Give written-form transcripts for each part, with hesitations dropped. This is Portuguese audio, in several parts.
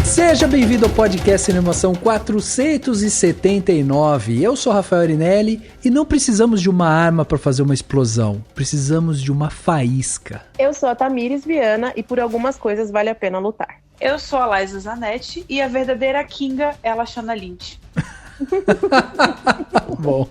Seja bem-vindo ao podcast Cinemação 479. Eu sou Rafael Arinelli e não precisamos de uma arma para fazer uma explosão. Precisamos de uma faísca. Eu sou a Tamires Viana e por algumas coisas vale a pena lutar. Eu sou a Laísa Zanetti e a verdadeira Kinga é a Lashana Lynch. Bom.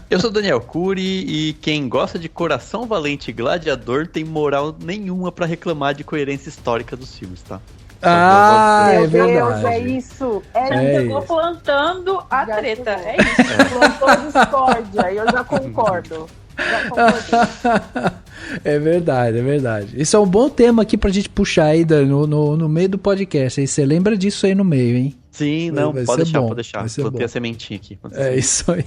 Eu sou Daniel Cury e quem gosta de coração valente e gladiador tem moral nenhuma pra reclamar de coerência histórica dos filmes, tá? É verdade. Deus, é isso. Chegou plantando a Já treta. chegou. É isso. Plantou a discórdia e eu já concordo. É verdade. Isso é um bom tema aqui pra gente puxar aí no meio do podcast. Aí você lembra disso aí no meio, hein? Sim, não, pode deixar. Plantei a sementinha aqui. É isso aí.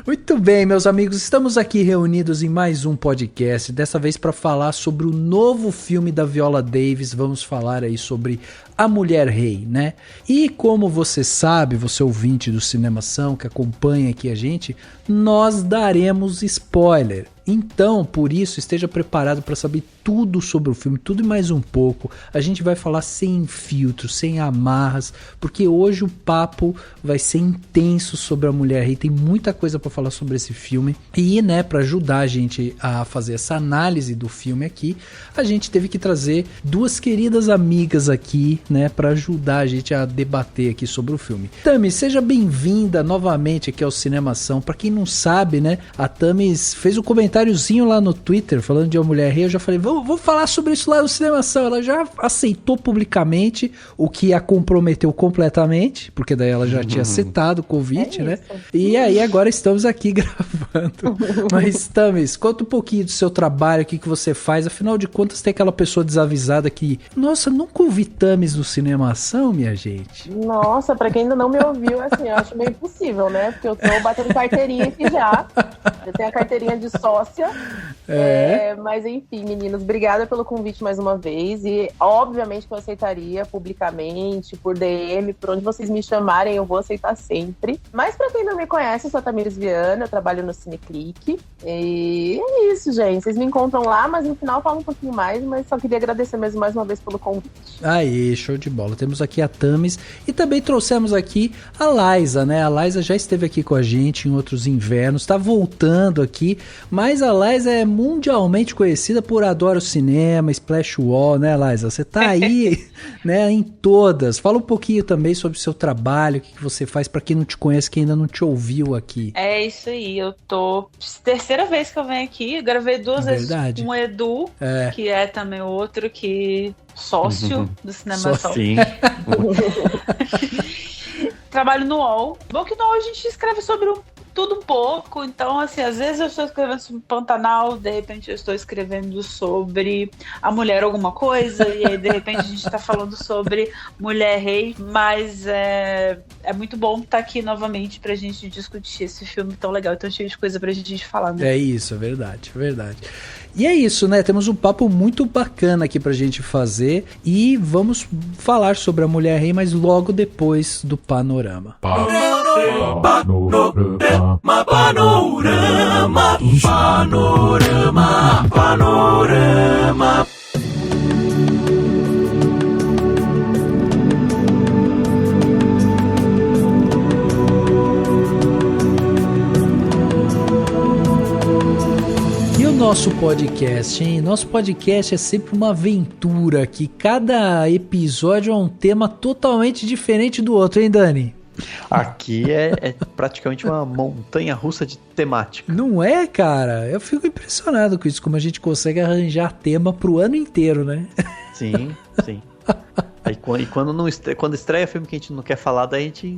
Muito bem, meus amigos, estamos aqui reunidos em mais um podcast, dessa vez para falar sobre o novo filme da Viola Davis. Vamos falar aí sobre A Mulher Rei, né? E como você sabe, você ouvinte do Cinemação que acompanha aqui a gente, nós daremos spoiler. Então, por isso, esteja preparado para saber tudo sobre o filme, tudo e mais um pouco. A gente vai falar sem filtros, sem amarras, porque hoje o papo vai ser intenso sobre A Mulher Rei. Tem muita coisa para falar sobre esse filme. E, né, para ajudar a gente a fazer essa análise do filme aqui, a gente teve que trazer duas queridas amigas aqui, né, para ajudar a gente a debater aqui sobre o filme. Tami, seja bem-vinda novamente aqui ao Cinemação. Para quem não sabe, né, a Tami fez um comentáriozinho lá no Twitter falando de A Mulher Rei. Eu já falei, vou falar sobre isso lá no Cinemação. Ela já aceitou publicamente, o que a comprometeu completamente, porque daí ela já tinha aceitado o convite, né? E aí agora estamos aqui gravando. Mas, Tamis, conta um pouquinho do seu trabalho, o que você faz. Afinal de contas, tem aquela pessoa desavisada que, nossa, nunca ouvi Tamis no Cinemação, minha gente. Nossa, pra quem ainda não me ouviu, assim, eu acho meio impossível, né? Porque eu tô batendo carteirinha aqui já. Eu tenho a carteirinha de sócia. Mas enfim, meninos, obrigada pelo convite mais uma vez. E obviamente que eu aceitaria publicamente, por DM, por onde vocês me chamarem, eu vou aceitar sempre. Mas pra quem não me conhece, eu sou a Tamires Viana, eu trabalho no Cineclick. E é isso, gente. Vocês me encontram lá, mas no final eu falo um pouquinho mais. Mas só queria agradecer mesmo mais uma vez pelo convite. Aí, show de bola. Temos aqui a Tamis e também trouxemos aqui a Laísa, né? A Laísa já esteve aqui com a gente em outros invernos, tá voltando aqui, mas a Laísa é mundialmente conhecida por Adoro Cinema, Splash Wall, né, Laísa? Você tá aí, né, em todas. Fala um pouquinho também sobre o seu trabalho, o que você faz pra quem não te conhece, quem ainda não te ouviu aqui. É isso aí, eu tô... Terceira vez que eu venho aqui, eu gravei duas vezes com o Edu, que é também outro que... sócio do Cinemação. Sim. Trabalho no UOL. Bom que no UOL a gente escreve sobre tudo um pouco, então assim, às vezes eu estou escrevendo sobre Pantanal, de repente eu estou escrevendo sobre a mulher alguma coisa, e aí de repente a gente está falando sobre Mulher Rei, mas é muito bom estar aqui novamente pra gente discutir esse filme tão legal, tão cheio de coisa pra gente falar, né? É isso, é verdade. E é isso, né? Temos um papo muito bacana aqui pra gente fazer e vamos falar sobre A Mulher Rei, mas logo depois do panorama. Panorama. Nosso podcast, hein? Nosso podcast é sempre uma aventura que cada episódio é um tema totalmente diferente do outro, hein, Dani? Aqui é praticamente uma montanha russa de temática. Não é, cara? Eu fico impressionado com isso, como a gente consegue arranjar tema pro ano inteiro, né? Sim. Aí, quando estreia filme que a gente não quer falar, daí a gente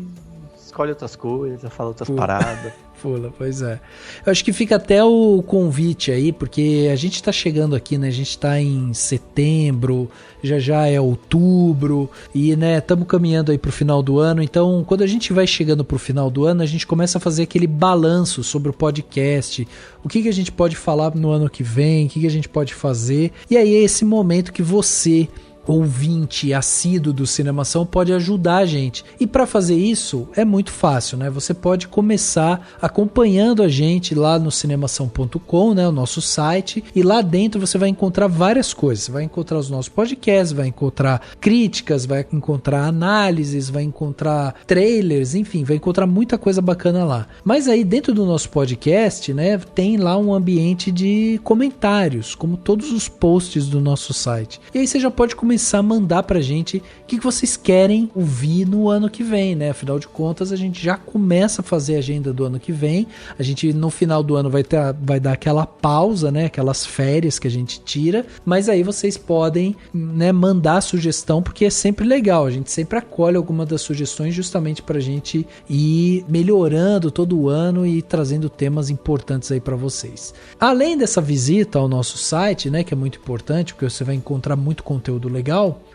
escolhe outras coisas, fala outras paradas. Pula, pois é. Eu acho que fica até o convite aí, porque a gente tá chegando aqui, né? A gente tá em setembro, já é outubro, e, né, estamos caminhando aí pro final do ano. Então, quando a gente vai chegando pro final do ano, a gente começa a fazer aquele balanço sobre o podcast, o que a gente pode falar no ano que vem, o que a gente pode fazer. E aí é esse momento que você, ouvinte assíduo do Cinemação, pode ajudar a gente. E para fazer isso é muito fácil, né? Você pode começar acompanhando a gente lá no cinemação.com, né, o nosso site, e lá dentro você vai encontrar várias coisas. Você vai encontrar os nossos podcasts, vai encontrar críticas, vai encontrar análises, vai encontrar trailers, enfim, vai encontrar muita coisa bacana lá. Mas aí dentro do nosso podcast, né, tem lá um ambiente de comentários, como todos os posts do nosso site. E aí você já pode começar a mandar pra gente o que vocês querem ouvir no ano que vem, né? Afinal de contas, a gente já começa a fazer a agenda do ano que vem. A gente, no final do ano, vai dar aquela pausa, né? Aquelas férias que a gente tira. Mas aí vocês podem, né, mandar sugestão, porque é sempre legal. A gente sempre acolhe alguma das sugestões justamente pra gente ir melhorando todo o ano e trazendo temas importantes aí pra vocês. Além dessa visita ao nosso site, né? Que é muito importante, porque você vai encontrar muito conteúdo legal.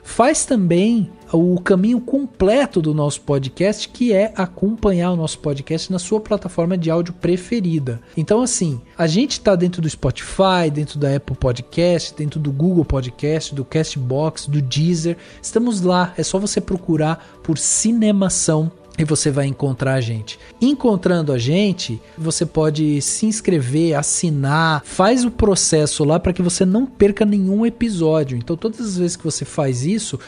Faz também o caminho completo do nosso podcast, que é acompanhar o nosso podcast na sua plataforma de áudio preferida. Então, assim, a gente está dentro do Spotify, dentro da Apple Podcast, dentro do Google Podcast, do Castbox, do Deezer. Estamos lá, é só você procurar por Cinemação e você vai encontrar a gente. Encontrando a gente, você pode se inscrever, assinar, faz o processo lá para que você não perca nenhum episódio. Então, todas as vezes que você faz isso,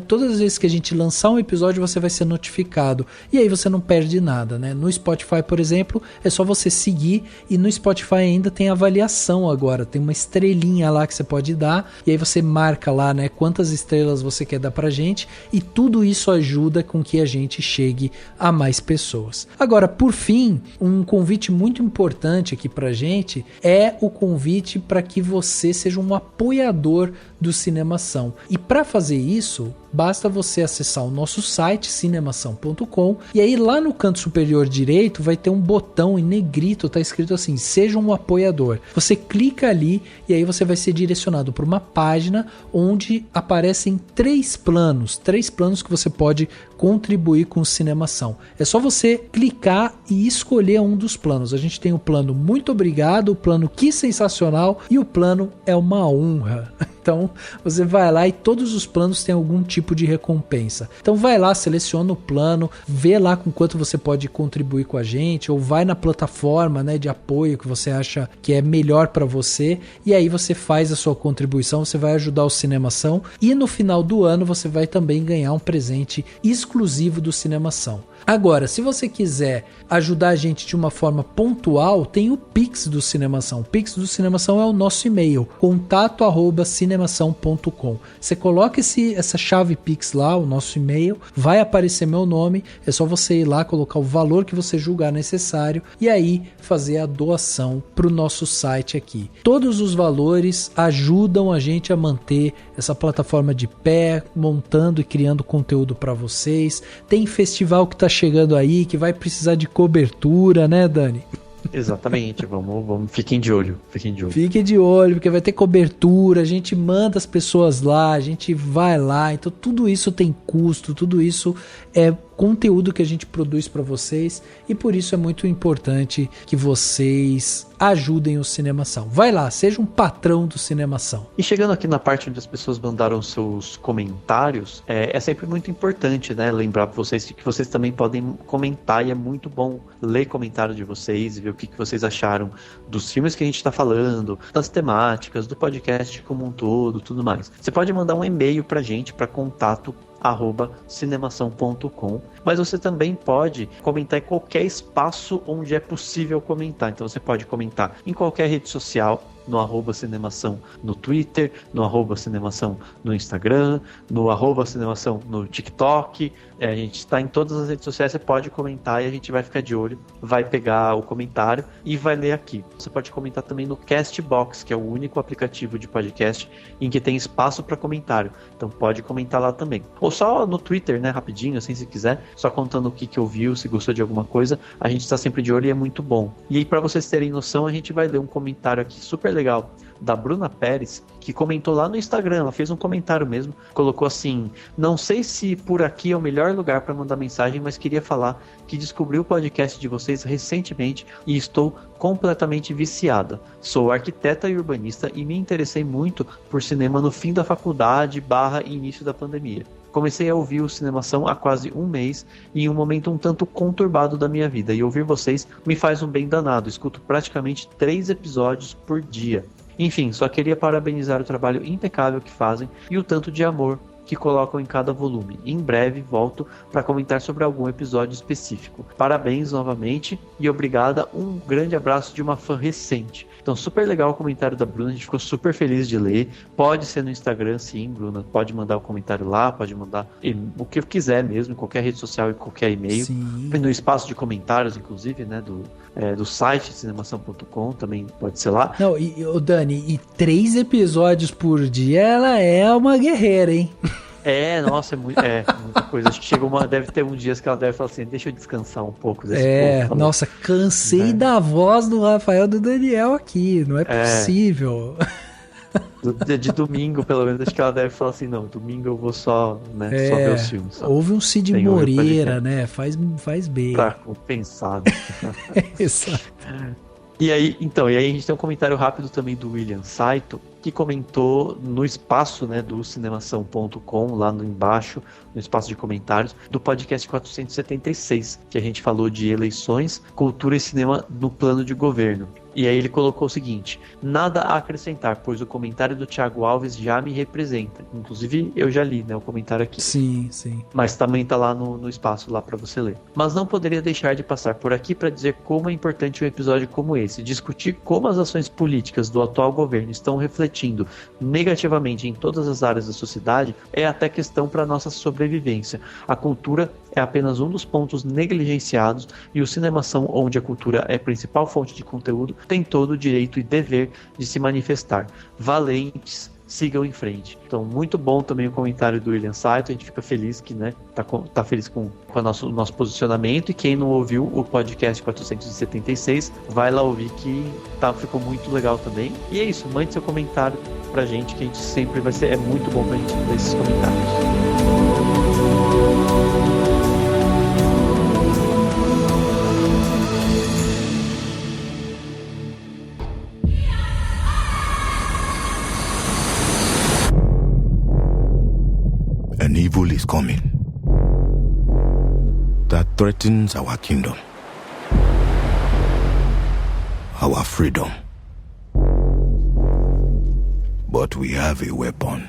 todas as vezes que a gente lançar um episódio, você vai ser notificado. E aí você não perde nada, né? No Spotify, por exemplo, é só você seguir, e no Spotify ainda tem avaliação agora. Tem uma estrelinha lá que você pode dar, e aí você marca lá, né, quantas estrelas você quer dar pra gente, e tudo isso ajuda com que a gente chegue a mais pessoas. Agora, por fim, um convite muito importante aqui pra gente é o convite para que você seja um apoiador do Cinemação. E para fazer isso, basta você acessar o nosso site cinemação.com, e aí lá no canto superior direito vai ter um botão em negrito, tá escrito assim: seja um apoiador. Você clica ali e aí você vai ser direcionado para uma página onde aparecem três planos que você pode contribuir com o Cinemação. É só você clicar e escolher um dos planos. A gente tem o plano Muito Obrigado, o plano Que Sensacional e o plano É uma Honra. Então você vai lá e todos os planos têm algum tipo de recompensa. Então vai lá, seleciona o plano, vê lá com quanto você pode contribuir com a gente, ou vai na plataforma, né, de apoio que você acha que é melhor para você, e aí você faz a sua contribuição, você vai ajudar o Cinemação, e no final do ano você vai também ganhar um presente exclusivo do Cinemação. Agora, se você quiser ajudar a gente de uma forma pontual, tem o Pix do Cinemação. O Pix do Cinemação é o nosso e-mail, contato@cinemação.com. Você coloca essa chave Pix lá, o nosso e-mail, vai aparecer meu nome, é só você ir lá, colocar o valor que você julgar necessário e aí fazer a doação para o nosso site aqui. Todos os valores ajudam a gente a manter essa plataforma de pé, montando e criando conteúdo para vocês. Tem festival que está chegando aí, que vai precisar de cobertura, né, Dani? Exatamente, vamos, fiquem de olho. Fiquem de olho, porque vai ter cobertura, a gente manda as pessoas lá, a gente vai lá, então tudo isso tem custo, tudo isso é conteúdo que a gente produz para vocês, e por isso é muito importante que vocês ajudem o Cinemação. Vai lá, seja um patrão do Cinemação. E chegando aqui na parte onde as pessoas mandaram seus comentários, é sempre muito importante, né, lembrar para vocês que vocês também podem comentar, e é muito bom ler comentário de vocês e ver o que vocês acharam dos filmes que a gente está falando, das temáticas, do podcast como um todo, tudo mais. Você pode mandar um e-mail pra gente, para contato@cinemação.com, mas você também pode comentar em qualquer espaço onde é possível comentar. Então você pode comentar em qualquer rede social, no @cinemação no Twitter, no @cinemação no Instagram, no @cinemação no TikTok. A gente está em todas as redes sociais, você pode comentar e a gente vai ficar de olho, vai pegar o comentário e vai ler aqui. Você pode comentar também no Castbox, que é o único aplicativo de podcast em que tem espaço para comentário. Então pode comentar lá também. Ou só no Twitter, né, rapidinho, assim, se quiser, só contando o que ouviu, se gostou de alguma coisa. A gente está sempre de olho e é muito bom. E aí, para vocês terem noção, a gente vai ler um comentário aqui super legal da Bruna Pérez, que comentou lá no Instagram. Ela fez um comentário mesmo, colocou assim: não sei se por aqui é o melhor lugar para mandar mensagem, mas queria falar que descobri o podcast de vocês recentemente e estou completamente viciada. Sou arquiteta e urbanista e me interessei muito por cinema no fim da faculdade / início da pandemia. Comecei a ouvir o Cinemação há quase um mês, em um momento um tanto conturbado da minha vida, e ouvir vocês me faz um bem danado. Escuto praticamente 3 episódios por dia. Enfim, só queria parabenizar o trabalho impecável que fazem e o tanto de amor que colocam em cada volume. Em breve volto para comentar sobre algum episódio específico. Parabéns novamente e obrigada. Um grande abraço de uma fã recente. Então, super legal o comentário da Bruna, a gente ficou super feliz de ler. Pode ser no Instagram, sim, Bruna, pode mandar o comentário lá, pode mandar o que quiser mesmo, em qualquer rede social e qualquer e-mail. Sim. No espaço de comentários, inclusive, né, do site cinemação.com, também pode ser lá. Não, Dani, 3 episódios por dia, ela é uma guerreira, hein? Nossa, muita coisa. Acho que deve ter dias que ela deve falar assim: deixa eu descansar um pouco desse povo. Nossa, cansei da voz do Rafael e do Daniel aqui, não é possível. De domingo, pelo menos, acho que ela deve falar assim: não, domingo eu vou só ver os filmes. Só. Houve um Cid Moreira, né? Faz bem. Pra compensar. Exato. E aí a gente tem um comentário rápido também do William Saito, que comentou no espaço, né, do cinemação.com, lá no embaixo, no espaço de comentários, do podcast 476, que a gente falou de eleições, cultura e cinema no plano de governo. E aí ele colocou o seguinte: nada a acrescentar, pois o comentário do Thiago Alves já me representa. Inclusive, eu já li, né, o comentário aqui. Sim. Mas também tá lá no espaço, lá para você ler. Mas não poderia deixar de passar por aqui para dizer como é importante um episódio como esse, discutir como as ações políticas do atual governo estão refletindo negativamente em todas as áreas da sociedade, é até questão para nossa sobrevivência. A cultura é apenas um dos pontos negligenciados e o Cinemação, onde a cultura é a principal fonte de conteúdo, tem todo o direito e dever de se manifestar. Valentes, sigam em frente. Então, muito bom também o comentário do William Saito. A gente fica feliz que, né, tá feliz com o nosso posicionamento. E quem não ouviu o podcast 476, vai lá ouvir que ficou muito legal também. E é isso, mande seu comentário pra gente, que a gente sempre é muito bom pra gente ler esses comentários. An evil is coming that threatens our kingdom, our freedom. But we have a weapon.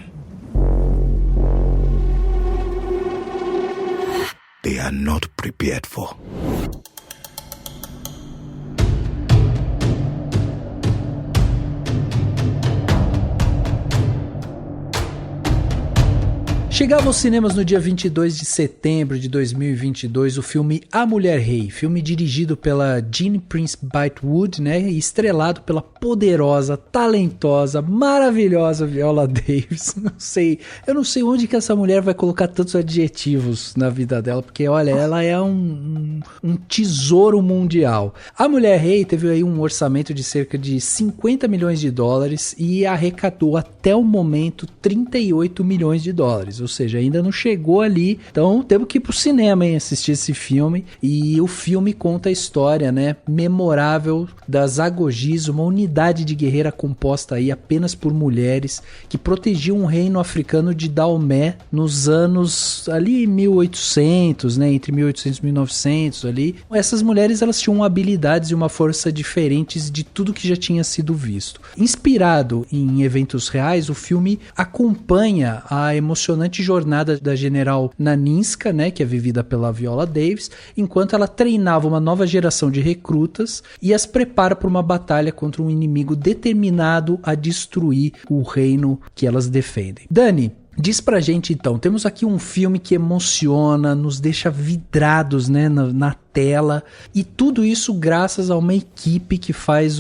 They are not prepared for. Chegava aos cinemas no dia 22 de setembro de 2022 o filme A Mulher Rei, filme dirigido pela Jean Prince Bythewood, né, e estrelado pela poderosa, talentosa, maravilhosa Viola Davis. Eu não sei onde que essa mulher vai colocar tantos adjetivos na vida dela, porque olha, ela é um tesouro mundial. A Mulher Rei teve aí um orçamento de cerca de 50 milhões de dólares e arrecadou até o momento 38 milhões de dólares. Ou seja, ainda não chegou ali. Então temos que ir pro cinema, hein, assistir esse filme. E o filme conta a história, né, memorável das Agogis, uma unidade de guerreira composta aí apenas por mulheres que protegiam um reino africano de Daomé nos anos ali 1800, né, entre 1800 e 1900 ali. Essas mulheres, elas tinham habilidades e uma força diferentes de tudo que já tinha sido visto. Inspirado em eventos reais, o filme acompanha a emocionante brilhante jornada da General Naninska, né, que é vivida pela Viola Davis, enquanto ela treinava uma nova geração de recrutas e as prepara para uma batalha contra um inimigo determinado a destruir o reino que elas defendem. Dani, diz pra gente então, temos aqui um filme que emociona, nos deixa vidrados, né, na tela, e tudo isso graças a uma equipe que faz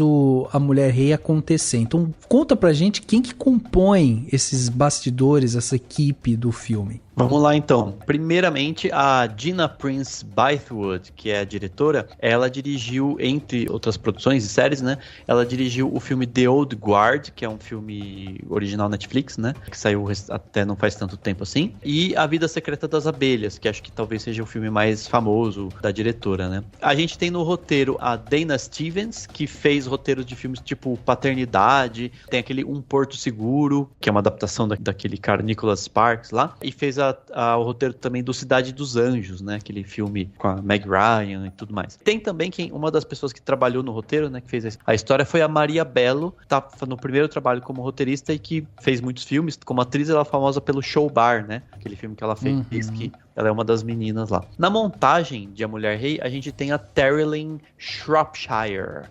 a Mulher Rei acontecer. Então conta pra gente quem que compõe esses bastidores, essa equipe do filme. Vamos lá então. Primeiramente, a Gina Prince Bythewood, que é a diretora, ela dirigiu, entre outras produções e séries, né? Ela dirigiu o filme The Old Guard, que é um filme original Netflix, né? Que saiu até não faz tanto tempo assim. E A Vida Secreta das Abelhas, que acho que talvez seja o filme mais famoso da diretora, né? A gente tem no roteiro a Dana Stevens, que fez roteiros de filmes tipo Paternidade, tem aquele Um Porto Seguro, que é uma adaptação daquele cara Nicholas Sparks lá, e fez o roteiro também do Cidade dos Anjos, né? Aquele filme com a Meg Ryan e tudo mais. Tem também uma das pessoas que trabalhou no roteiro, né? Que fez a história foi a Maria Bello, tá no primeiro trabalho como roteirista e que fez muitos filmes. Como atriz, ela é famosa pelo Show Bar, né? Aquele filme que ela fez, que ela é uma das meninas lá. Na montagem de A Mulher Rei, a gente tem a Terrilyn Shropshire.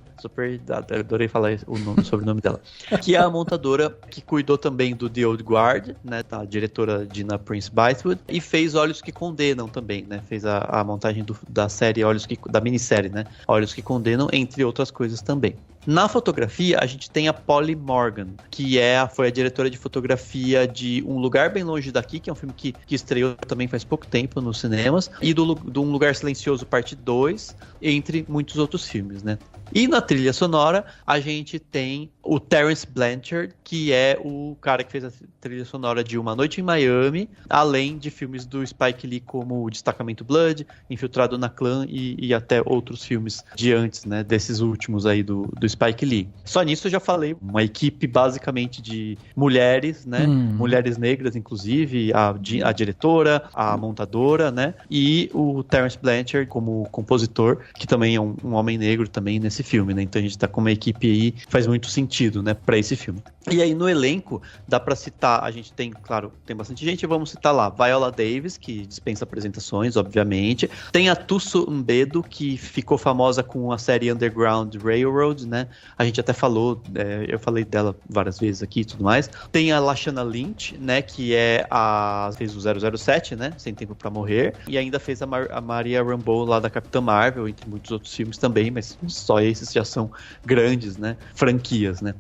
Adorei falar o sobrenome dela. Que é a montadora que cuidou também do The Old Guard, né? A diretora Gina Prince Bythewood. E fez Olhos que Condenam também, né? Fez a montagem da série da minissérie, né? Olhos que Condenam, entre outras coisas também. Na fotografia, a gente tem a Polly Morgan, que foi a diretora de fotografia de Um Lugar Bem Longe Daqui, que é um filme que estreou também faz pouco tempo nos cinemas, e do Um Lugar Silencioso, parte 2, entre muitos outros filmes, né? E na trilha sonora, a gente tem o Terence Blanchard, que é o cara que fez a trilha sonora de Uma Noite em Miami, além de filmes do Spike Lee como o Destacamento Blood, Infiltrado na Clã e até outros filmes de antes, né, desses últimos aí do Spike Lee. Só nisso eu já falei, uma equipe basicamente de mulheres, né, mulheres negras inclusive, a diretora, a montadora, né, e o Terence Blanchard como compositor, que também é um homem negro também nesse filme, né, então a gente tá com uma equipe aí, faz muito sentido, né, pra esse filme. E aí no elenco, dá pra citar, a gente tem, claro, tem bastante gente, vamos citar lá, Viola Davis, que dispensa apresentações, obviamente, tem a Thuso Mbedu, que ficou famosa com a série Underground Railroad, né, a gente até falou, eu falei dela várias vezes aqui e tudo mais, tem a Lashana Lynch, né, que fez o 007, né, Sem Tempo Pra Morrer, e ainda fez a Maria Rambeau lá da Capitã Marvel, entre muitos outros filmes também, mas só esses já são grandes, né, franquias, né.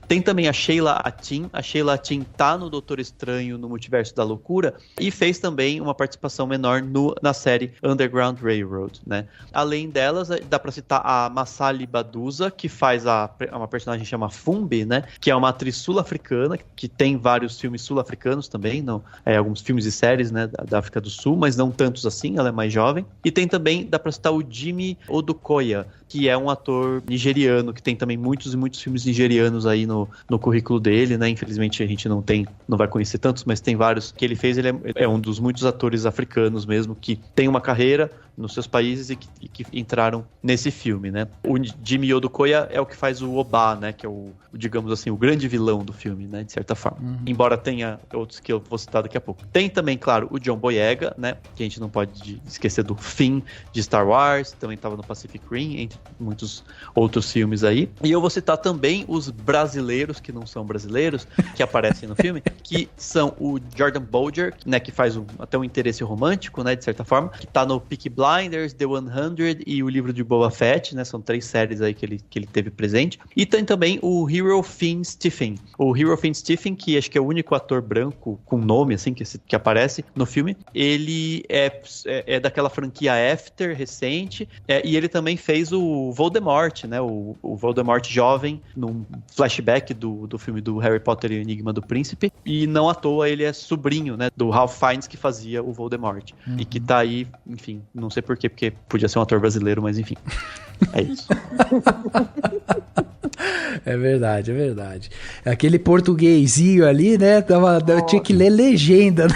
Tem também a Sheila Atin tá no Doutor Estranho no Multiverso da Loucura e fez também uma participação menor na série Underground Railroad, né. Além delas, dá pra citar a Massali Baduza, que faz uma personagem que chama Fumbi, né, que é uma atriz sul-africana, que tem vários filmes sul-africanos também, alguns filmes e séries, né, da África do Sul, mas não tantos assim, ela é mais jovem. E tem também, dá pra citar o Jimmy Odukoya, que é um ator nigeriano, que tem também muitos e muitos filmes nigerianos aí no currículo dele, né? Infelizmente a gente não vai conhecer tantos, mas tem vários que ele fez. Ele é um dos muitos atores africanos mesmo, que tem uma carreira nos seus países e que entraram nesse filme, né? O Jimmy Odukoya é o que faz o Oba, né? Que é digamos assim, o grande vilão do filme, né? De certa forma. Embora tenha outros que eu vou citar daqui a pouco. Tem também, claro, o John Boyega, né? Que a gente não pode esquecer do Finn de Star Wars, também estava no Pacific Rim, entre muitos outros filmes aí. E eu vou citar também os brasileiros, que não são brasileiros, que aparecem no filme, que são o Jordan Bolger, né? Que faz até um interesse romântico, né? De certa forma, que tá no Peaky Blinders, The 100 e o livro de Boba Fett, né? São 3 séries aí que ele teve presente. E tem também o Hero Finn Stephen. O Hero Finn Stephen, que acho que é o único ator branco com nome, assim, que aparece no filme. Ele é daquela franquia After, recente, e ele também fez o Voldemort, né? O Voldemort jovem, num flashback do filme do Harry Potter e o Enigma do Príncipe. E não à toa ele é sobrinho, né? Do Ralph Fiennes, que fazia o Voldemort. E que tá aí, enfim, não sei porquê, porque podia ser um ator brasileiro, mas enfim. É isso. É verdade, é verdade. Aquele portuguesinho ali, né? Eu tinha que ler legenda, né?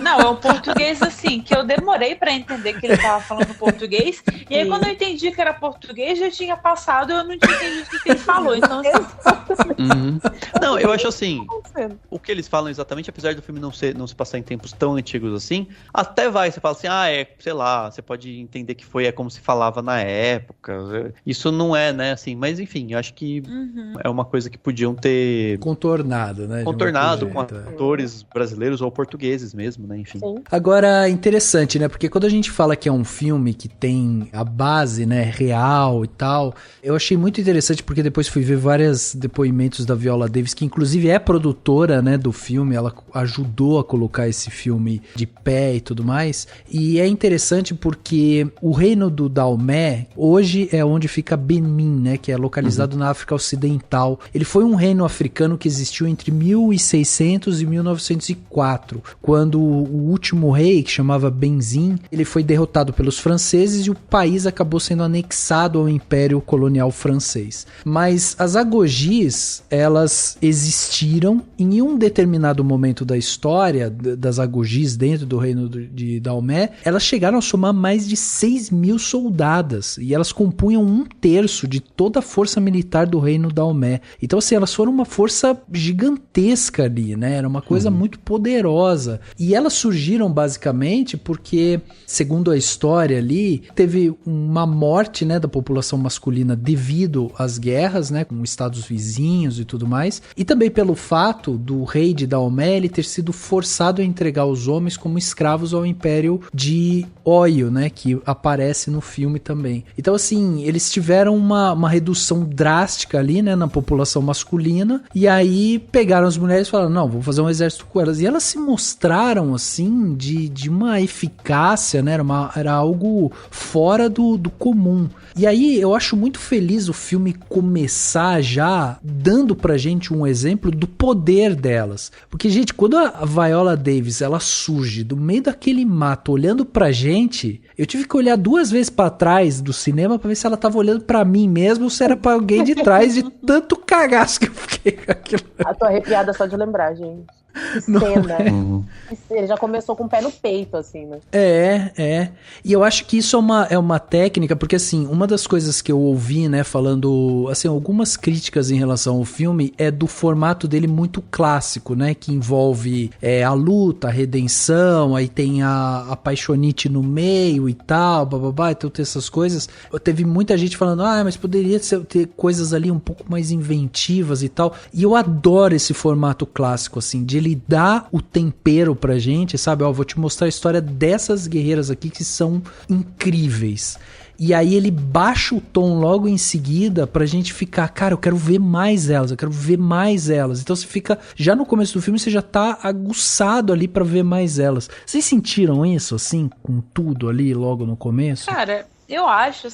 Não, é um português assim, que eu demorei pra entender que ele tava falando português. E aí, quando eu entendi que era português, já tinha passado e eu não tinha entendido o que ele falou. Então, assim... Não, eu acho assim, o que eles falam exatamente, apesar do filme não se passar em tempos tão antigos assim, até você fala assim, sei lá, você pode entender que é como se falava na época. Isso não é, né, assim, mas enfim, eu acho que é uma coisa que podiam ter... Contornado, né? Contornado com atores brasileiros ou portugueses mesmo, né, enfim. Sim. Agora, interessante, né? Porque quando a gente fala que é um filme que tem a base, né, real e tal, eu achei muito interessante porque depois fui ver vários depoimentos da Viola Davis, que inclusive é produtora, né, do filme, ela ajudou a colocar esse filme de pé e tudo mais. E é interessante porque o reino do Daomé hoje é onde fica Benin, né, que é localizado na África Ocidental. Ele foi um reino africano que existiu entre 1600 e 1904, quando o último rei, que chamava Benzin, ele foi derrotado pelos franceses e o país acabou sendo anexado ao Império Colonial Francês. Mas as agogis, elas existiram em um determinado momento da história das agogis dentro do reino de Daomé, elas chegaram a somar mais de 6.000 soldadas e elas compunham 1/3 de toda a força militar do reino Daomé. Então, assim, elas foram uma força gigantesca ali, né? Era uma coisa muito poderosa. E elas surgiram basicamente porque, segundo a história ali, teve uma morte, né, da população masculina devido às guerras, né, com estados vizinhos e tudo mais. E também pelo fato do rei de Daomé ele ter sido forçado a entregar os homens como escravos ao Império de Oyo, né, que aparece no filme também. Então, assim, eles tiveram uma redução drástica ali, né, na população masculina, e aí pegaram as mulheres e falaram, não, vou fazer um exército com elas. E elas se mostraram, assim, de uma eficácia, né, era algo fora do comum. E aí eu acho muito feliz o filme começar já dando pra gente um exemplo do poder delas. Porque, gente, quando a Viola Davis, ela surge do meio daquele mato olhando pra gente, eu tive que olhar 2 vezes pra trás do cinema pra ver se ela tava olhando pra mim mesmo ou se era pra alguém de trás, de tanto cagaço que eu fiquei com aquilo. Tô arrepiada só de lembrar, gente. Que cena. Ele já começou com o pé no peito, assim, né? É. E eu acho que isso é uma técnica, porque assim, uma das coisas que eu ouvi, né, falando, assim, algumas críticas em relação ao filme é do formato dele muito clássico, né, que envolve a luta, a redenção, aí tem a paixonite no meio e tal, bababá, então tem essas coisas. Teve muita gente falando, mas poderia ter coisas ali um pouco mais inventivas e tal, e eu adoro esse formato clássico, assim, de ele dá o tempero pra gente, sabe? Vou te mostrar a história dessas guerreiras aqui que são incríveis. E aí ele baixa o tom logo em seguida pra gente ficar, cara, eu quero ver mais elas, eu quero ver mais elas. Então você fica, já no começo do filme, você já tá aguçado ali pra ver mais elas. Vocês sentiram isso, assim, com tudo ali logo no começo? Cara, eu acho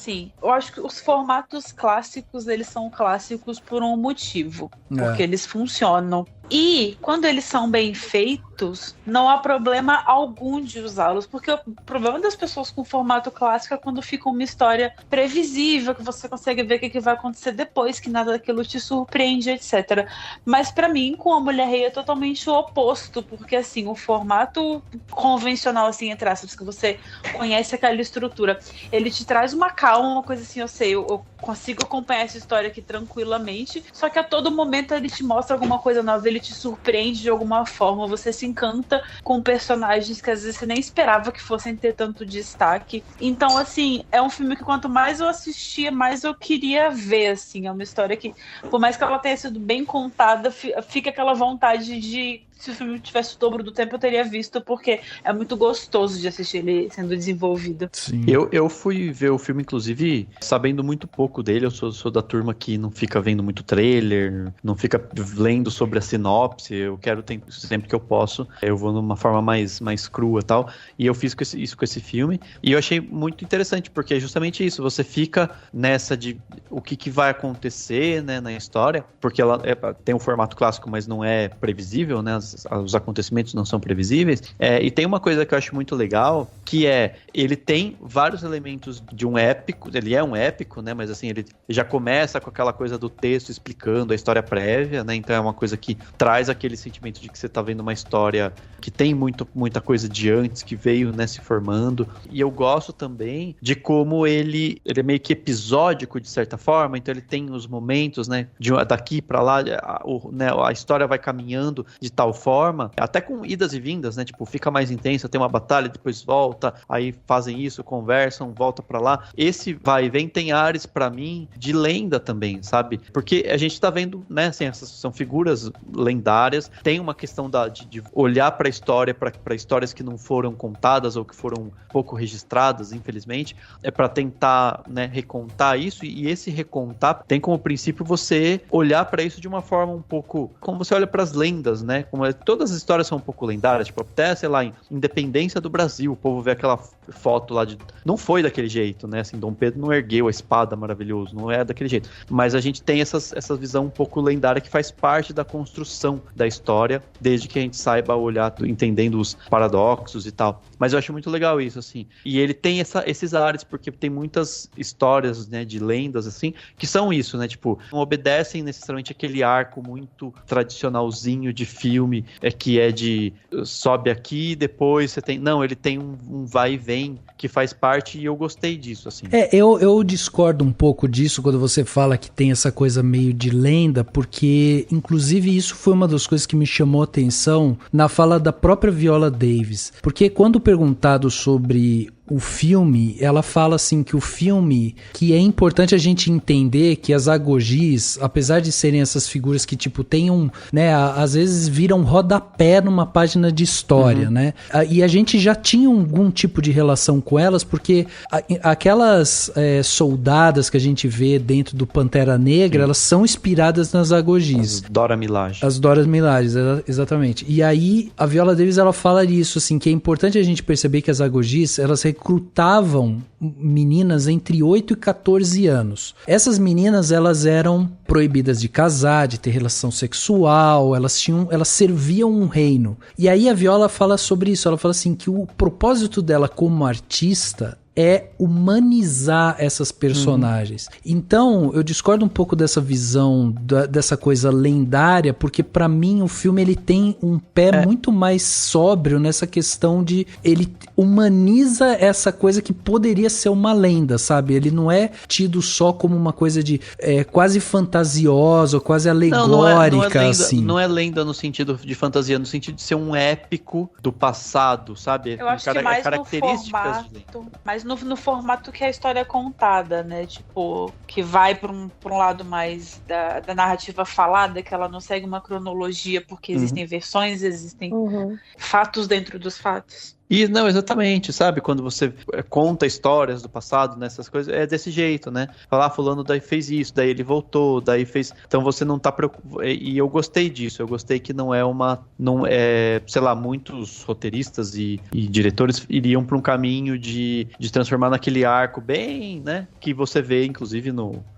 que os formatos clássicos, eles são clássicos por um motivo. Porque eles funcionam. E quando eles são bem feitos, não há problema algum de usá-los, porque o problema das pessoas com formato clássico é quando fica uma história previsível, que você consegue ver o que vai acontecer depois, que nada daquilo te surpreende, etc. Mas pra mim, com A Mulher Rei é totalmente o oposto, porque assim, o formato convencional, assim, entre aspas, que você conhece aquela estrutura, ele te traz uma calma, uma coisa assim, eu consigo acompanhar essa história aqui tranquilamente, só que a todo momento ele te mostra alguma coisa nova, ele te surpreende de alguma forma, você se encanta com personagens que às vezes você nem esperava que fossem ter tanto destaque. Então, assim, é um filme que quanto mais eu assistia, mais eu queria ver, assim, é uma história que, por mais que ela tenha sido bem contada, fica aquela vontade de, se o filme tivesse o dobro do tempo, eu teria visto, porque é muito gostoso de assistir ele sendo desenvolvido. Sim. Eu fui ver o filme, inclusive, sabendo muito pouco dele. Eu sou da turma que não fica vendo muito trailer, não fica lendo sobre a sinopse. Eu quero, sempre que eu posso, eu vou numa forma mais crua e tal. E eu fiz isso com esse filme. E eu achei muito interessante, porque é justamente isso. Você fica nessa de o que vai acontecer, né, na história, porque ela tem um formato clássico, mas não é previsível, né? As os acontecimentos não são previsíveis. E tem uma coisa que eu acho muito legal, que ele tem vários elementos de um épico, ele é um épico, né? Mas assim, ele já começa com aquela coisa do texto explicando a história prévia, né? Então é uma coisa que traz aquele sentimento de que você tá vendo uma história que tem muita coisa de antes, que veio, né, se formando. E eu gosto também de como ele é meio que episódico, de certa forma, então ele tem os momentos, né, daqui pra lá, a história vai caminhando de tal forma, até com idas e vindas, né, tipo, fica mais intensa, tem uma batalha, depois volta, aí fazem isso, conversam, volta pra lá. Esse vai e vem tem ares, pra mim, de lenda também, sabe? Porque a gente tá vendo, né, assim, essas são figuras lendárias, tem uma questão de olhar pra história, pra histórias que não foram contadas ou que foram pouco registradas, infelizmente, pra tentar, né, recontar isso, e esse recontar tem como princípio você olhar pra isso de uma forma um pouco, como você olha pras lendas, né, como todas as histórias são um pouco lendárias, tipo, até, sei lá, em Independência do Brasil, o povo vê aquela foto lá não foi daquele jeito, né, assim, Dom Pedro não ergueu a espada maravilhoso, não é daquele jeito, mas a gente tem essa visão um pouco lendária que faz parte da construção da história, desde que a gente saiba olhar, entendendo os paradoxos e tal, mas eu acho muito legal isso, assim, e ele tem esses ares, porque tem muitas histórias, né, de lendas, assim, que são isso, né, tipo, não obedecem necessariamente aquele arco muito tradicionalzinho de filme, que é de sobe aqui, depois você tem, não, ele tem um vai e vem que faz parte, e eu gostei disso, assim. Eu discordo um pouco disso quando você fala que tem essa coisa meio de lenda, porque inclusive isso foi uma das coisas que me chamou a atenção na fala da própria Viola Davis, porque quando perguntado sobre o filme, ela fala assim que o filme, que é importante a gente entender que as agogis, apesar de serem essas figuras que tipo tem né, às vezes viram rodapé numa página de história, né? E a gente já tinha algum tipo de relação com elas, porque aquelas soldadas que a gente vê dentro do Pantera Negra, elas são inspiradas nas agogis. As Dora Milaje. As Dora Milaje, exatamente. E aí a Viola Davis, ela fala isso, assim, que é importante a gente perceber que as agogis, elas recrutavam meninas entre 8 e 14 anos. Essas meninas, elas eram proibidas de casar, de ter relação sexual, elas serviam um reino. E aí a Viola fala sobre isso, ela fala assim que o propósito dela como artista é humanizar essas personagens. Então, eu discordo um pouco dessa visão, dessa coisa lendária, porque pra mim o filme ele tem um pé muito mais sóbrio nessa questão de... Ele humaniza essa coisa que poderia ser uma lenda, sabe? Ele não é tido só como uma coisa de quase fantasiosa, ou quase alegórica, assim. Não é lenda no sentido de fantasia, no sentido de ser um épico do passado, sabe? Eu acho que mais no formato que a história é contada, né? Tipo, que vai para um lado mais da narrativa falada, que ela não segue uma cronologia, porque existem versões, existem fatos dentro dos fatos. E não, exatamente, sabe? Quando você conta histórias do passado, nessas coisas, é desse jeito, né? Falar, fulano daí fez isso, daí ele voltou, daí fez... Então você não tá preocupado... E eu gostei disso, eu gostei que não é, sei lá, muitos roteiristas e diretores iriam para um caminho de transformar naquele arco bem, né? Que você vê, inclusive,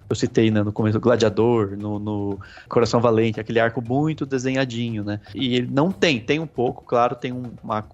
eu citei, né, no começo, do Gladiador, no Coração Valente, aquele arco muito desenhadinho, né? E ele não tem um pouco, claro, tem um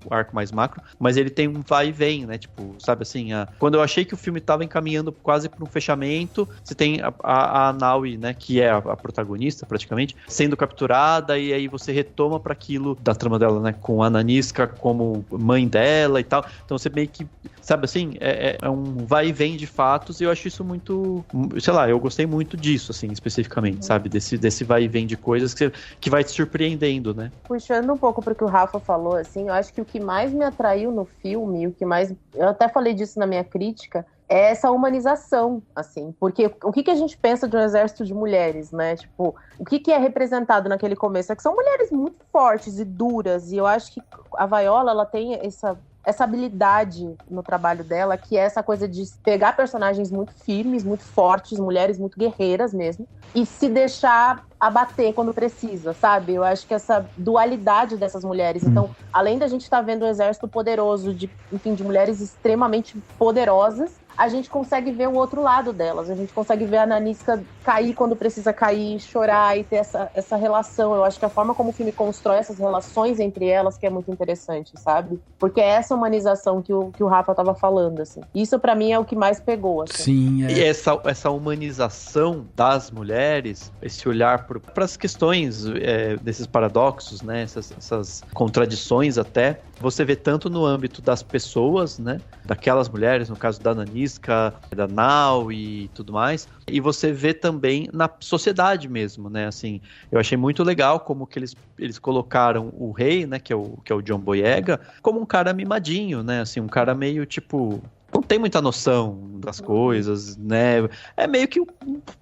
arco mais macro, mas ele tem um vai e vem, né? Tipo, sabe assim, quando eu achei que o filme tava encaminhando quase para um fechamento, você tem a Naui, né, que é a protagonista, praticamente, sendo capturada, e aí você retoma para aquilo da trama dela, né, com a Nanisca como mãe dela e tal. Então você meio que, sabe assim, é um vai e vem de fatos, e eu acho isso muito, sei lá, eu gostei muito disso, assim, especificamente, sabe? Desse vai e vem de coisas que vai te surpreendendo, né? Puxando um pouco pro que o Rafa falou, assim, eu acho que o que mais me atraiu no filme, eu até falei disso na minha crítica, é essa humanização, assim, porque o que a gente pensa de um exército de mulheres, né? Tipo, o que é representado naquele começo? É que são mulheres muito fortes e duras, e eu acho que a Viola, ela tem essa habilidade no trabalho dela, que é essa coisa de pegar personagens muito firmes, muito fortes, mulheres muito guerreiras mesmo, e se deixar abater quando precisa, sabe? Eu acho que essa dualidade dessas mulheres. Então, além da gente estar vendo um exército poderoso, de mulheres extremamente poderosas, a gente consegue ver o outro lado delas. A gente consegue ver a Nanisca cair quando precisa cair, chorar e ter essa relação. Eu acho que a forma como o filme constrói essas relações entre elas que é muito interessante, sabe? Porque é essa humanização que o Rafa tava falando, assim. Isso pra mim é o que mais pegou, assim. Sim, E essa humanização das mulheres, esse olhar para as questões desses paradoxos, né? Essas contradições até, você vê tanto no âmbito das pessoas, né? Daquelas mulheres, no caso da Nanisca, da Nau e tudo mais, e você vê também na sociedade mesmo, né? Assim, eu achei muito legal como que eles colocaram o rei, né? Que é o John Boyega, como um cara mimadinho, né? Assim, um cara meio tipo... não tem muita noção das coisas, né? É meio que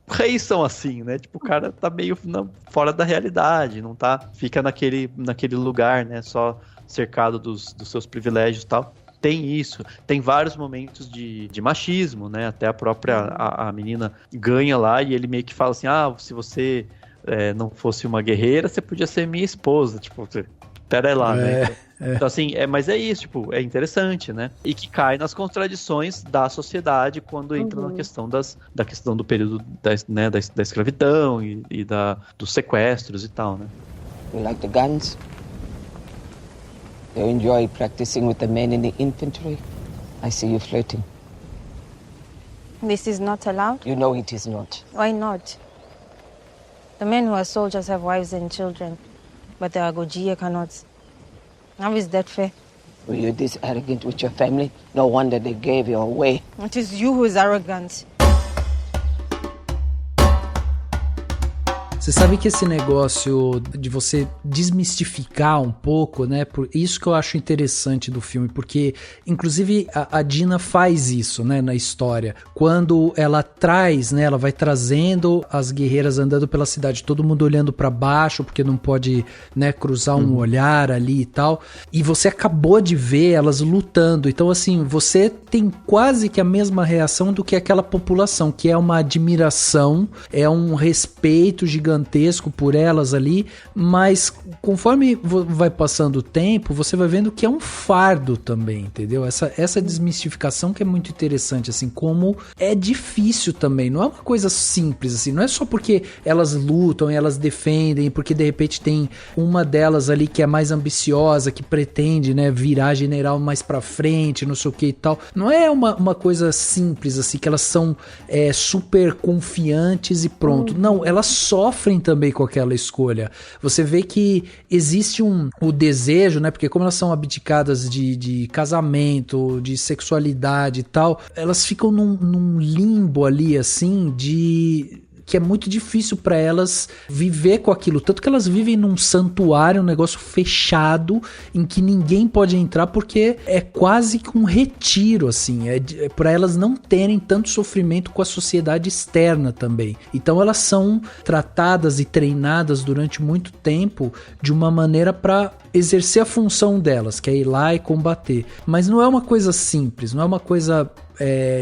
reis são assim, né? Tipo, o cara tá meio fora da realidade, não tá... fica naquele lugar, né? Só cercado dos seus privilégios e tal. Tem isso, tem vários momentos de machismo, né? Até a própria a menina ganha lá e ele meio que fala assim, se você não fosse uma guerreira, você podia ser minha esposa, tipo, pera lá, né? Então, assim, mas é isso, tipo, é interessante, né? E que cai nas contradições da sociedade quando entra na questão da questão do período da escravidão e dos sequestros e tal, né? You like the guns? You enjoy practicing with the men in the infantry? I see you flirting. This is not allowed? You know it is not. Why not? The men who are soldiers have wives and children, but the Agojia cannot. How is that fair? Were you this arrogant with your family? No wonder they gave you away. It is you who is arrogant. Você sabe que esse negócio de você desmistificar um pouco, né? Por isso que eu acho interessante do filme, porque inclusive a Dina faz isso, né, na história. Quando ela traz, né, ela vai trazendo as guerreiras andando pela cidade, todo mundo olhando pra baixo, porque não pode, né, cruzar um olhar ali e tal. E você acabou de ver elas lutando. Então, assim, você tem quase que a mesma reação do que aquela população, que é uma admiração, é um respeito gigantesco por elas ali, mas conforme vai passando o tempo, você vai vendo que é um fardo também, entendeu? Essa desmistificação que é muito interessante, assim, como é difícil também, não é uma coisa simples, assim, não é só porque elas lutam e elas defendem, porque de repente tem uma delas ali que é mais ambiciosa, que pretende, né, virar general mais pra frente, não sei o que e tal, não é uma coisa simples, assim, que elas são super confiantes e pronto, não, elas sofrem também com aquela escolha. Você vê que existe o desejo, né? Porque como elas são abdicadas de casamento, de sexualidade e tal, elas ficam num limbo ali, assim, que é muito difícil para elas viver com aquilo, tanto que elas vivem num santuário, um negócio fechado, em que ninguém pode entrar, porque é quase que um retiro, assim, para elas não terem tanto sofrimento com a sociedade externa também. Então elas são tratadas e treinadas durante muito tempo de uma maneira para exercer a função delas, que é ir lá e combater. Mas não é uma coisa simples, não é uma coisa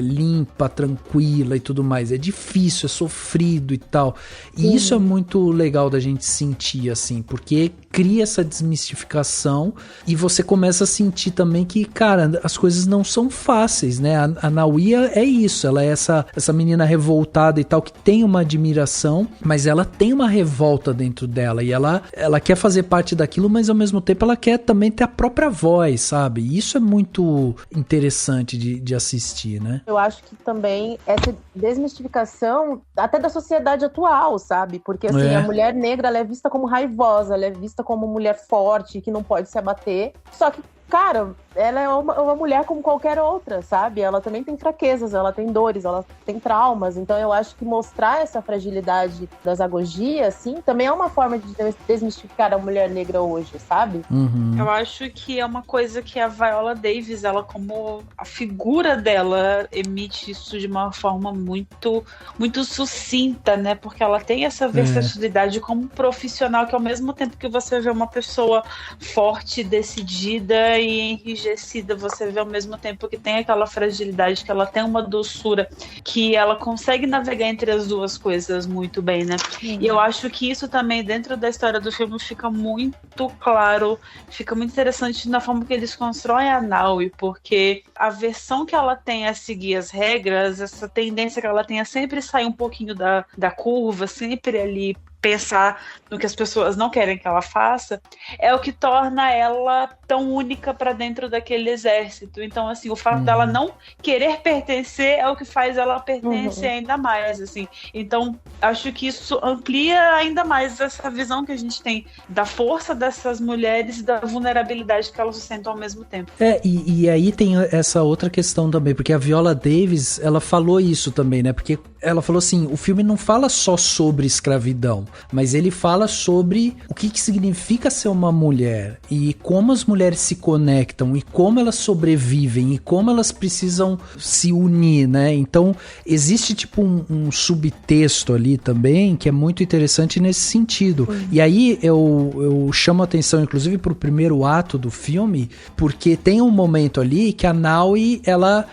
limpa, tranquila e tudo mais. É difícil, é sofrido e tal. E isso é muito legal da gente sentir, assim, porque cria essa desmistificação e você começa a sentir também que, cara, as coisas não são fáceis, né? A Naui é isso, ela é essa menina revoltada e tal, que tem uma admiração, mas ela tem uma revolta dentro dela e ela quer fazer parte daquilo, mas ao mesmo tempo ela quer também ter a própria voz, sabe? E isso é muito interessante de assistir. Né? Eu acho que também essa desmistificação até da sociedade atual, sabe? Porque assim, a mulher negra, ela é vista como raivosa, ela é vista como mulher forte, que não pode se abater. Só que, cara, ela é uma mulher como qualquer outra, sabe? Ela também tem fraquezas, ela tem dores, ela tem traumas. Então eu acho que mostrar essa fragilidade das agogias, assim, também é uma forma de desmistificar a mulher negra hoje, sabe? Uhum. Eu acho que é uma coisa que a Viola Davis, ela como a figura dela, emite isso de uma forma muito, muito sucinta, né? Porque ela tem essa versatilidade como profissional, que ao mesmo tempo que você vê uma pessoa forte, decidida e enrijecida, enrijecida, você vê ao mesmo tempo que tem aquela fragilidade, que ela tem uma doçura, que ela consegue navegar entre as duas coisas muito bem, né? E eu acho que isso também, dentro da história do filme, fica muito claro, fica muito interessante na forma que eles constroem a Naui, porque a versão que ela tem a seguir as regras, essa tendência que ela tem a sempre sair um pouquinho da curva, sempre ali pensar no que as pessoas não querem que ela faça, é o que torna ela tão única para dentro daquele exército. Então, assim, o fato dela não querer pertencer é o que faz ela pertencer ainda mais, assim. Então, acho que isso amplia ainda mais essa visão que a gente tem da força dessas mulheres e da vulnerabilidade que elas sustentam ao mesmo tempo. E aí tem essa outra questão também, porque a Viola Davis, ela falou isso também, né? Porque ela falou assim, o filme não fala só sobre escravidão, mas ele fala sobre o que significa ser uma mulher e como as mulheres se conectam e como elas sobrevivem e como elas precisam se unir, né? Então existe tipo um subtexto ali também que é muito interessante nesse sentido. E aí eu chamo a atenção inclusive pro primeiro ato do filme, porque tem um momento ali que a Naui, ela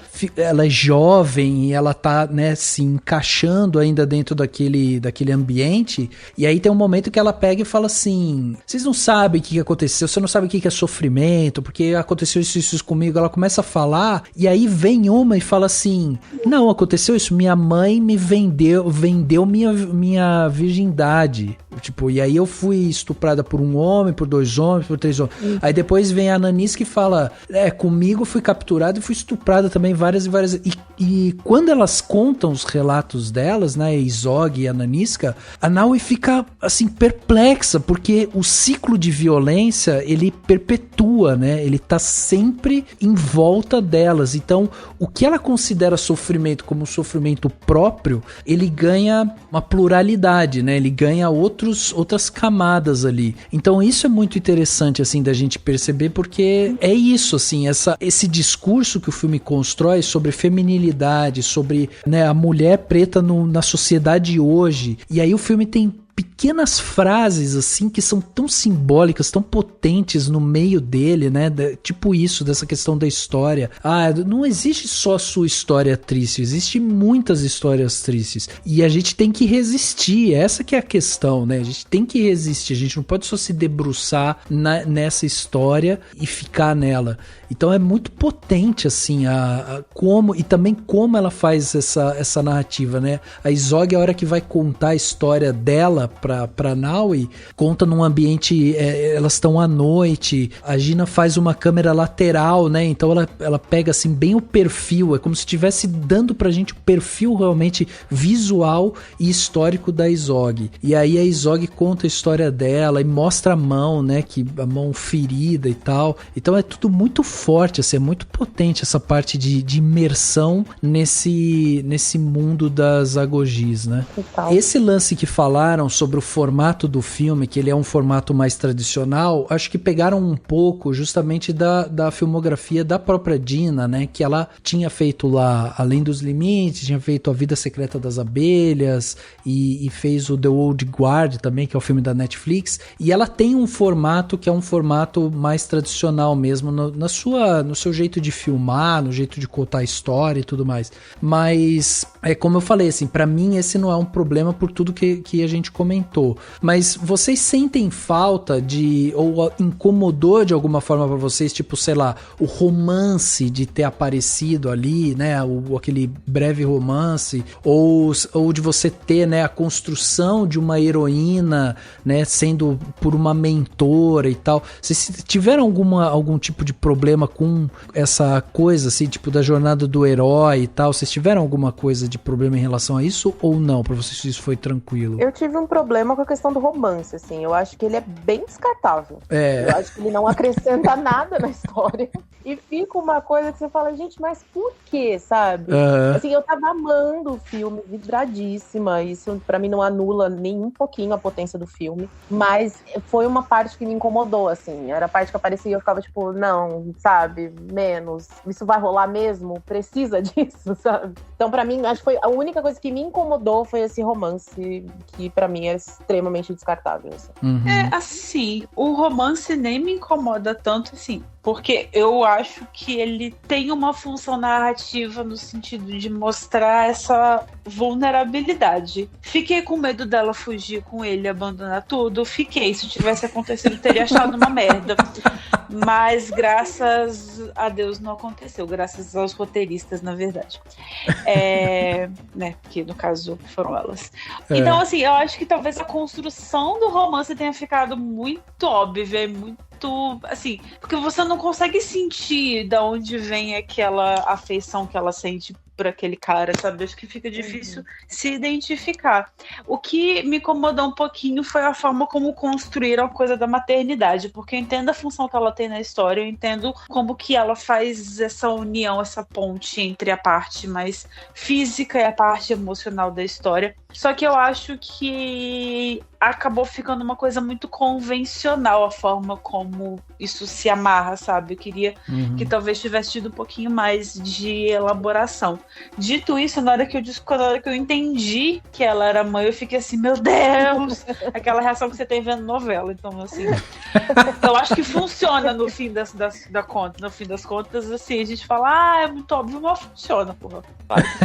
é jovem e ela tá, né, se encaixando ainda dentro daquele ambiente. E aí tem um momento que ela pega e fala assim, vocês não sabem o que aconteceu, você não sabe o que é sofrimento, porque aconteceu isso comigo. Ela começa a falar, e aí vem uma e fala assim, não, aconteceu isso, minha mãe me vendeu minha virgindade. Tipo, e aí eu fui estuprada por um homem, por 2 homens, por 3 homens. Aí depois vem a Nanis que fala, comigo fui capturada e fui estuprada também várias e várias. E quando elas contam os relatos delas, né, a Izog e a Naniska, a Naui fica, assim, perplexa, porque o ciclo de violência, ele perpetua, né, ele tá sempre em volta delas. Então, o que ela considera sofrimento como sofrimento próprio, ele ganha uma pluralidade, né, ele ganha outras camadas ali. Então, isso é muito interessante, assim, da gente perceber, porque é isso, assim, esse discurso que o filme constrói sobre feminilidade, sobre, né, a mulher preta na sociedade hoje. E aí o filme tem pequenas frases assim que são tão simbólicas, tão potentes no meio dele, né? Tipo isso, dessa questão da história. Não existe só a sua história triste, existem muitas histórias tristes. E a gente tem que resistir, essa que é a questão, né? A gente tem que resistir, a gente não pode só se debruçar nessa história e ficar nela. Então é muito potente, assim, e também como ela faz essa narrativa, né? A Izog, a hora que vai contar a história dela pra Naui, conta num ambiente, elas estão à noite, a Gina faz uma câmera lateral, né? Então ela pega, assim, bem o perfil, é como se estivesse dando pra gente o perfil realmente visual e histórico da Izog. E aí a Izog conta a história dela e mostra a mão, né? A mão ferida e tal. Então é tudo muito forte, assim, é muito potente essa parte de imersão nesse mundo das agogis, né? Total. Esse lance que falaram sobre o formato do filme, que ele é um formato mais tradicional, acho que pegaram um pouco justamente da filmografia da própria Dina, né? Que ela tinha feito lá Além dos Limites, tinha feito A Vida Secreta das Abelhas e fez o The Old Guard também, que é o filme da Netflix. E ela tem um formato que é um formato mais tradicional mesmo, no seu jeito de filmar, no jeito de contar a história e tudo mais. Mas, como eu falei, assim, pra mim esse não é um problema por tudo que a gente comentou. Mas vocês sentem falta ou incomodou de alguma forma pra vocês, tipo, sei lá, o romance de ter aparecido ali, né, aquele breve romance, ou de você ter, né, a construção de uma heroína, né, sendo por uma mentora e tal. Vocês tiveram algum tipo de problema com essa coisa, assim, tipo, da jornada do herói e tal? Vocês tiveram alguma coisa de problema em relação a isso ou não? Pra vocês isso foi tranquilo? Eu tive um problema com a questão do romance, assim. Eu acho que ele é bem descartável. Eu acho que ele não acrescenta nada na história. E fica uma coisa que você fala, gente, mas por quê, sabe? Assim, eu tava amando o filme, vibradíssima. Isso pra mim não anula nem um pouquinho a potência do filme. Mas foi uma parte que me incomodou, assim. Era a parte que aparecia e eu ficava tipo, não, sabe? Menos. Isso vai rolar mesmo? Precisa disso, sabe? Então, pra mim, acho que foi a única coisa que me incomodou foi esse romance, que pra mim mim é extremamente descartável. Assim. Uhum. Assim, o romance nem me incomoda tanto, assim, porque eu acho que ele tem uma função narrativa no sentido de mostrar essa vulnerabilidade. Fiquei com medo dela fugir com ele, abandonar tudo. Fiquei. Se tivesse acontecido, teria achado uma merda. Mas graças a Deus não aconteceu. Graças aos roteiristas, na verdade. Né, que no caso foram elas. Então, assim, eu acho que talvez a construção do romance tenha ficado muito óbvia e muito, assim, porque você não consegue sentir de onde vem aquela afeição que ela sente por aquele cara, sabe? Acho que fica difícil se identificar. O que me incomodou um pouquinho foi a forma como construíram a coisa da maternidade, porque eu entendo a função que ela tem na história, eu entendo como que ela faz essa união, essa ponte entre a parte mais física e a parte emocional da história. Só que eu acho que acabou ficando uma coisa muito convencional a forma como isso se amarra, sabe? Eu queria que talvez tivesse tido um pouquinho mais de elaboração. Dito isso, na hora que eu entendi que ela era mãe, eu fiquei assim, meu Deus! Aquela reação que você tem vendo novela. Então, assim, eu acho que funciona no fim das contas, assim, a gente fala, é muito óbvio, mas funciona, porra.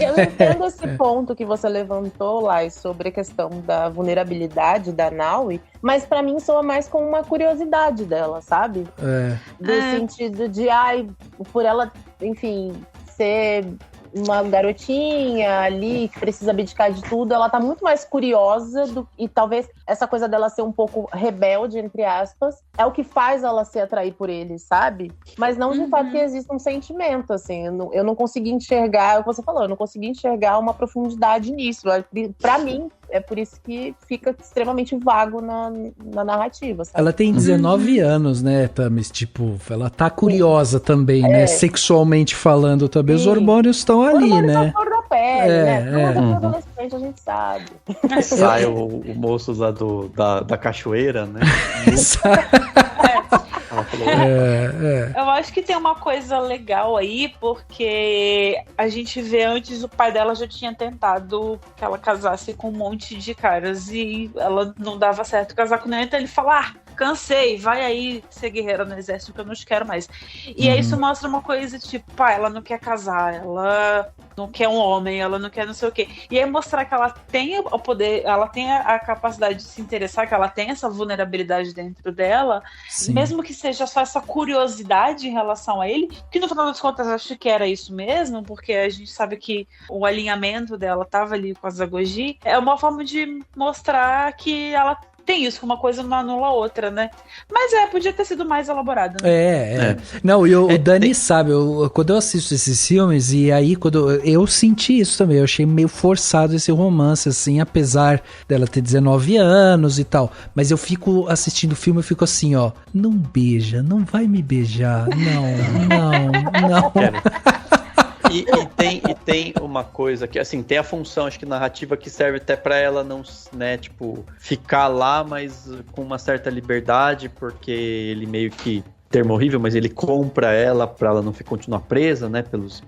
Eu entendo esse ponto que você levantou, Lai, sobre a questão da vulnerabilidade da Naui, mas pra mim soa mais com uma curiosidade dela, sabe? Do sentido de, por ela, enfim, ser uma garotinha ali que precisa abdicar de tudo, ela tá muito mais curiosa e talvez essa coisa dela ser um pouco rebelde, entre aspas, é o que faz ela se atrair por ele, sabe? Mas não de fato que existe um sentimento, assim, eu não consegui enxergar, é o que você falou, eu não consegui enxergar uma profundidade nisso. Pra mim, é por isso que fica extremamente vago na narrativa, sabe? Ela tem 19 anos, né, Thames? Tipo, ela tá curiosa também, né? Sexualmente falando também. Os hormônios estão ali, né? Cor da pele, né? Tudo adolescente a gente sabe. Sai o moço lá da cachoeira, né? Eu acho que tem uma coisa legal aí, porque a gente vê antes o pai dela já tinha tentado que ela casasse com um monte de caras e ela não dava certo casar com nenhum, então ele fala, cansei, vai aí ser guerreira no exército que eu não te quero mais. E aí isso mostra uma coisa tipo, ela não quer casar, ela não quer um homem, ela não quer não sei o quê. E aí mostrar que ela tem o poder, ela tem a capacidade de se interessar, que ela tem essa vulnerabilidade dentro dela, mesmo que seja só essa curiosidade em relação a ele, que no final das contas acho que era isso mesmo, porque a gente sabe que o alinhamento dela tava ali com a Zagoji, é uma forma de mostrar que ela tem isso, que uma coisa não anula a outra, né? Mas podia ter sido mais elaborado, né? Não, e o Dani sabe, quando eu assisto esses filmes, e aí quando eu senti isso também, eu achei meio forçado esse romance, assim, apesar dela ter 19 anos e tal, mas eu fico assistindo o filme, eu fico assim, não beija, não vai me beijar, não. E tem uma coisa que, assim, tem a função, acho que narrativa, que serve até pra ela não, né, tipo, ficar lá, mas com uma certa liberdade, porque ele meio que, termo horrível, mas ele compra ela pra ela não continuar presa, né, pelos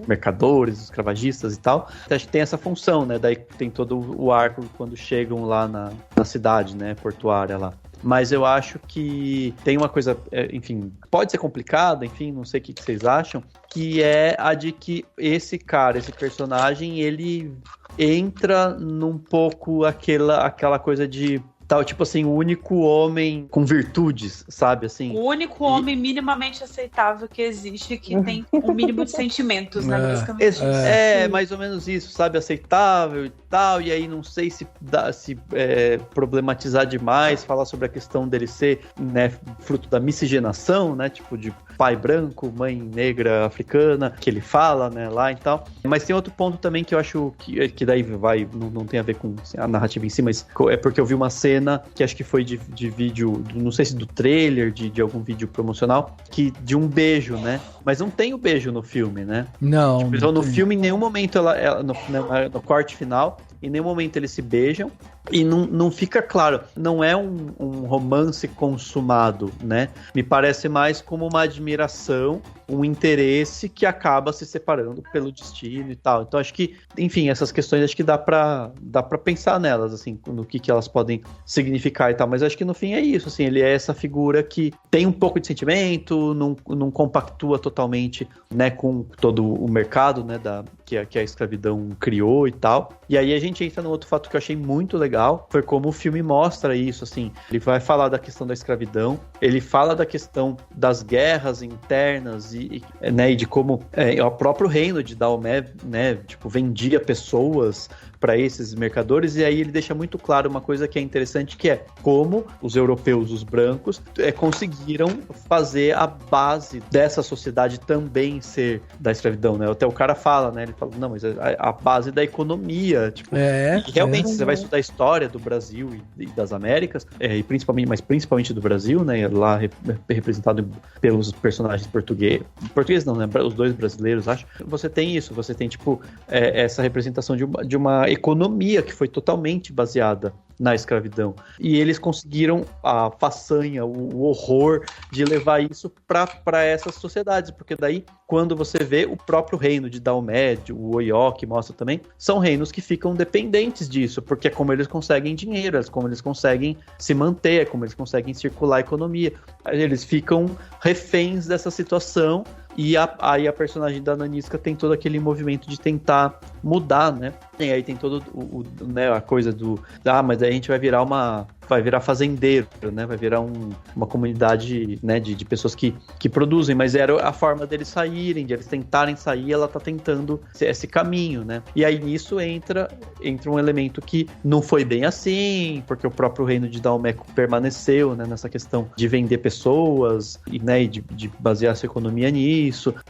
mercadores, os escravagistas e tal. Então, acho que tem essa função, né, daí tem todo o arco quando chegam lá na cidade, né, portuária lá. Mas eu acho que tem uma coisa, enfim, pode ser complicada, enfim, não sei o que vocês acham, que é a de que esse personagem, ele entra num pouco aquela coisa de tal, tipo assim, o único homem com virtudes, sabe, assim? O único homem minimamente aceitável que existe, que tem um mínimo de sentimentos, né, basicamente. Mais ou menos isso, sabe, aceitável e tal, e aí não sei se problematizar demais, falar sobre a questão dele ser, né, fruto da miscigenação, né, tipo de pai branco, mãe negra africana, que ele fala, né, lá e tal. Mas tem outro ponto também que eu acho que daí não tem a ver com a narrativa em si, mas é porque eu vi uma cena que acho que foi de vídeo, não sei se do trailer, de algum vídeo promocional, de um beijo, né? Mas não tem o beijo no filme, né? Não. Então no filme, em nenhum momento, ela no corte final, em nenhum momento eles se beijam, e não fica claro, não é um romance consumado, né? Me parece mais como uma admiração, um interesse que acaba se separando pelo destino e tal. Então acho que, enfim, essas questões acho que dá pra pensar nelas, assim, no que elas podem significar e tal, mas acho que no fim é isso, assim, ele é essa figura que tem um pouco de sentimento, não compactua totalmente, né, com todo o mercado, né, que a escravidão criou e tal. E aí a gente entra num outro fato que eu achei muito legal, foi como o filme mostra isso, assim, ele vai falar da questão da escravidão, ele fala da questão das guerras internas e de como o próprio reino de Daomé, né, tipo, vendia pessoas para esses mercadores, e aí ele deixa muito claro uma coisa que é interessante, que é como os europeus, os brancos, conseguiram fazer a base dessa sociedade também ser da escravidão, né? Até o cara fala, né? Ele fala, não, mas a base da economia, tipo, e realmente você vai estudar a história do Brasil e das Américas, e principalmente do Brasil, né? Lá representado pelos personagens portugueses não, né? Os dois brasileiros, acho. Você tem isso, você tem, tipo, essa representação de uma economia que foi totalmente baseada na escravidão. E eles conseguiram a façanha, o horror de levar isso para essas sociedades, porque daí, quando você vê o próprio reino de Daomé, o Oió, que mostra também, são reinos que ficam dependentes disso, porque é como eles conseguem dinheiro, é como eles conseguem se manter, é como eles conseguem circular a economia. Eles ficam reféns dessa situação. E aí a personagem da Nanisca tem todo aquele movimento de tentar mudar, né? E aí tem todo né, a coisa mas aí a gente vai virar fazendeiro, né? Vai virar uma comunidade, né, de pessoas que produzem, mas era a forma deles saírem, de eles tentarem sair, ela tá tentando esse caminho, né? E aí nisso entra um elemento que não foi bem assim, porque o próprio reino de Daomé permaneceu, né, nessa questão de vender pessoas e, né, de basear sua economia nisso.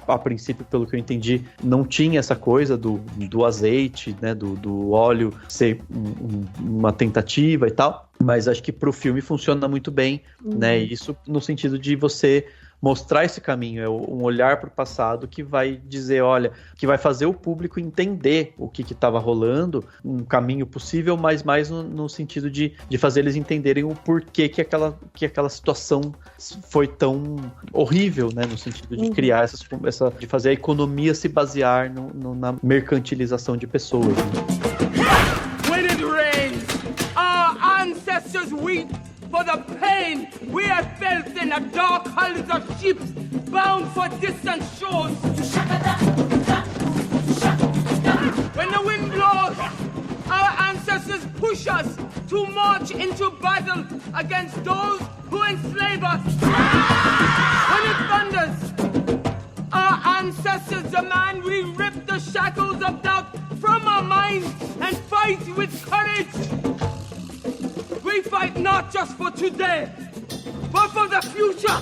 A princípio, pelo que eu entendi, não tinha essa coisa do azeite, né, do óleo ser uma tentativa e tal, mas acho que pro filme funciona muito bem, né, isso no sentido de você mostrar esse caminho, é um olhar para o passado que vai dizer, olha, que vai fazer o público entender o que estava rolando, um caminho possível, mas mais no sentido de fazer eles entenderem o porquê que aquela situação foi tão horrível, né, no sentido de criar de fazer a economia se basear na mercantilização de pessoas. Né? When it rains, our ancestors weep for the pain we have felt in the dark hulls of ships bound for distant shores. When the wind blows, our ancestors push us to march into battle against those who enslave us. When it thunders, our ancestors demand we rip the shackles of doubt from our minds and fight with courage. We fight not just for today, but for the future.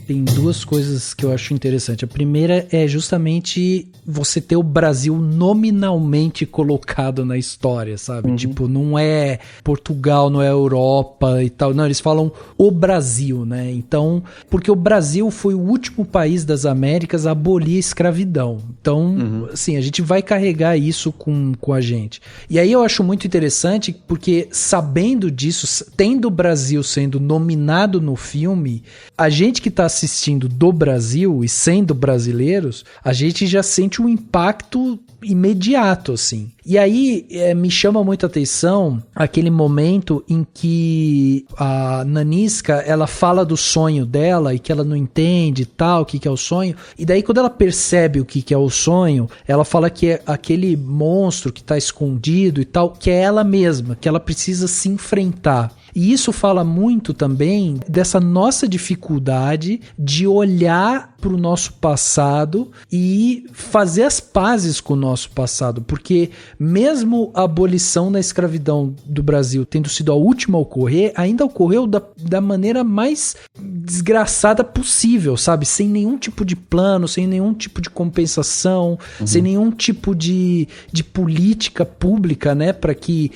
Tem duas coisas que eu acho interessante. A primeira é justamente você ter o Brasil nominalmente colocado na história, sabe? Tipo, não é Portugal, não é Europa e tal. Não, eles falam o Brasil, né? Então, porque o Brasil foi o último país das Américas a abolir a escravidão. Então, assim, a gente vai carregar isso com a gente. E aí eu acho muito interessante porque, sabendo disso, tendo o Brasil sendo nominado no filme, a gente que tá assistindo do Brasil e sendo brasileiros, a gente já sente um impacto imediato, assim. E aí me chama muito a atenção aquele momento em que a Nanisca, ela fala do sonho dela e que ela não entende e tal, o que é o sonho. E daí quando ela percebe o que é o sonho, ela fala que é aquele monstro que está escondido e tal, que é ela mesma, que ela precisa se enfrentar. E isso fala muito também dessa nossa dificuldade de olhar para o nosso passado e fazer as pazes com o nosso passado, porque mesmo a abolição da escravidão do Brasil tendo sido a última a ocorrer, ainda ocorreu da maneira mais desgraçada possível, sabe? Sem nenhum tipo de plano, sem nenhum tipo de compensação, sem nenhum tipo de política pública, né, para que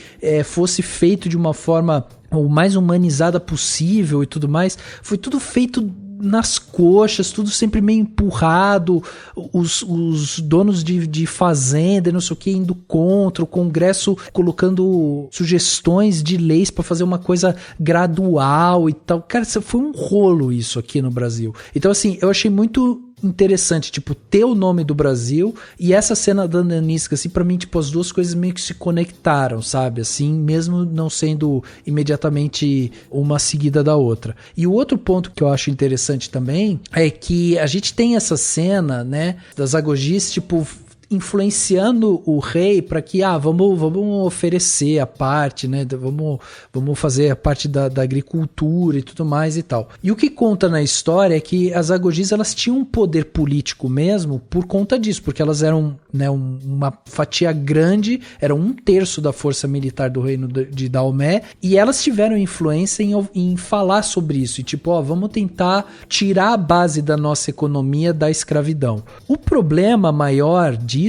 fosse feito de uma forma o mais humanizada possível e tudo mais. Foi tudo feito nas coxas, tudo sempre meio empurrado, os donos de fazenda, não sei o que, indo contra, o Congresso colocando sugestões de leis para fazer uma coisa gradual e tal. Cara, foi um rolo isso aqui no Brasil. Então, assim, eu achei muito interessante, tipo, ter o nome do Brasil e essa cena da Nanisca, assim, pra mim, tipo, as duas coisas meio que se conectaram, sabe, assim, mesmo não sendo imediatamente uma seguida da outra. E o outro ponto que eu acho interessante também é que a gente tem essa cena, né, das Agogis, tipo, influenciando o rei para que, vamos oferecer a parte, né, vamos fazer a parte da agricultura e tudo mais e tal. E o que conta na história é que as Agogis, elas tinham um poder político mesmo por conta disso, porque elas eram, né, uma fatia grande, eram 1/3 da força militar do reino de Daomé, e elas tiveram influência em falar sobre isso, e tipo, vamos tentar tirar a base da nossa economia da escravidão. O problema maior disso,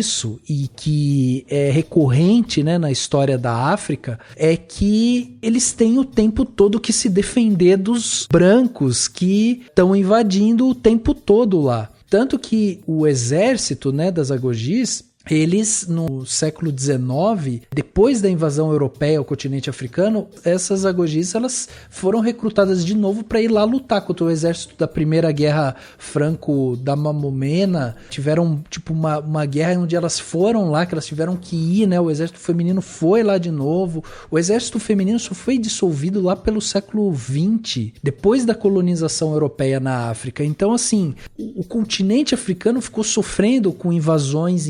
e que é recorrente, né, na história da África, é que eles têm o tempo todo que se defender dos brancos que estão invadindo o tempo todo lá. Tanto que o exército, né, das Agogis, eles, no século XIX, depois da invasão europeia ao continente africano, essas Agogis, elas foram recrutadas de novo para ir lá lutar contra o exército da Primeira Guerra Franco-Damamomena. Tiveram, tipo, uma guerra onde elas foram lá, que elas tiveram que ir, né? O exército feminino foi lá de novo. O exército feminino só foi dissolvido lá pelo século XX, depois da colonização europeia na África. Então, assim, o continente africano ficou sofrendo com invasões.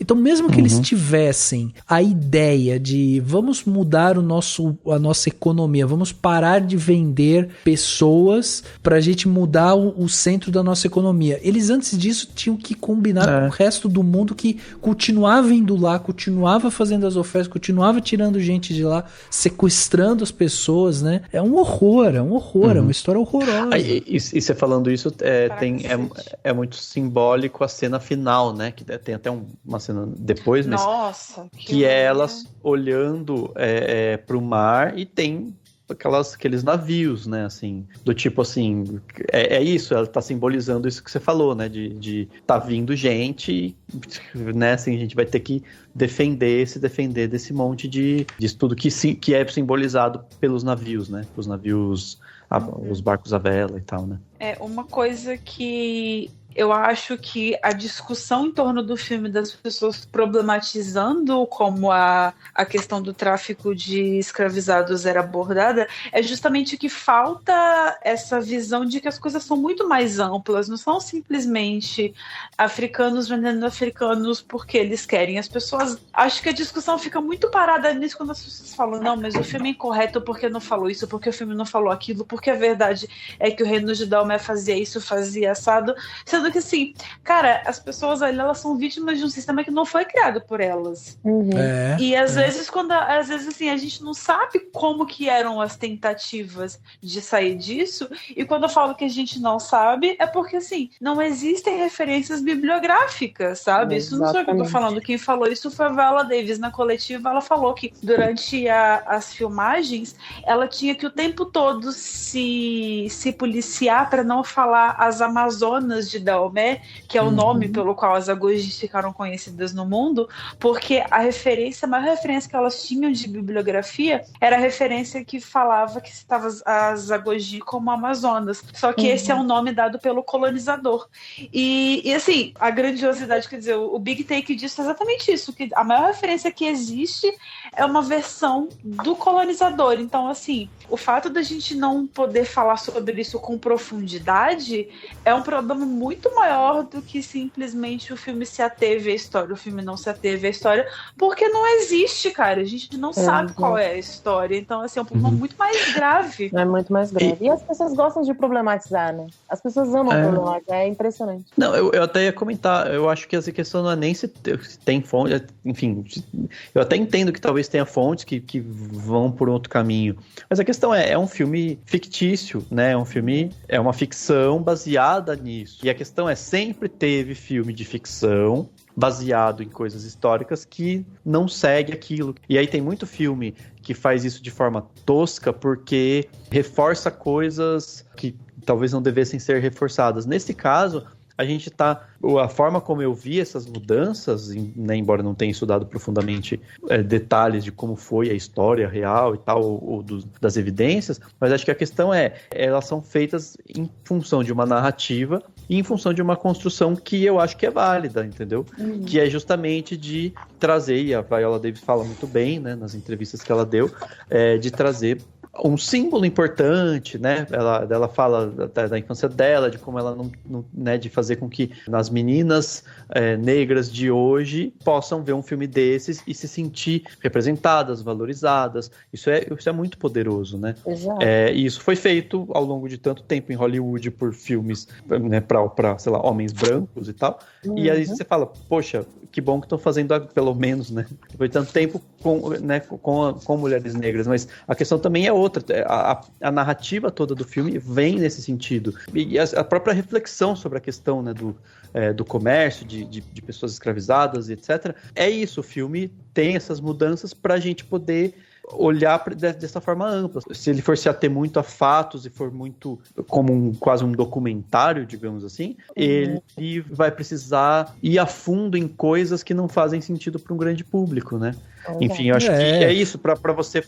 Então, mesmo que eles tivessem a ideia de vamos mudar a nossa economia, vamos parar de vender pessoas pra gente mudar o centro da nossa economia, eles antes disso tinham que combinar com o resto do mundo que continuava indo lá, continuava fazendo as ofertas, continuava tirando gente de lá, sequestrando as pessoas, né? É um horror, é uma história horrorosa. E você falando isso, é muito simbólico a cena final, né? Que tem até uma cena depois, mas nossa, que é elas olhando pro mar e tem aqueles navios, né, assim, do tipo assim, isso, ela tá simbolizando isso que você falou, né, de tá vindo gente, né, assim, a gente vai ter que se defender desse monte de tudo que é simbolizado pelos navios, né, os navios, os barcos à vela e tal, né. É uma coisa que eu acho que a discussão em torno do filme das pessoas problematizando como a questão do tráfico de escravizados era abordada é justamente que falta essa visão de que as coisas são muito mais amplas, não são simplesmente africanos vendendo africanos porque eles querem. As pessoas, acho que a discussão fica muito parada nisso quando as pessoas falam, não, mas o filme é incorreto porque não falou isso, porque o filme não falou aquilo, porque a verdade é que o reino de Daomé fazia isso, fazia assado, sendo que assim, cara, as pessoas ali, elas são vítimas de um sistema que não foi criado por elas. E às vezes, assim, a gente não sabe como que eram as tentativas de sair disso, e quando eu falo que a gente não sabe, é porque, assim, não existem referências bibliográficas, sabe? Isso não sou eu que eu tô falando, quem falou isso foi a Viola Davis na coletiva, ela falou que durante as filmagens, ela tinha que o tempo todo se policiar para não falar as Amazonas de Daomé, que é o nome pelo qual as Agogis ficaram conhecidas no mundo, porque a maior referência que elas tinham de bibliografia era a referência que falava que citava as Agogis como Amazonas, só que esse é um nome dado pelo colonizador. E assim, a grandiosidade, quer dizer, o Big Take disso é exatamente isso, que a maior referência que existe é uma versão do colonizador. Então, assim, o fato da gente não poder falar sobre isso com profundidade é um problema muito maior do que simplesmente o filme se ateve à história, o filme não se ateve à história, porque não existe, cara, a gente não sabe qual é a história, então assim, é um problema muito mais grave. É muito mais grave. E as pessoas gostam de problematizar, né? As pessoas amam problematizar, é impressionante. Não, eu até ia comentar, eu acho que essa questão não é nem se tem fonte, enfim, eu até entendo que talvez tenha fontes que vão por outro caminho, mas a questão é um filme fictício, né? É uma ficção baseada nisso. E a questão sempre teve filme de ficção baseado em coisas históricas que não segue aquilo. E aí tem muito filme que faz isso de forma tosca porque reforça coisas que talvez não devessem ser reforçadas. Nesse caso, a forma como eu vi essas mudanças, né, embora não tenha estudado profundamente detalhes de como foi a história real e tal, ou das evidências, mas acho que a questão elas são feitas em função de uma narrativa e em função de uma construção que eu acho que é válida, entendeu? Que é justamente de trazer, e a Viola Davis fala muito bem, né, nas entrevistas que ela deu, de trazer um símbolo importante, né? Ela fala da infância dela, de como ela não né, de fazer com que as meninas negras de hoje possam ver um filme desses e se sentir representadas, valorizadas. Isso é muito poderoso, né? E isso foi feito ao longo de tanto tempo em Hollywood por filmes, né, para sei lá, homens brancos e tal. E aí você fala, poxa, que bom que estão fazendo, pelo menos, né? Foi tanto tempo com mulheres negras, mas a questão também é outra. A narrativa toda do filme vem nesse sentido. E a própria reflexão sobre a questão, né, do comércio, de pessoas escravizadas, etc. É isso, o filme tem essas mudanças para a gente poder olhar dessa forma ampla. Se ele for se ater muito a fatos e for muito como quase um documentário, digamos assim, ele vai precisar ir a fundo em coisas que não fazem sentido para um grande público, né? Enfim, eu acho que é isso, pra você,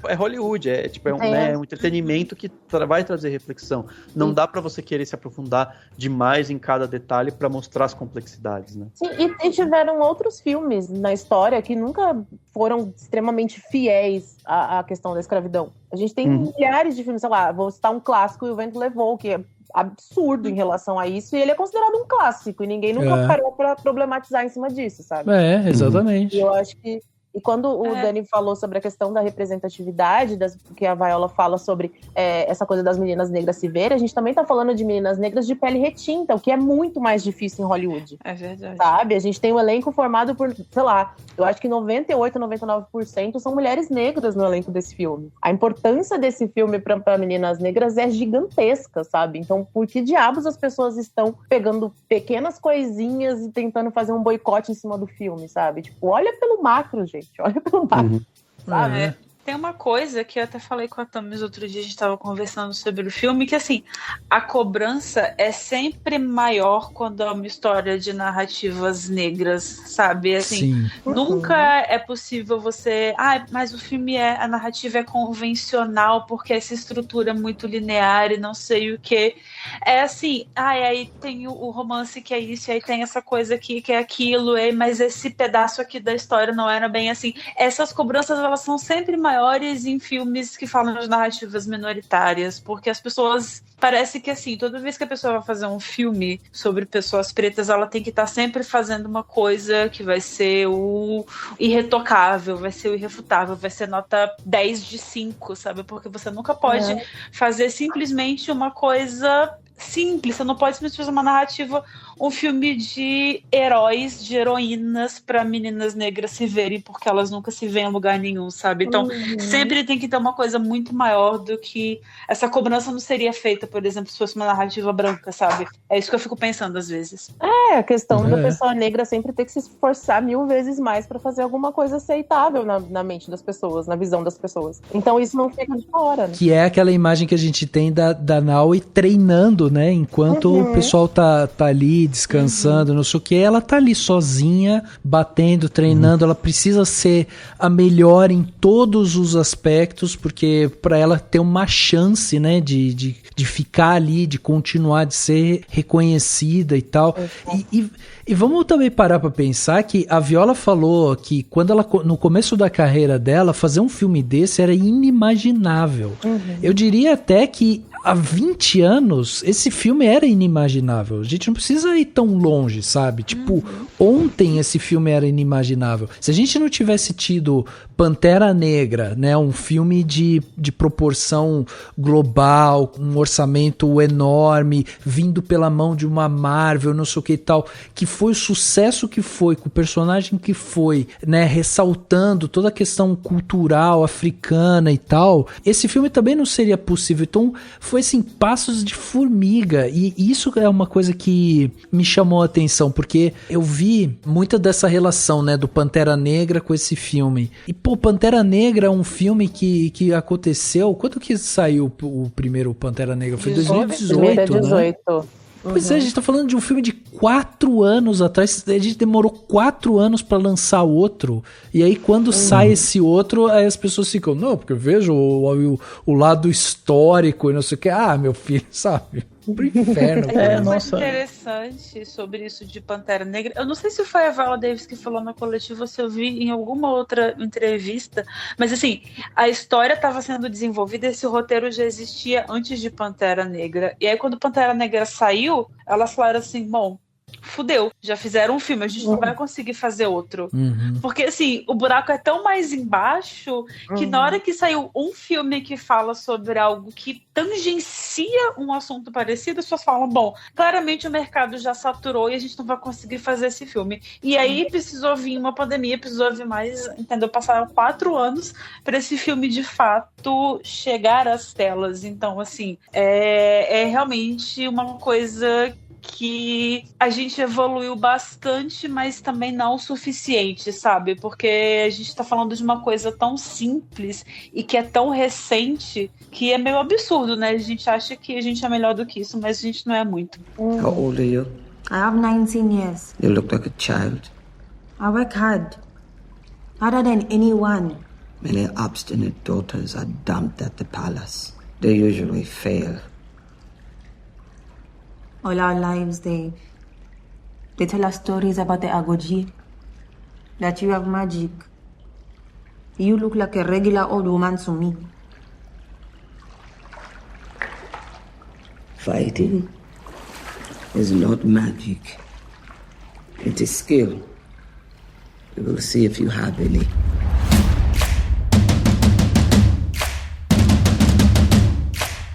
é Hollywood, né, um entretenimento que vai trazer reflexão. Não dá pra você querer se aprofundar demais em cada detalhe pra mostrar as complexidades, né? Sim, e tiveram outros filmes na história que nunca foram extremamente fiéis à questão da escravidão. A gente tem milhares de filmes, sei lá, vou citar um clássico, E o Vento Levou, que é absurdo em relação a isso, e ele é considerado um clássico, e ninguém nunca parou pra problematizar em cima disso, sabe? Exatamente. E eu acho que E quando o Dani falou sobre a questão da representatividade, que a Viola fala sobre essa coisa das meninas negras se verem, a gente também tá falando de meninas negras de pele retinta, o que é muito mais difícil em Hollywood. É verdade. Sabe? A gente tem um elenco formado por, sei lá, eu acho que 98, 99% são mulheres negras no elenco desse filme. A importância desse filme pra meninas negras é gigantesca, sabe? Então, por que diabos as pessoas estão pegando pequenas coisinhas e tentando fazer um boicote em cima do filme, sabe? Tipo, olha pelo macro, gente. Olha pelo macro, sabe? Tem uma coisa que eu até falei com a Thames outro dia, a gente estava conversando sobre o filme, que assim, a cobrança é sempre maior quando é uma história de narrativas negras, sabe? Assim, nunca é possível você... mas o filme a narrativa é convencional porque essa estrutura é muito linear e não sei o que. É assim, aí tem o romance que é isso, aí tem essa coisa aqui que é aquilo, mas esse pedaço aqui da história não era bem assim. Essas cobranças, elas são sempre maiores em filmes que falam de narrativas minoritárias, porque as pessoas, parece que assim, toda vez que a pessoa vai fazer um filme sobre pessoas pretas, ela tem que estar sempre fazendo uma coisa que vai ser o irretocável, vai ser o irrefutável, vai ser nota 10 de 5, sabe? Porque você nunca pode fazer simplesmente uma coisa simples, você não pode simplesmente fazer uma narrativa, um filme de heróis, de heroínas para meninas negras se verem, porque elas nunca se veem em lugar nenhum, sabe? Então, sempre tem que ter uma coisa muito maior do que... Essa cobrança não seria feita, por exemplo, se fosse uma narrativa branca, sabe? É isso que eu fico pensando às vezes. A questão da pessoa negra sempre ter que se esforçar 1000 vezes mais para fazer alguma coisa aceitável na mente das pessoas, na visão das pessoas. Então, isso não fica de fora, né? Que é aquela imagem que a gente tem da Naui treinando, né? Enquanto o pessoal tá ali descansando, não sei o que, ela tá ali sozinha, batendo, treinando, ela precisa ser a melhor em todos os aspectos, porque para ela ter uma chance, né, de ficar ali, de continuar, de ser reconhecida e tal. E vamos também parar para pensar que a Viola falou que quando ela, no começo da carreira dela, fazer um filme desse era inimaginável. Eu diria até que há 20 anos, esse filme era inimaginável. A gente não precisa ir tão longe, sabe? Tipo, ontem esse filme era inimaginável. Se a gente não tivesse tido Pantera Negra, né? Um filme de proporção global, um orçamento enorme, vindo pela mão de uma Marvel, não sei o que e tal, que foi o sucesso que foi, com o personagem que foi, né? Ressaltando toda a questão cultural africana e tal, esse filme também não seria possível. Então, foi assim, passos de formiga. E isso é uma coisa que me chamou a atenção, porque eu vi muita dessa relação, né, do Pantera Negra com esse filme. E, pô, Pantera Negra é um filme que aconteceu... Quando que saiu o primeiro Pantera Negra? Foi 2018, né? Pois é, a gente tá falando de um filme de 4 anos atrás. A gente demorou 4 anos pra lançar outro. E aí quando sai esse outro, aí as pessoas ficam, não, porque eu vejo o lado histórico e não sei o que. Ah, meu filho, sabe? Pro inferno. Nossa. Interessante sobre isso de Pantera Negra. Eu não sei se foi a Viola Davis que falou na coletiva, se eu vi em alguma outra entrevista, mas assim, a história estava sendo desenvolvida, esse roteiro já existia antes de Pantera Negra. E aí quando Pantera Negra saiu, elas falaram assim, bom, fudeu, já fizeram um filme, a gente não vai conseguir fazer outro. Porque assim, o buraco é tão mais embaixo que na hora que saiu um filme que fala sobre algo que tangencia um assunto parecido, as pessoas falam, bom, claramente o mercado já saturou e a gente não vai conseguir fazer esse filme. E aí precisou vir uma pandemia, precisou vir mais, entendeu? Passaram 4 anos para esse filme de fato chegar às telas. Então, assim, é realmente uma coisa que a gente evoluiu bastante, mas também não o suficiente, sabe? Porque a gente tá falando de uma coisa tão simples e que é tão recente que é meio absurdo, né? A gente acha que a gente é melhor do que isso, mas a gente não é muito. How old are you? I have 19 years. You look like a child. I work hard. Harder than anyone. Many obstinate daughters are dumped at the palace. They usually fail. All our lives, they tell us stories about the Agoji, that you have magic. You look like a regular old woman to me. Fighting is not magic. It is skill. We will see if you have any.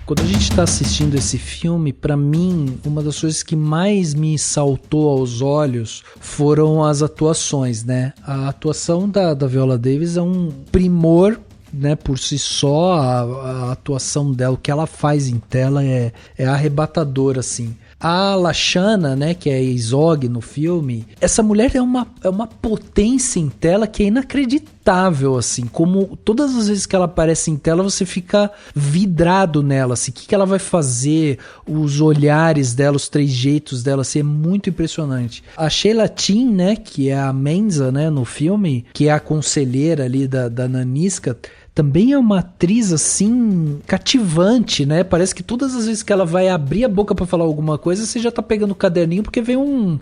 Quando a gente tá assistindo esse filme, pra mim, uma das coisas que mais me saltou aos olhos foram as atuações, né? A atuação da Viola Davis é um primor, né, por si só. A atuação dela, o que ela faz em tela é arrebatador, assim. A Lashana, né, que é a Izog no filme, essa mulher é uma potência em tela que é inacreditável, assim, como todas as vezes que ela aparece em tela você fica vidrado nela, assim, o que ela vai fazer, os olhares dela, os trejeitos dela, assim, é muito impressionante. A Sheila Tin, né, que é a Menza, né, no filme, que é a conselheira ali da Nanisca, também é uma atriz, assim, cativante, né? Parece que todas as vezes que ela vai abrir a boca pra falar alguma coisa, você já tá pegando o caderninho porque vem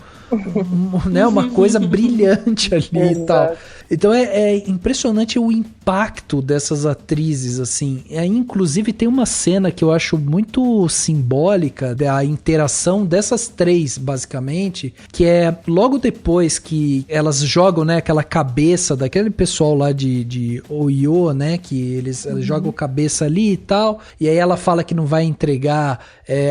né, uma coisa brilhante ali e tal. Então é impressionante o impacto dessas atrizes, assim. Inclusive tem uma cena que eu acho muito simbólica da interação dessas três, basicamente, que é logo depois que elas jogam, né, aquela cabeça daquele pessoal lá de Oyo, né, que eles jogam a cabeça ali e tal, e aí ela fala que não vai entregar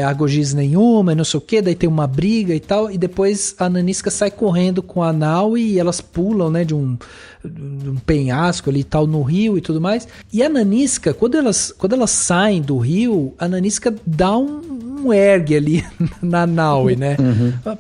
Agogis nenhuma, e não sei o que, daí tem uma briga e tal, e depois a Nanisca sai correndo com a Naui e elas pulam, né, de um penhasco ali e tal no rio e tudo mais. E a Nanisca, quando elas saem do rio, a Nanisca dá um ergue ali na Naui, né?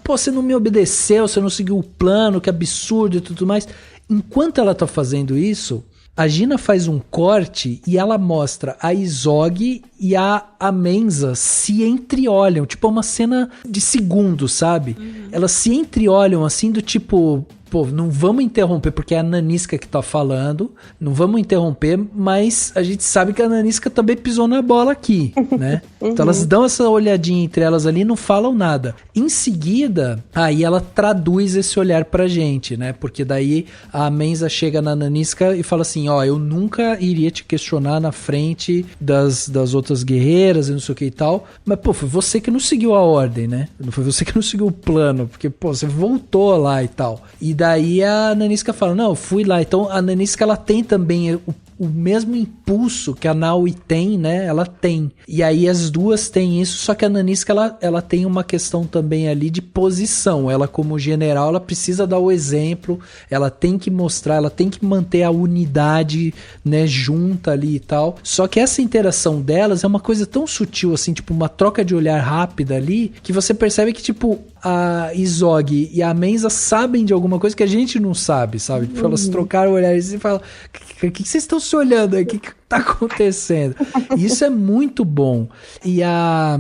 Pô, você não me obedeceu, você não seguiu o plano, que absurdo e tudo mais. Enquanto ela tá fazendo isso, a Gina faz um corte e ela mostra a Izog e a Menza se entreolham, tipo uma cena de segundos, sabe? Elas se entreolham assim do tipo, pô, não vamos interromper porque é a Nanisca que tá falando, não vamos interromper, mas a gente sabe que a Nanisca também pisou na bola aqui, né? Então elas dão essa olhadinha entre elas ali e não falam nada. Em seguida, aí ela traduz esse olhar pra gente, né? Porque daí a Menza chega na Nanisca e fala assim, ó, eu nunca iria te questionar na frente das outras guerreiras e não sei o que e tal, mas pô, foi você que não seguiu a ordem, né? Não foi você que não seguiu o plano, porque pô, você voltou lá e tal. E daí a Nanisca fala, não, eu fui lá. Então a Nanisca, ela tem também o mesmo impulso que a Naui tem, né? Ela tem. E aí as duas têm isso, só que a Nanisca, ela tem uma questão também ali de posição. Ela, como general, ela precisa dar o exemplo, ela tem que mostrar, ela tem que manter a unidade, né, junta ali e tal. Só que essa interação delas é uma coisa tão sutil, assim, tipo, uma troca de olhar rápida ali, que você percebe que, tipo, a Izog e a Menza sabem de alguma coisa que a gente não sabe, sabe? Tipo, elas trocaram olhares e falam, o que vocês estão se olhando aí? O que tá acontecendo? E isso é muito bom. E a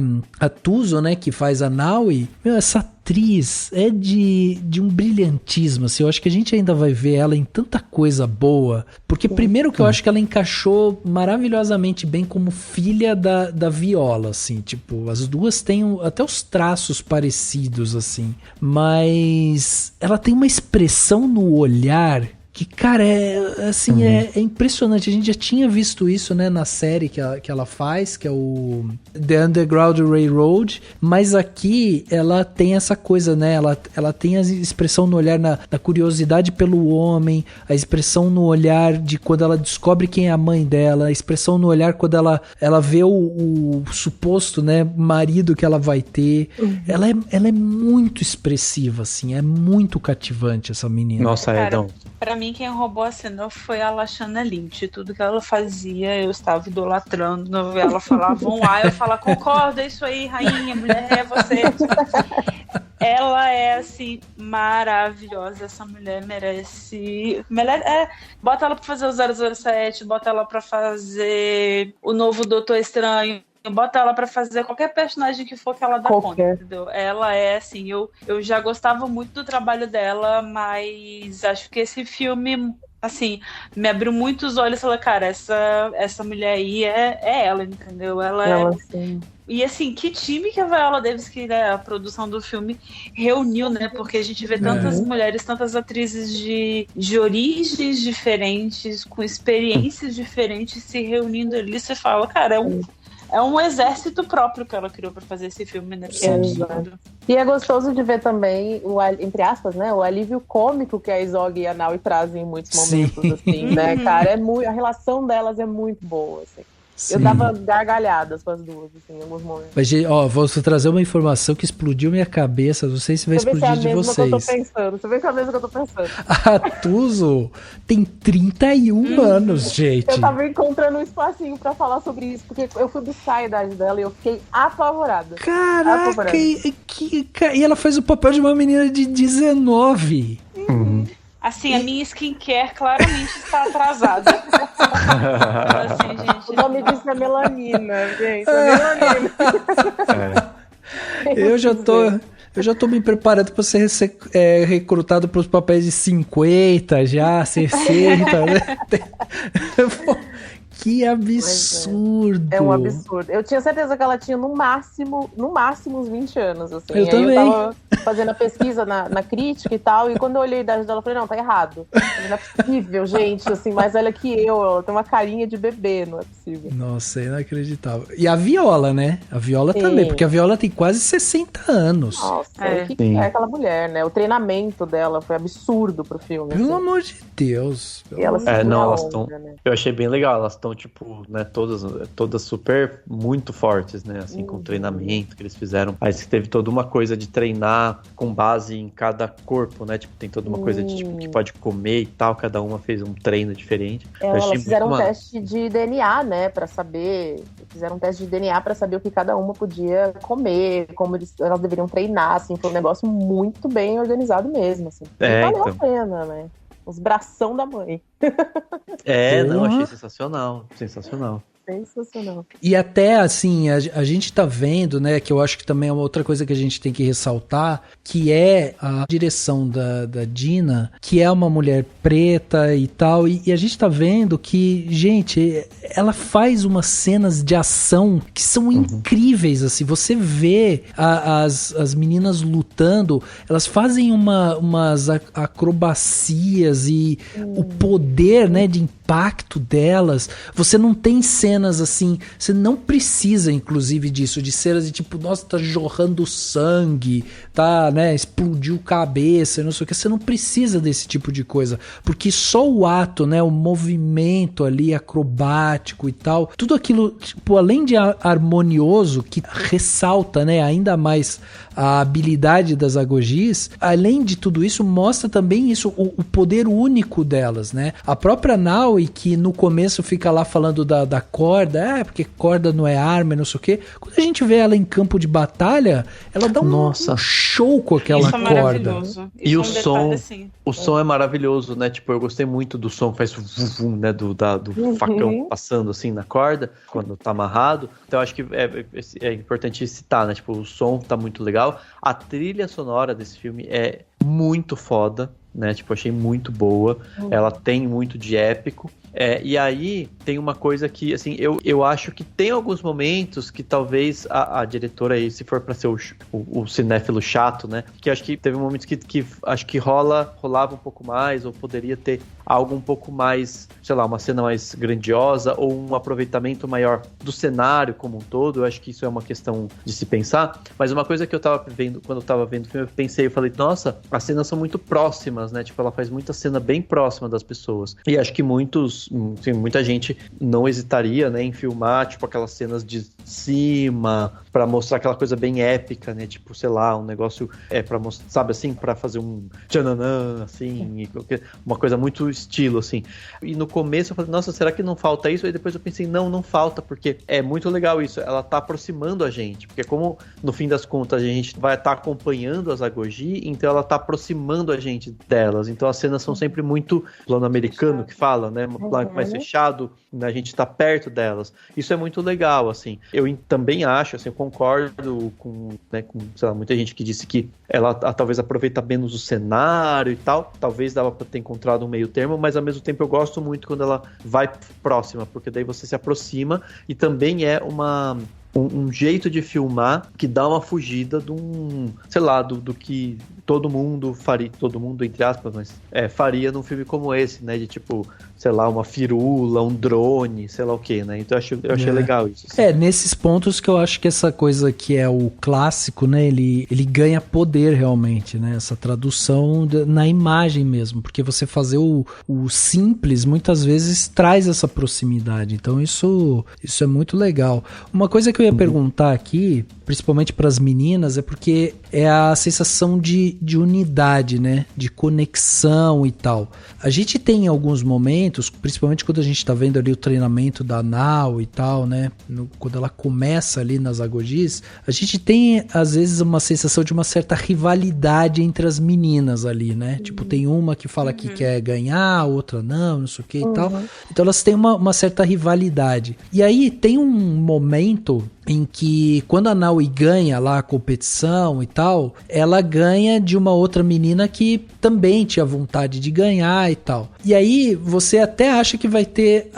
Tuzo, né, que faz a Naui, essa atriz é de um brilhantismo, assim, eu acho que a gente ainda vai ver ela em tanta coisa boa, porque primeiro que eu acho que ela encaixou maravilhosamente bem como filha da Viola, assim, tipo, as duas têm até os traços parecidos, assim, mas ela tem uma expressão no olhar que, cara, é impressionante. A gente já tinha visto isso, né, na série que ela faz, que é o The Underground Railroad, mas aqui ela tem essa coisa, né, ela tem a expressão no olhar na curiosidade pelo homem, a expressão no olhar de quando ela descobre quem é a mãe dela, a expressão no olhar quando ela vê o suposto, né, marido que ela vai ter. Ela é muito expressiva, assim, é muito cativante essa menina. Nossa, Cara, pra mim, quem roubou a cena foi a Lashana Lynch. Tudo que ela fazia, eu estava idolatrando. Ela falava um A, eu falava, concorda, é isso aí, rainha, mulher, é você. Ela é, assim, maravilhosa. Essa mulher merece... Bota ela pra fazer o 007, bota ela pra fazer o novo Doutor Estranho, bota ela pra fazer qualquer personagem que for que ela dá conta, entendeu? Ela é, assim, eu já gostava muito do trabalho dela, mas acho que esse filme, assim, me abriu muito os olhos e falei, cara, essa mulher aí é ela, entendeu? Ela sim. E assim, que time que a Viola Davis, que é a produção do filme, reuniu, né? Porque a gente vê tantas mulheres, tantas atrizes de origens diferentes, com experiências diferentes se reunindo ali. Você fala, cara, é um exército próprio que ela criou pra fazer esse filme, né? E é gostoso de ver também, entre aspas, né? O alívio cômico que a Izog e a Naui trazem em muitos momentos, assim, né, cara? A relação delas é muito boa, assim. Sim. Eu dava gargalhadas com as duas, assim, em alguns momentos. Mas, ó, vou trazer uma informação que explodiu minha cabeça. Não sei se vai explodir de vocês. Você vê que é a mesma que eu tô pensando. A Tuzo tem 31 anos, gente. Eu tava encontrando um espacinho pra falar sobre isso, porque eu fui buscar a idade dela e eu fiquei apavorada. Caraca, e ela faz o papel de uma menina de 19. Assim, a minha skincare claramente está atrasada. Assim, gente, o nome disso é melanina, gente. É melanina. Eu já tô me preparando para ser recrutado para os papéis de 50, já, 60, né? Que absurdo! É um absurdo. Eu tinha certeza que ela tinha no máximo uns 20 anos. Assim. Eu também. Eu tava fazendo a pesquisa na crítica e tal, e quando eu olhei a idade dela, eu falei, não, tá errado. Não é possível, gente, assim, mais velha que eu. Ela tem uma carinha de bebê, não é possível. Nossa, é inacreditável. E a Viola, né? A Viola também, porque a Viola tem quase 60 anos. Nossa, que é aquela mulher, né? O treinamento dela foi absurdo pro filme. Pelo amor de Deus. E elas estão... Né? Eu achei bem legal, elas estão tipo, né, todas super muito fortes, né, assim, com o treinamento que eles fizeram. Aí teve toda uma coisa de treinar com base em cada corpo, né, tipo, tem toda uma coisa de, tipo, que pode comer e tal, cada uma fez um treino diferente. Elas fizeram um teste de DNA, né, fizeram um teste de DNA pra saber o que cada uma podia comer, como elas deveriam treinar, assim, foi um negócio muito bem organizado mesmo, assim. Valeu a pena, né. Os bração da mãe. Achei sensacional. Sensacional. E até assim, a gente tá vendo, né, que eu acho que também é uma outra coisa que a gente tem que ressaltar, que é a direção da Dina, que é uma mulher preta e tal, e a gente tá vendo que, gente, ela faz umas cenas de ação que são incríveis, assim, você vê as meninas lutando, elas fazem umas acrobacias e o poder, né, de impacto impacto delas, você não tem cenas assim, você não precisa, inclusive, disso, de cenas de tipo, nossa, tá jorrando sangue, tá, né, explodiu cabeça, não sei o que, você não precisa desse tipo de coisa, porque só o ato, né, o movimento ali acrobático e tal, tudo aquilo, tipo, além de harmonioso, que ressalta, né, ainda mais a habilidade das agogis, além de tudo isso, mostra também isso, o poder único delas, né? A própria Naui, que no começo fica lá falando da corda, porque corda não é arma, não sei o quê. Quando a gente vê ela em campo de batalha, ela dá um show com aquela corda. E o som, o som é maravilhoso, né? Tipo, eu gostei muito do som que faz vum, né? Do facão passando assim na corda, quando tá amarrado. Então eu acho que é importante citar, né? Tipo, o som tá muito legal. A trilha sonora desse filme é muito foda, né? Tipo, achei muito boa. Ela tem muito de épico. E aí tem uma coisa que, assim, eu acho que tem alguns momentos que talvez a diretora aí, se for pra ser o cinéfilo chato, né, que acho que teve momentos que acho que rolava um pouco mais, ou poderia ter algo um pouco mais, sei lá, uma cena mais grandiosa, ou um aproveitamento maior do cenário como um todo. Eu acho que isso é uma questão de se pensar, mas uma coisa que eu tava vendo, quando eu tava vendo o filme, eu falei, nossa, as cenas são muito próximas, né, tipo, ela faz muita cena bem próxima das pessoas, e acho que muita gente não hesitaria, né, em filmar, tipo, aquelas cenas de cima, pra mostrar aquela coisa bem épica, né, tipo, sei lá, um negócio pra mostrar, sabe, assim, pra fazer um tchananã, assim, uma coisa muito estilo, assim. E no começo eu falei, nossa, será que não falta isso? Aí depois eu pensei, não falta, porque é muito legal isso, ela tá aproximando a gente, porque como, no fim das contas, a gente vai estar acompanhando as agogi, então ela tá aproximando a gente delas, então as cenas são sempre muito plano americano, que fala, né, plano mais fechado, né, a gente tá perto delas. Isso é muito legal, assim. Eu também acho, assim, eu concordo com, né, com, sei lá, muita gente que disse que ela talvez aproveita menos o cenário e tal, talvez dava pra ter encontrado um meio termo, mas ao mesmo tempo eu gosto muito quando ela vai próxima, porque daí você se aproxima e também é um jeito de filmar que dá uma fugida de sei lá, do que todo mundo faria, todo mundo entre aspas, mas faria num filme como esse, né, de tipo, sei lá, uma firula, um drone, sei lá o que, né, então eu achei legal isso. Assim. Nesses pontos que eu acho que essa coisa que é o clássico, né, ele ganha poder realmente, né, essa tradução na imagem mesmo, porque você fazer o simples, muitas vezes traz essa proximidade, então isso é muito legal. Uma coisa que eu ia perguntar aqui, principalmente para as meninas, é porque é a sensação de unidade, né? De conexão e tal. A gente tem alguns momentos, principalmente quando a gente tá vendo ali o treinamento da Nao e tal, né? Quando ela começa ali nas agogis, a gente tem, às vezes, uma sensação de uma certa rivalidade entre as meninas ali, né? Tipo, tem uma que fala que quer ganhar, a outra não sei o que e tal. Então elas têm uma certa rivalidade. E aí tem um momento em que quando a Naui ganha lá a competição e tal, ela ganha de uma outra menina que também tinha vontade de ganhar e tal. E aí você até acha que vai ter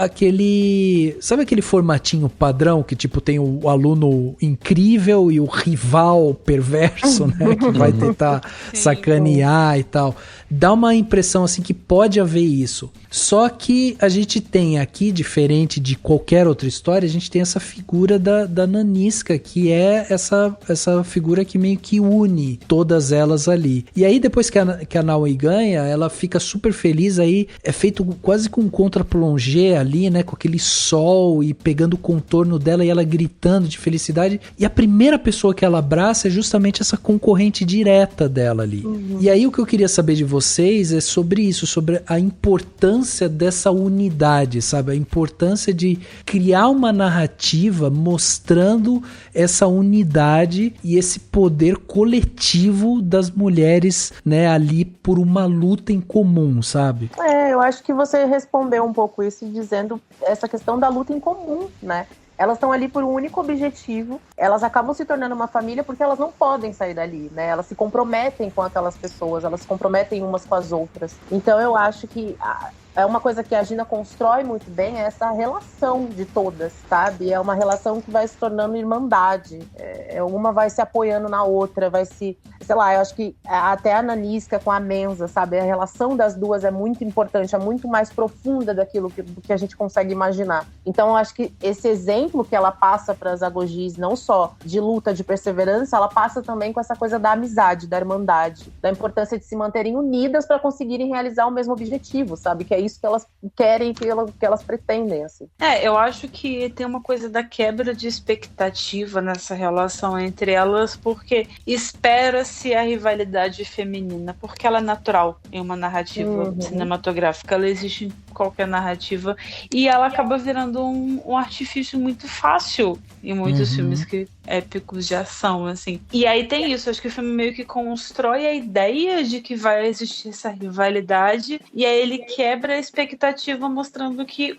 sabe aquele formatinho padrão que tipo tem o aluno incrível e o rival perverso, né, que vai tentar sacanear e tal. Dá uma impressão assim que pode haver isso. Só que a gente tem aqui, diferente de qualquer outra história, a gente tem essa figura da Nanisca, que é essa figura que meio que une todas elas ali. E aí depois que a Naui ganha, ela fica super feliz, aí é feito quase com um contra-plongé ali, né, com aquele sol e pegando o contorno dela e ela gritando de felicidade. E a primeira pessoa que ela abraça é justamente essa concorrente direta dela ali. E aí o que eu queria saber de vocês é sobre isso, sobre a importância dessa unidade, sabe? A importância de criar uma narrativa mostrando essa unidade e esse poder coletivo das mulheres, né, ali por uma luta em comum, sabe? Eu acho que você respondeu um pouco isso dizendo essa questão da luta em comum, né? Elas estão ali por um único objetivo, elas acabam se tornando uma família porque elas não podem sair dali, né? Elas se comprometem com aquelas pessoas, elas se comprometem umas com as outras. Então eu acho que é uma coisa que a Gina constrói muito bem, é essa relação de todas, sabe? É uma relação que vai se tornando irmandade. Uma vai se apoiando na outra, vai se sei lá, eu acho que até a Nanisca com a Menza, sabe? A relação das duas é muito importante, é muito mais profunda do que a gente consegue imaginar. Então, eu acho que esse exemplo que ela passa para as Agojis, não só de luta, de perseverança, ela passa também com essa coisa da amizade, da irmandade, da importância de se manterem unidas para conseguirem realizar o mesmo objetivo, sabe? Que é isso que elas querem, que elas pretendem, assim. Eu acho que tem uma coisa da quebra de expectativa nessa relação entre elas, porque espera-se a rivalidade feminina, porque ela é natural em uma narrativa cinematográfica, ela existe em qualquer narrativa, e ela acaba virando um artifício muito fácil em muitos filmes épicos de ação, assim. E aí tem isso, acho que o filme meio que constrói a ideia de que vai existir essa rivalidade, e aí ele quebra a expectativa mostrando que,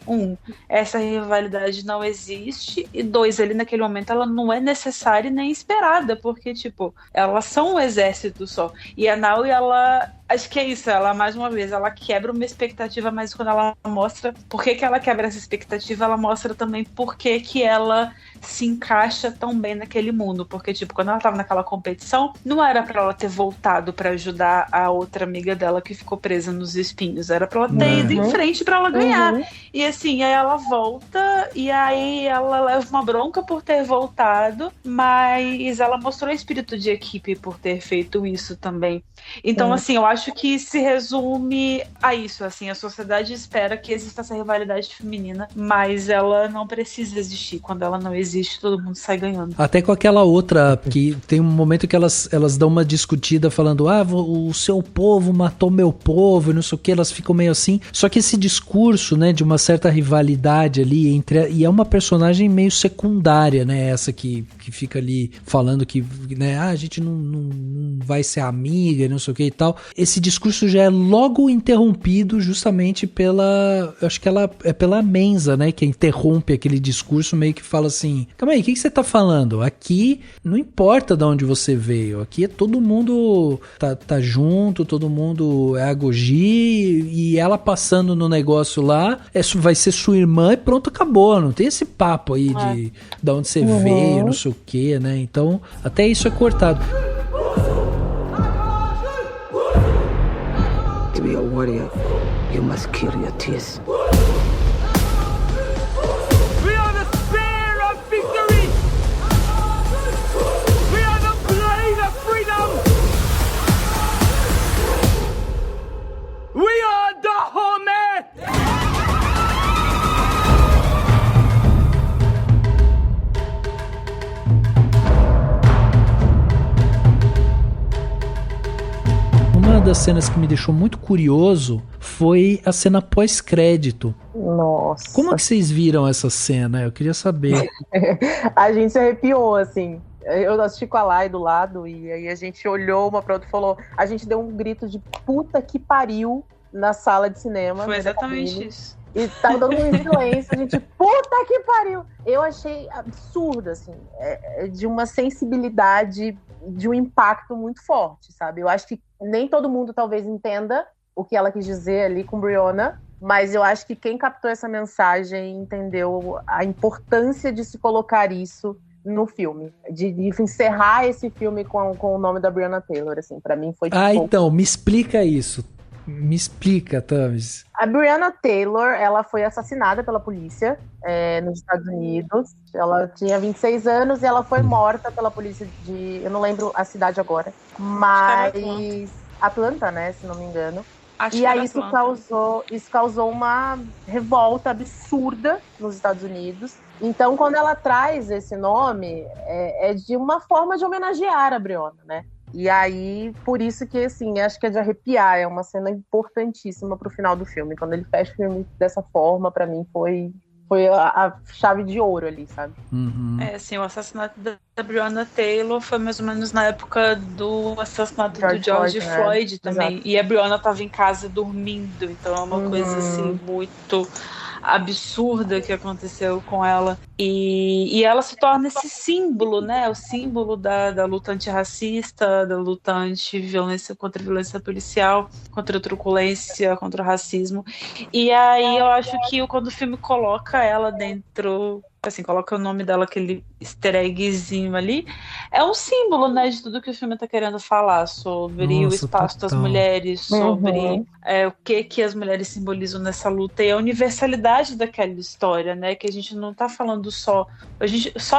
essa rivalidade não existe, e 2, ali naquele momento ela não é necessária nem esperada, porque, tipo, elas são um exército só. E a Naui, ela... Acho que é isso, ela, mais uma vez, ela quebra uma expectativa, mas quando ela mostra por que ela quebra essa expectativa, ela mostra também por que ela se encaixa tão bem naquele mundo. Porque, tipo, quando ela tava naquela competição, não era pra ela ter voltado pra ajudar a outra amiga dela que ficou presa nos espinhos, era pra ela ter ido em frente pra ela ganhar. E assim, aí ela volta, e aí ela leva uma bronca por ter voltado, mas ela mostrou espírito de equipe por ter feito isso também. Então, assim, eu acho que se resume a isso, assim, a sociedade espera que exista essa rivalidade feminina, mas ela não precisa existir. Quando ela não existe, todo mundo sai ganhando. Até com aquela outra, que tem um momento que elas dão uma discutida falando, o seu povo matou meu povo, e não sei o que, elas ficam meio assim. Só que esse discurso, né, de uma certa rivalidade ali, e é uma personagem meio secundária, né, essa que fica ali falando que, né, a gente não vai ser amiga, não sei o que e tal. Esse discurso já é logo interrompido justamente eu acho que ela é pela Menza, né, que interrompe aquele discurso, meio que fala assim, calma aí, o que você tá falando? Aqui não importa de onde você veio, aqui é todo mundo tá junto, todo mundo é Agoji, e ela passando no negócio lá, vai ser sua irmã e pronto, acabou, não tem esse papo aí de onde você veio, não sei o que, né, então até isso é cortado. To be a warrior, you must kill your tears. We are the spear of victory! We are the blade of freedom! We are Dahomey! Uma das cenas que me deixou muito curioso foi a cena pós-crédito. Nossa. Como que vocês viram essa cena? Eu queria saber. A gente se arrepiou, assim. Eu assisti com a Lai do lado, e aí a gente olhou uma pra outra e falou... A gente deu um grito de puta que pariu na sala de cinema. Foi exatamente isso. E tava todo mundo em silêncio, a gente, puta que pariu! Eu achei absurdo, assim, de uma sensibilidade, de um impacto muito forte, sabe? Eu acho que nem todo mundo talvez entenda o que ela quis dizer ali com Breonna, mas eu acho que quem captou essa mensagem entendeu a importância de se colocar isso no filme, de encerrar esse filme com o nome da Breonna Taylor, assim, pra mim foi tipo... Então, me explica isso. Me explica, Thames. A Breonna Taylor, ela foi assassinada pela polícia nos Estados Unidos. Ela tinha 26 anos e ela foi morta pela polícia eu não lembro a cidade agora, mas Atlanta, né, se não me engano. E aí isso causou uma revolta absurda nos Estados Unidos. Então, quando ela traz esse nome, é de uma forma de homenagear a Breonna, né? E aí, por isso que, assim, acho que é de arrepiar, é uma cena importantíssima pro final do filme. Quando ele fecha o filme dessa forma, pra mim foi a chave de ouro ali, sabe? Assim, o assassinato da Breonna Taylor foi mais ou menos na época do assassinato do George Floyd também. Exato. E a Breonna tava em casa dormindo, então é uma coisa, assim, muito absurda que aconteceu com ela. E ela se torna esse símbolo, né? O símbolo da luta antirracista, da luta anti-violência, contra a violência policial, contra a truculência, contra o racismo. E aí eu acho que quando o filme coloca ela dentro assim, coloca o nome dela, aquele easter eggzinho ali, é um símbolo, né, de tudo que o filme tá querendo falar sobre o espaço das mulheres, sobre o que as mulheres simbolizam nessa luta e a universalidade daquela história, né, que a gente não tá falando só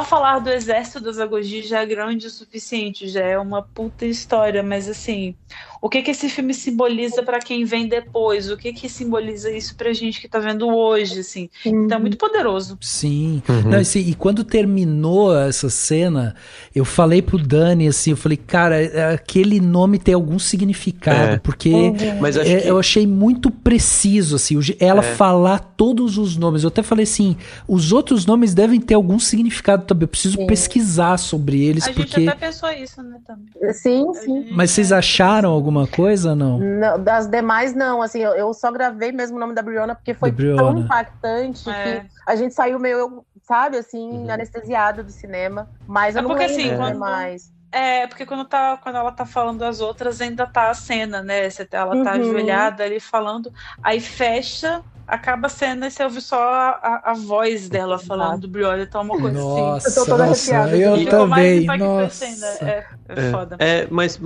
falar do exército das Agoji já é grande o suficiente, já é uma puta história, mas assim, o que esse filme simboliza para quem vem depois, o que simboliza isso pra gente que tá vendo hoje, assim, então é muito poderoso. Sim. Não, assim, e quando terminou essa cena, eu falei pro Dani, assim, eu falei, cara, aquele nome tem algum significado, porque Mas eu achei muito preciso, assim, ela falar todos os nomes. Eu até falei assim, os outros nomes devem ter algum significado também, eu preciso pesquisar sobre eles, a porque... gente até pensou isso, né, também. Sim. Mas vocês acharam alguma coisa, não? Não, das demais, não. Assim, eu só gravei mesmo o nome da Brianna porque foi tão impactante que a gente saiu meio, sabe, assim, anestesiada do cinema. Mas eu não lembro assim, mais. Porque quando ela tá falando as outras, ainda tá a cena, né? Ela tá ajoelhada ali falando, aí fecha, acaba a cena e você ouve só a voz dela falando do Briolha, então uma coisa nossa, assim. Eu tô toda arrepiada. Eu também, nossa. É foda. Mas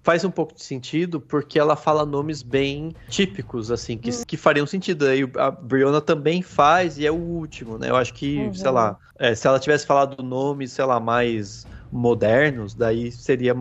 faz um pouco de sentido, porque ela fala nomes bem típicos, assim, que fariam sentido. Aí a Brianna também faz, e é o último, né? Eu acho que, sei lá, se ela tivesse falado nomes, sei lá, mais modernos, daí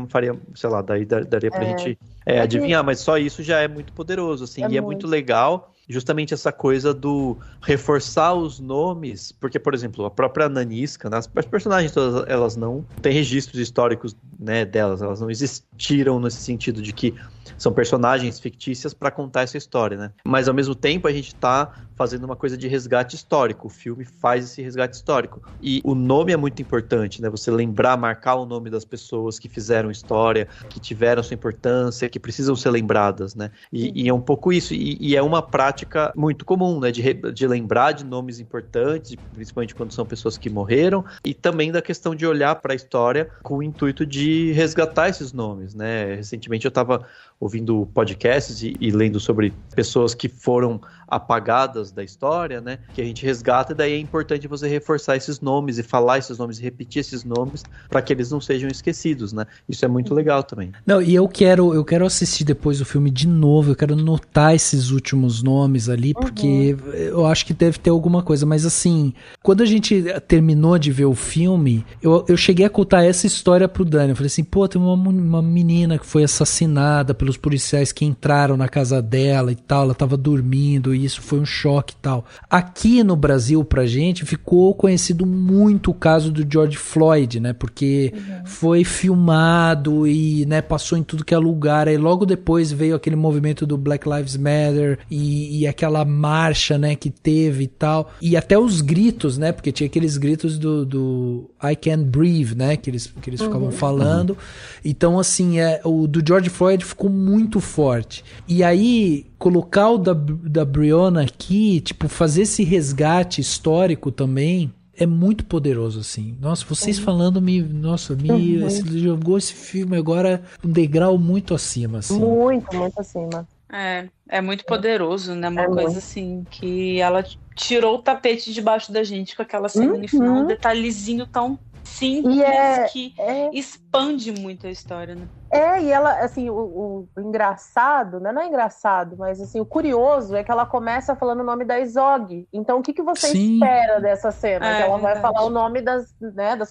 faria, sei lá, daí daria pra gente adivinhar, mas só isso já é muito poderoso, assim, e é muito legal justamente essa coisa do reforçar os nomes, porque, por exemplo, a própria Nanisca, né, as personagens todas, elas não têm registros históricos, né, delas, elas não existiram nesse sentido de que são personagens fictícias para contar essa história, né? Mas ao mesmo tempo a gente tá fazendo uma coisa de resgate histórico, o filme faz esse resgate histórico. E o nome é muito importante, né? Você lembrar, marcar o nome das pessoas que fizeram história, que tiveram sua importância, que precisam ser lembradas, né? E é um pouco isso, e é uma prática muito comum, né? De lembrar de nomes importantes, principalmente quando são pessoas que morreram, e também da questão de olhar para a história com o intuito de resgatar esses nomes, né? Recentemente eu estava ouvindo podcasts e lendo sobre pessoas que foram apagadas da história, né, que a gente resgata, e daí é importante você reforçar esses nomes e falar esses nomes e repetir esses nomes para que eles não sejam esquecidos, né? Isso é muito legal também. Não, e eu quero assistir depois o filme de novo, eu quero notar esses últimos nomes ali, porque eu acho que deve ter alguma coisa, mas assim, quando a gente terminou de ver o filme, eu cheguei a contar essa história pro Dani, eu falei assim, pô, tem uma menina que foi assassinada pelos policiais que entraram na casa dela e tal, ela tava dormindo, e isso foi um choque e tal. Aqui no Brasil, pra gente, ficou conhecido muito o caso do George Floyd, né, porque foi filmado e, né, passou em tudo que é lugar, aí logo depois veio aquele movimento do Black Lives Matter e aquela marcha, né, que teve e tal, e até os gritos, né, porque tinha aqueles gritos do I Can't Breathe, né, que eles ficavam falando, então assim, o do George Floyd ficou muito forte, e aí colocar o da Brianna aqui, tipo, fazer esse resgate histórico também é muito poderoso, assim. Nossa, vocês falando jogou esse filme agora um degrau muito acima, assim. Muito acima. É muito poderoso, né? Uma coisa assim, que ela tirou o tapete debaixo da gente com aquela cena no final, um detalhezinho tão simples que expande muito a história, né? E ela, assim, o engraçado, né? Não é engraçado, mas assim, o curioso é que ela começa falando o nome da Izog. Então, o que você espera dessa cena? Que ela vai falar o nome das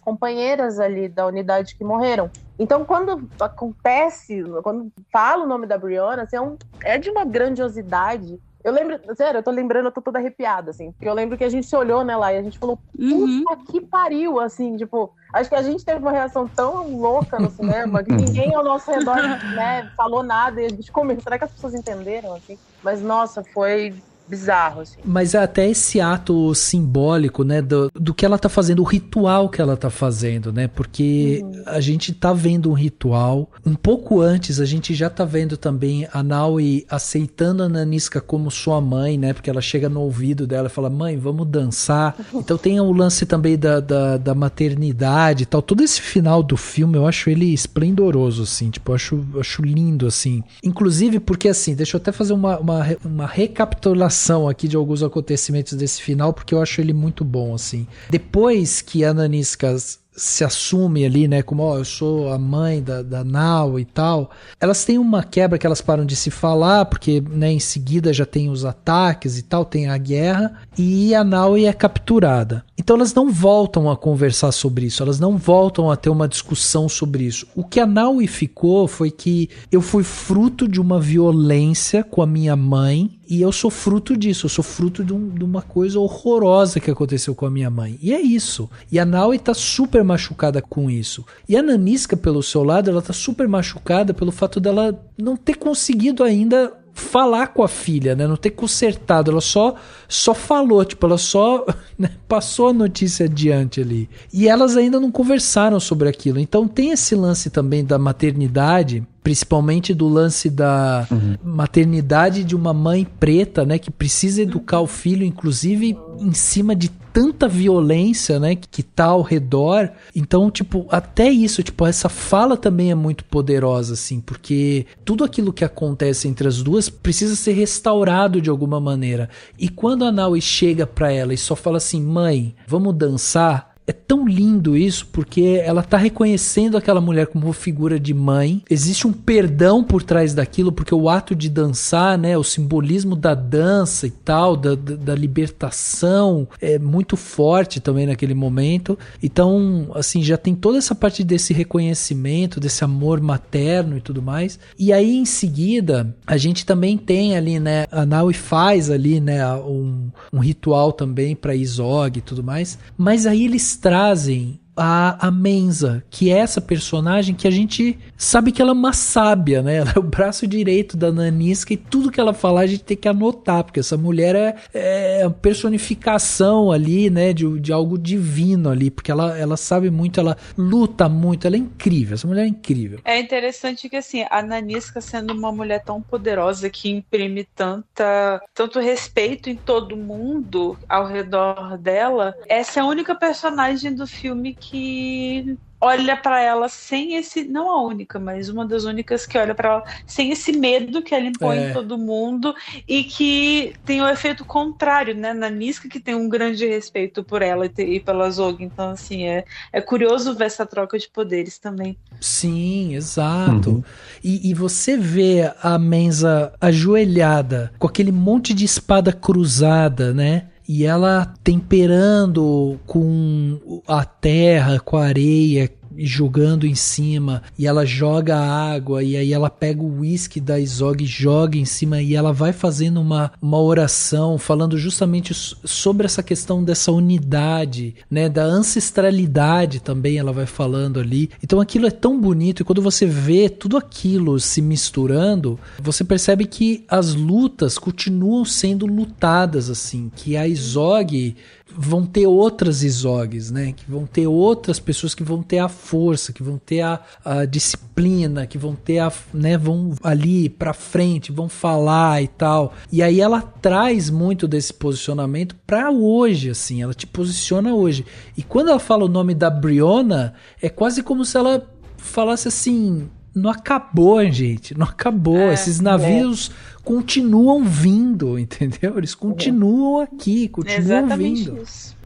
companheiras ali da unidade que morreram. Então, quando acontece, quando fala o nome da Brianna, assim, é de uma grandiosidade. Eu lembro, sério, eu tô toda arrepiada, assim, porque eu lembro que a gente se olhou, né, lá, e a gente falou, puta que pariu, assim, tipo, acho que a gente teve uma reação tão louca no cinema, que ninguém ao nosso redor, né, falou nada, e a gente comentou, será que as pessoas entenderam, assim? Mas, nossa, foi bizarro, assim. Mas até esse ato simbólico, né, do que ela tá fazendo, o ritual que ela tá fazendo, né, porque a gente tá vendo um ritual, um pouco antes a gente já tá vendo também a Naui aceitando a Nanisca como sua mãe, né, porque ela chega no ouvido dela e fala, mãe, vamos dançar. Então tem o lance também da maternidade e tal, todo esse final do filme eu acho ele esplendoroso, assim, tipo, eu acho lindo, assim, inclusive porque, assim, deixa eu até fazer uma recapitulação explicação aqui de alguns acontecimentos desse final, porque eu acho ele muito bom, assim. Depois que a Nanisca se assume ali, né, como, ó, eu sou a mãe da Nau e tal, elas têm uma quebra que elas param de se falar, porque, né, em seguida já tem os ataques e tal, tem a guerra, e a Nau é capturada. Então elas não voltam a conversar sobre isso, elas não voltam a ter uma discussão sobre isso. O que a Naui ficou foi que eu fui fruto de uma violência com a minha mãe, e eu sou fruto disso, eu sou fruto de uma coisa horrorosa que aconteceu com a minha mãe. E é isso. E a Naui tá super machucada com isso. E a Nanisca, pelo seu lado, ela tá super machucada pelo fato dela não ter conseguido ainda falar com a filha, né? Não ter consertado, ela só falou, tipo, ela só, né, passou a notícia adiante ali. E elas ainda não conversaram sobre aquilo. Então tem esse lance também da maternidade, principalmente do lance da maternidade de uma mãe preta, né, que precisa educar o filho, inclusive em cima de tanta violência, né, que tá ao redor. Então, tipo, até isso, tipo, essa fala também é muito poderosa, assim, porque tudo aquilo que acontece entre as duas precisa ser restaurado de alguma maneira. E quando a Naui chega pra ela e só fala assim, mãe, vamos dançar? É tão lindo isso, porque ela tá reconhecendo aquela mulher como figura de mãe. Existe um perdão por trás daquilo, porque o ato de dançar, né, o simbolismo da dança e tal, da libertação, é muito forte também naquele momento. Então, assim, já tem toda essa parte desse reconhecimento, desse amor materno e tudo mais. E aí, em seguida, a gente também tem ali, né, a Naui faz ali, né, um ritual também pra Izog e tudo mais. Mas aí eles trazem a Menza, que é essa personagem que a gente sabe que ela é uma sábia, né? Ela é o braço direito da Nanisca e tudo que ela falar a gente tem que anotar, porque essa mulher é a personificação ali, né? De algo divino ali, porque ela sabe muito, ela luta muito, ela é incrível, essa mulher é incrível. É interessante que, assim, a Nanisca sendo uma mulher tão poderosa que imprime tanto respeito em todo mundo ao redor dela, essa é a única personagem do filme que olha pra ela sem esse, não a única, mas uma das únicas que olha pra ela sem esse medo que ela impõe em todo mundo e que tem o efeito contrário, né, na Niska, que tem um grande respeito por ela e pela Zog. Então, assim, é curioso ver essa troca de poderes também. Sim, exato. E você vê a Menza ajoelhada com aquele monte de espada cruzada, né? E ela temperando com a terra, com a areia, jogando em cima, e ela joga água, e aí ela pega o uísque da Izog e joga em cima, e ela vai fazendo uma oração, falando justamente sobre essa questão dessa unidade, né, da ancestralidade também, ela vai falando ali. Então aquilo é tão bonito, e quando você vê tudo aquilo se misturando, você percebe que as lutas continuam sendo lutadas, assim, que a Izog vão ter outras Izogs, né? Que vão ter outras pessoas que vão ter a força, que vão ter a disciplina, que vão ter né? Vão ali pra frente, vão falar e tal. E aí ela traz muito desse posicionamento pra hoje, assim. Ela te posiciona hoje. E quando ela fala o nome da Brionna, é quase como se ela falasse assim: não acabou, gente, não acabou. Esses navios continuam vindo, entendeu? Eles continuam aqui, continuam vindo. Isso.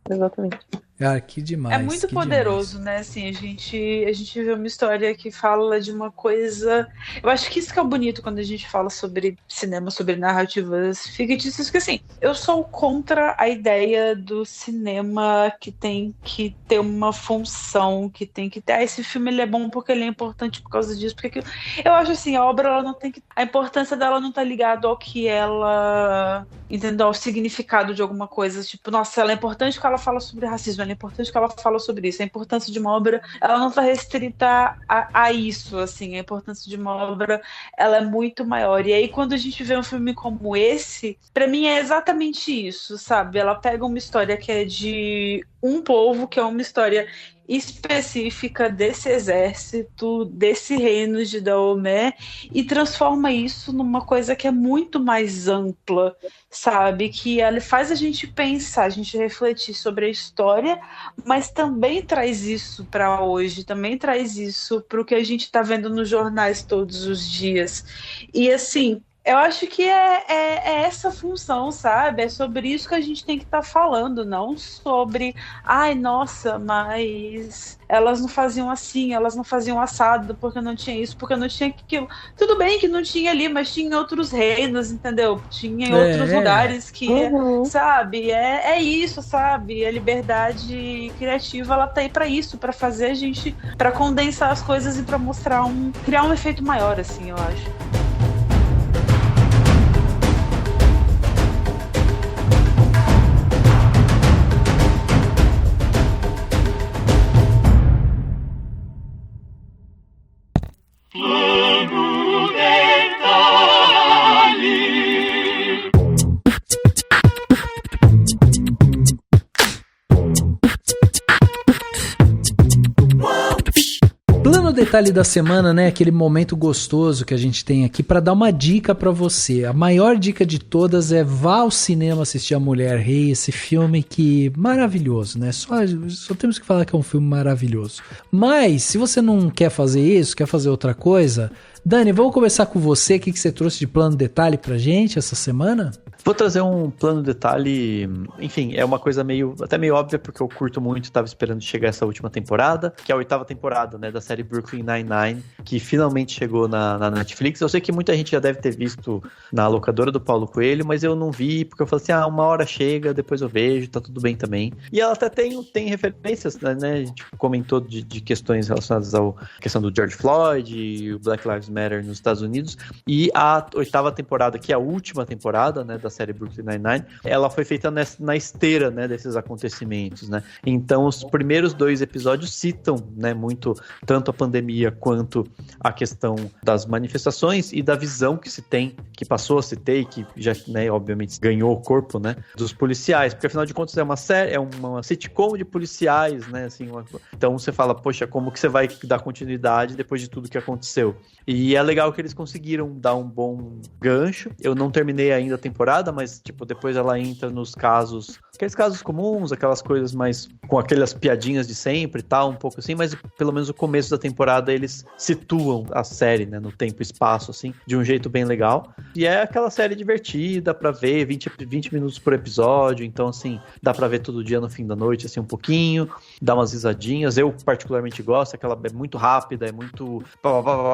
Exatamente. Cara, que demais. É muito poderoso, né? Assim, a gente vê uma história que fala de uma coisa. Eu acho que isso que é bonito quando a gente fala sobre cinema, sobre narrativas fictícias, que assim, eu sou contra a ideia do cinema que tem que ter uma função, que tem que ter. Esse filme ele é bom porque ele é importante por causa disso, porque aquilo. Eu acho assim, a obra ela não tem que. A importância dela não tá ligada ao que ela. Entendeu? Ao significado de alguma coisa. Tipo, nossa, ela é importante porque ela fala sobre racismo, ela é importante que ela fala sobre isso. A importância de uma obra, ela não está restrita a isso, assim. A importância de uma obra, ela é muito maior. E aí, quando a gente vê um filme como esse, pra mim é exatamente isso, sabe? Ela pega uma história que é de um povo, que é uma história específica desse exército, desse reino de Daomé, e transforma isso numa coisa que é muito mais ampla, sabe? Que ela faz a gente pensar, a gente refletir sobre a história, mas também traz isso para hoje, também traz isso para o que a gente está vendo nos jornais todos os dias. E assim, Eu acho que é essa função, sabe? É sobre isso que a gente tem que estar falando, não sobre, ai, nossa, mas elas não faziam assim, elas não faziam assado, porque não tinha isso, porque não tinha aquilo. Tudo bem que não tinha ali, mas tinha em outros reinos, entendeu? Tinha em outros lugares que, sabe? É isso, sabe? A liberdade criativa, ela tá aí pra isso, pra fazer a gente, pra condensar as coisas e pra mostrar criar um efeito maior, assim, eu acho. Plano detalhe da semana, né? Aquele momento gostoso que a gente tem aqui para dar uma dica para você. A maior dica de todas é vá ao cinema assistir A Mulher Rei, esse filme que maravilhoso, né? Só temos que falar que é um filme maravilhoso. Mas se você não quer fazer isso, quer fazer outra coisa, Dani, vamos começar com você. O que você trouxe de plano detalhe pra gente essa semana? Vou trazer um plano detalhe, enfim, é uma coisa até meio óbvia, porque eu curto muito, tava esperando chegar essa última temporada, que é a 8ª temporada, né, da série Brooklyn Nine-Nine, que finalmente chegou na Netflix. Eu sei que muita gente já deve ter visto na locadora do Paulo Coelho, mas eu não vi, porque eu falei assim, uma hora chega, depois eu vejo, tá tudo bem também. E ela até tem referências, né, a gente comentou de questões relacionadas à questão do George Floyd e o Black Lives Matter nos Estados Unidos, e a 8ª temporada, que é a última temporada, né, da série Brooklyn Nine-Nine, ela foi feita na esteira, né, desses acontecimentos, né? Então, os primeiros 2 episódios citam, né, muito tanto a pandemia quanto a questão das manifestações e da visão que se tem, que passou a se ter e que já, né, obviamente ganhou o corpo, né, dos policiais, porque afinal de contas é uma série, é uma sitcom de policiais, né, assim, então você fala, poxa, como que você vai dar continuidade depois de tudo que aconteceu? E é legal que eles conseguiram dar um bom gancho. Eu não terminei ainda a temporada, mas, tipo, depois ela entra nos casos, aqueles casos comuns, aquelas coisas mais, com aquelas piadinhas de sempre e tal, um pouco assim, mas pelo menos o começo da temporada eles situam a série, né, no tempo e espaço, assim, de um jeito bem legal. E é aquela série divertida pra ver, 20 minutos por episódio, então, assim, dá pra ver todo dia no fim da noite, assim, um pouquinho, dá umas risadinhas. Eu particularmente gosto, aquela é muito rápida, é muito...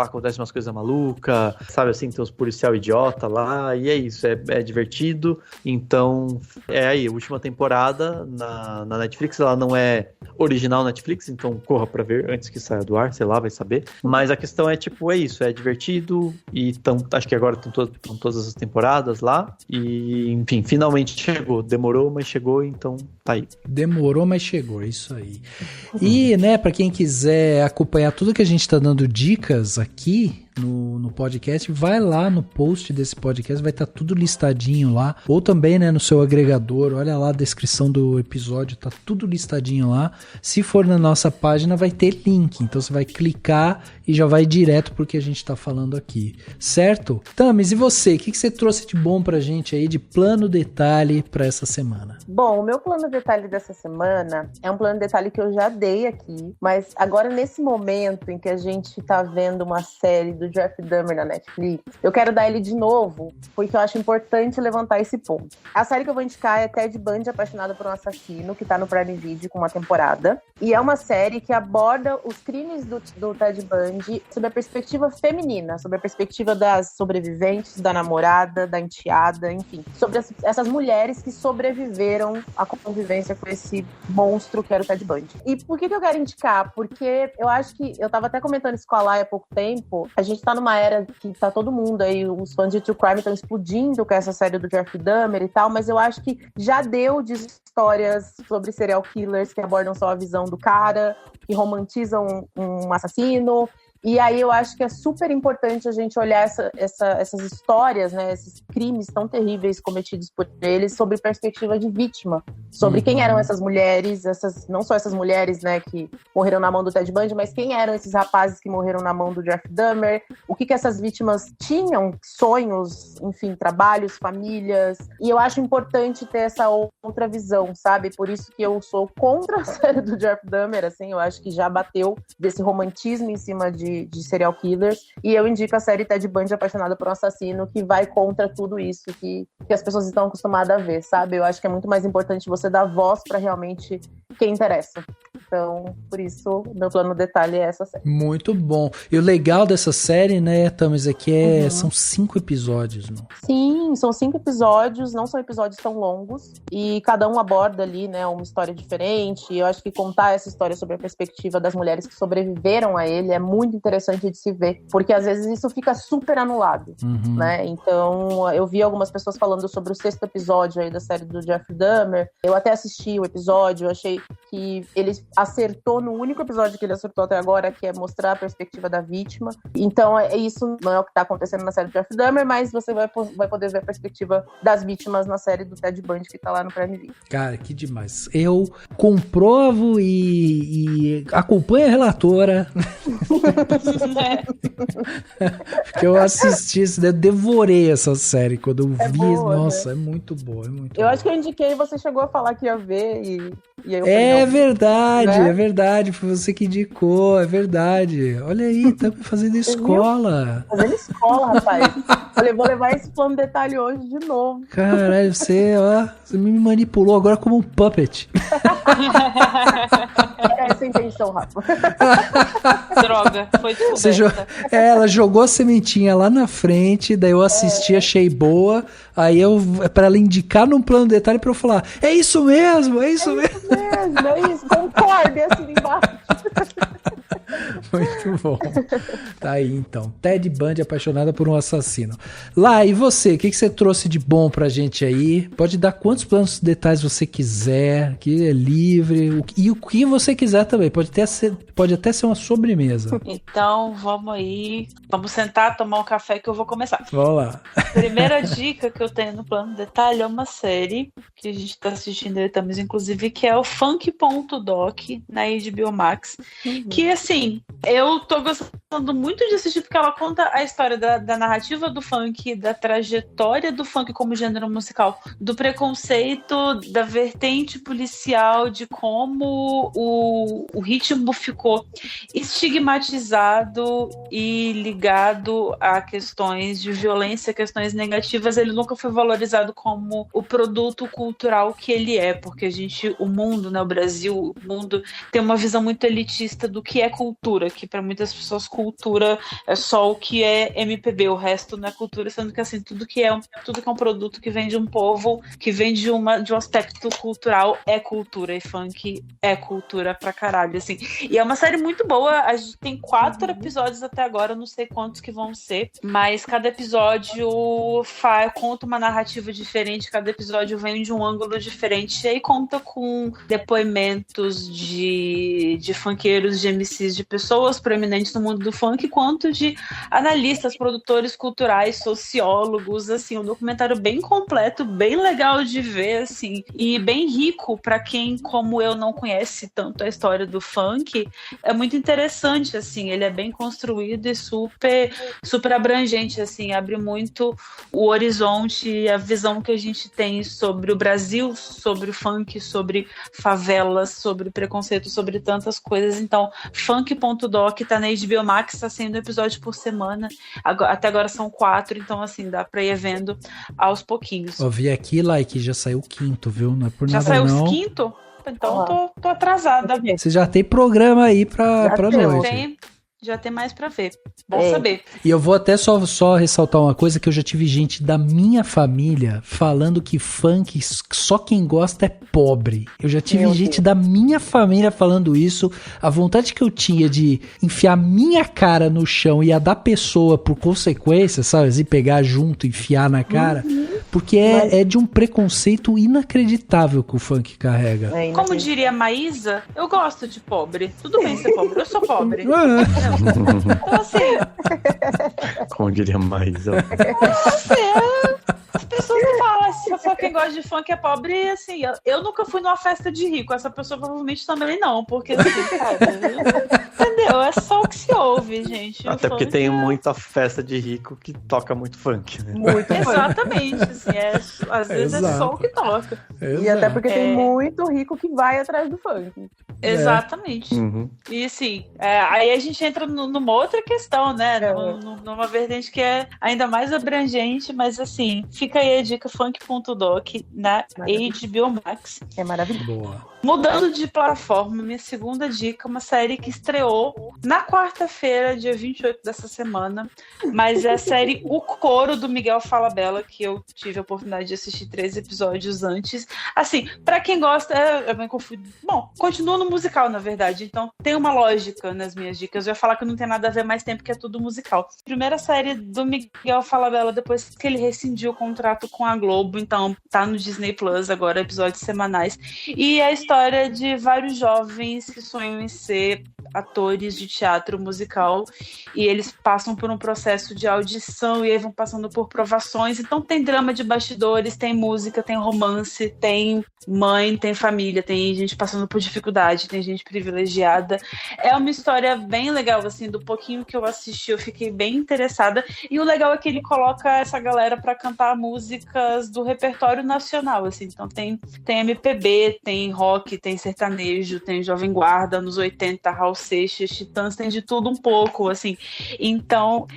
acontece umas coisas malucas, sabe, assim, tem uns policial idiota lá, e é isso, é divertido. Então, é aí, a última temporada na Netflix, ela não é original Netflix, então corra pra ver antes que saia do ar, sei lá, vai saber. Mas a questão é, tipo, é isso, é divertido, e acho que agora estão todas as temporadas lá, e, enfim, finalmente chegou. Demorou, mas chegou, então tá aí. Demorou, mas chegou, isso aí. E, né, pra quem quiser acompanhar tudo que a gente tá dando dicas aqui no podcast, vai lá no post desse podcast, vai estar tudo listadinho lá, ou também, né, no seu agregador, olha lá a descrição do episódio, tá tudo listadinho lá. Se for na nossa página, vai ter link, então você vai clicar e já vai direto pro que a gente tá falando aqui, certo? Tamis, e você? O que você trouxe de bom pra gente aí, de plano detalhe pra essa semana? Bom, o meu plano detalhe dessa semana é um plano detalhe que eu já dei aqui, mas agora nesse momento em que a gente tá vendo uma série do Jeffrey Dahmer na Netflix, eu quero dar ele de novo, porque eu acho importante levantar esse ponto. A série que eu vou indicar é Ted Bundy, Apaixonado por um Assassino, que tá no Prime Video com uma temporada, e é uma série que aborda os crimes do Ted Bundy sob a perspectiva feminina, sob a perspectiva das sobreviventes, da namorada, da enteada, enfim, sobre essas mulheres que sobreviveram à convivência com esse monstro que era o Ted Bundy. E por que eu quero indicar? Porque eu acho que, eu tava até comentando isso com a Lai há pouco tempo, a gente tá numa era que tá todo mundo aí, os fãs de True Crime estão explodindo com essa série do Jeffrey Dahmer e tal, mas eu acho que já deu de histórias sobre serial killers que abordam só a visão do cara, que romantizam um assassino. E aí eu acho que é super importante a gente olhar essas histórias, né, esses crimes tão terríveis cometidos por eles sob perspectiva de vítima, sobre quem eram essas mulheres, não só essas mulheres, né, que morreram na mão do Ted Bundy, mas quem eram esses rapazes que morreram na mão do Jeffrey Dahmer, o que essas vítimas tinham, sonhos, enfim, trabalhos, famílias, e eu acho importante ter essa outra visão, sabe? Por isso que eu sou contra a série do Jeffrey Dahmer, assim, eu acho que já bateu desse romantismo em cima de serial killers, e eu indico a série Ted Bundy Apaixonado por um Assassino, que vai contra tudo isso que as pessoas estão acostumadas a ver, sabe? Eu acho que é muito mais importante você dar voz pra realmente quem interessa. Então, por isso, meu plano detalhe é essa série. Muito bom. E o legal dessa série, né, Thames, é que são 5 episódios, não? Sim, são 5 episódios, não são episódios tão longos, e cada um aborda ali, né, uma história diferente. E eu acho que contar essa história sobre a perspectiva das mulheres que sobreviveram a ele é muito interessante de se ver, porque às vezes isso fica super anulado, né? Então, eu vi algumas pessoas falando sobre o 6º episódio aí da série do Jeffrey Dahmer. Eu até assisti o episódio, eu achei que ele acertou no único episódio que ele acertou até agora, que é mostrar a perspectiva da vítima. Então, isso não é o que tá acontecendo na série do Jeffrey Dahmer, mas você vai poder ver a perspectiva das vítimas na série do Ted Bundy, que tá lá no Prime Video. Cara, que demais. Eu comprovo e acompanho a relatora. Porque eu assisti, eu devorei essa série quando eu vi. Boa, nossa, né? É muito boa, é muito Eu boa. acho que eu indiquei e você chegou a falar que ia ver e aí eu falei, É não, verdade, né? É verdade, foi você que indicou, é verdade. Olha aí, tá fazendo escola. Fazendo escola, rapaz. Falei, vou levar esse plano detalhe hoje de novo. Caralho, você me manipulou agora como um puppet. Era essa a intenção, Rafa. Droga, foi descoberta. Ela jogou a sementinha lá na frente, daí eu assisti, achei boa, aí pra ela indicar num plano detalhe pra eu falar, é isso mesmo, é isso mesmo. É isso, concorde assim embaixo. Muito bom. Tá aí então, Ted Bundy Apaixonada por um Assassino. Lá, e você, o que você trouxe de bom pra gente aí? Pode dar quantos planos detalhes você quiser, que é livre, e o que você quiser também, pode até ser uma sobremesa. Então, vamos aí, vamos sentar, tomar um café que eu vou começar. Vamos lá. Primeira dica que eu tenho no plano detalhe é uma série que a gente tá assistindo aí também, inclusive, que é o Funk.doc na HBO Max, que assim, eu tô gostando muito de assistir porque ela conta a história da narrativa do funk, da trajetória do funk como gênero musical, do preconceito, da vertente policial, de como o ritmo ficou estigmatizado e ligado a questões de violência, questões negativas. Ele nunca foi valorizado como o produto cultural que ele é, porque o mundo, né, o Brasil, o mundo tem uma visão muito elitista do que é cultura, que para muitas pessoas cultura é só o que é MPB, o resto não é cultura, sendo que assim, tudo que é um produto que vem de um povo, que vem de um aspecto cultural é cultura, e funk é cultura pra caralho, assim. E é uma série muito boa, a gente tem 4 episódios até agora, eu não sei quantos que vão ser, mas cada episódio conta uma narrativa diferente, cada episódio vem de um ângulo diferente, e aí conta com depoimentos de funkeiros, de MCs, de pessoas proeminentes no mundo do funk, quanto de analistas, produtores culturais, sociólogos, assim, um documentário bem completo, bem legal de ver, assim, e bem rico para quem, como eu, não conhece tanto a história do funk. É muito interessante, assim, ele é bem construído e super, super abrangente, assim, abre muito o horizonte e a visão que a gente tem sobre o Brasil, sobre o funk, sobre favelas, sobre preconceito, sobre tantas coisas. Então, Funk.doc tá na HBO Max, tá sendo um episódio por semana, até agora são 4, então assim, dá pra ir vendo aos pouquinhos. Eu vi aqui, like, já saiu o 5º, viu? Não é por já nada saiu não. o 5º? Então tô atrasada. Você já tem programa aí pra noite. Já tem mais pra ver. Bom saber. E eu vou até só ressaltar uma coisa, que eu já tive gente da minha família falando que funk, só quem gosta é pobre. Eu já tive gente da minha família falando isso. A vontade que eu tinha de enfiar minha cara no chão e a da pessoa por consequência, sabe? E pegar junto e enfiar na cara. Porque é de um preconceito inacreditável que o funk carrega. Como diria a Maísa, eu gosto de pobre. Tudo bem ser pobre, eu sou pobre. Então assim... Como diria Maísa. quem gosta de funk é pobre, assim, eu nunca fui numa festa de rico, essa pessoa provavelmente também não, porque, assim, cara, entendeu? É só o que se ouve, gente. Até porque tem muita festa de rico que toca muito funk, né? Muito exatamente, assim, às vezes é só o que toca. E até porque tem muito rico que vai atrás do funk. Exatamente. E assim, aí a gente entra numa outra questão, né? Numa vertente que é ainda mais abrangente, mas assim, fica aí a dica funk.doc na HBO Max. É maravilhoso. Boa. Mudando de plataforma, minha segunda dica, uma série que estreou na quarta-feira, dia 28 dessa semana, mas é a série O Coro, do Miguel Falabella, que eu tive a oportunidade de assistir 3 episódios antes. Assim, pra quem gosta, é bem confuso. Bom, continua no musical, na verdade, então tem uma lógica nas minhas dicas. Eu ia falar que não tem nada a ver mais tempo, que é tudo musical. Primeira série do Miguel Falabella, depois que ele rescindiu o contrato com a Globo, então tá no Disney Plus agora, episódios semanais. E a história de vários jovens que sonham em ser atores de teatro musical, e eles passam por um processo de audição e aí vão passando por provações. Então tem drama de bastidores, tem música, tem romance, tem mãe, tem família, tem gente passando por dificuldade, tem gente privilegiada. É uma história bem legal, assim, do pouquinho que eu assisti eu fiquei bem interessada, e o legal é que ele coloca essa galera para cantar músicas do repertório nacional, assim. Então tem MPB, tem rock, tem sertanejo, tem Jovem Guarda, anos 80, Raul Seixas, Titãs, tem de tudo um pouco, assim. Então,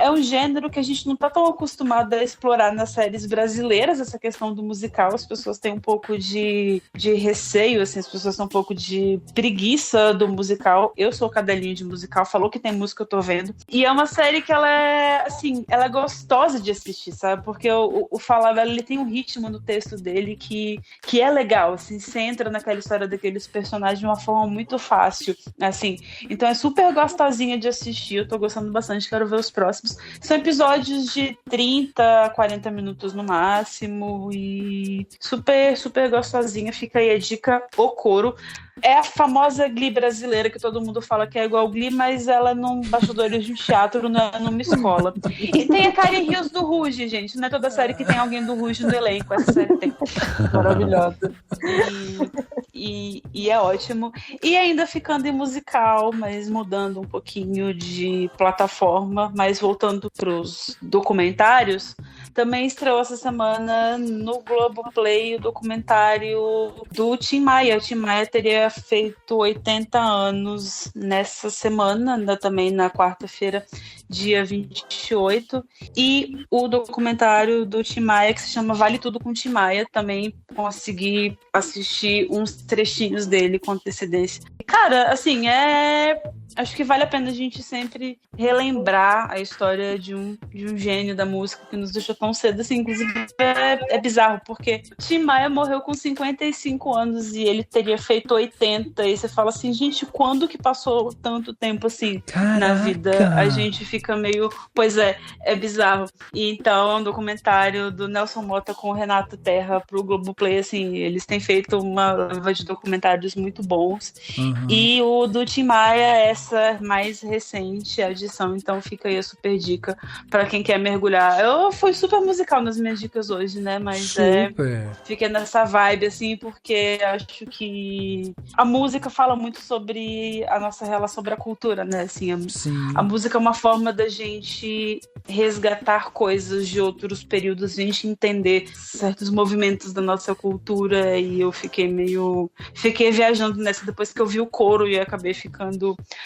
é um gênero que a gente não tá tão acostumado a explorar nas séries brasileiras, essa questão do musical. As pessoas têm um pouco de receio, assim, as pessoas têm um pouco de preguiça do musical. Eu sou cadelinho de musical, falou que tem música, eu tô vendo. E é uma série que ela é, assim, ela é gostosa de assistir, sabe? Porque o Falabella, ele tem um ritmo no texto dele que é legal, assim, você entra naquela história daqueles personagens de uma forma muito fácil, assim. Então é super gostosinha de assistir, eu tô gostando bastante, quero ver os próximos. São episódios de 30 a 40 minutos no máximo e super, super gostosinha. Fica aí a dica, O Coro. É a famosa Glee brasileira, que todo mundo fala que é igual Glee, mas ela não bastidores de um teatro, não é numa escola. E tem a Karen Rios do Ruge, gente. Não é toda série que tem alguém do Ruge no elenco. Essa série tem. Maravilhosa. E é ótimo. E ainda ficando em musical, mas mudando um pouquinho de plataforma, mas voltando pros documentários, também estreou essa semana no Globoplay o documentário do Tim Maia. O Tim Maia teria feito 80 anos nessa semana, também na quarta-feira, dia 28. E o documentário do Tim Maia, que se chama Vale Tudo com Tim Maia, também consegui assistir uns trechinhos dele com antecedência. Cara, assim, acho que vale a pena a gente sempre relembrar a história de um gênio da música que nos deixou tão cedo, assim. Inclusive é bizarro, porque Tim Maia morreu com 55 anos e ele teria feito 80, e você fala assim, gente, quando que passou tanto tempo assim? Caraca. Na vida? A gente fica meio, pois é bizarro. E então é um documentário do Nelson Motta com o Renato Terra pro Globoplay, assim, eles têm feito uma leva de documentários muito bons. E o do Tim Maia, essa mais recente edição, então fica aí a super dica pra quem quer mergulhar. Eu fui super musical nas minhas dicas hoje, né, mas fiquei nessa vibe, assim, porque acho que a música fala muito sobre a nossa relação, sobre a cultura, né, assim, a música é uma forma da gente resgatar coisas de outros períodos, a gente entender certos movimentos da nossa cultura, e eu fiquei viajando nessa depois que eu vi O Coro e acabei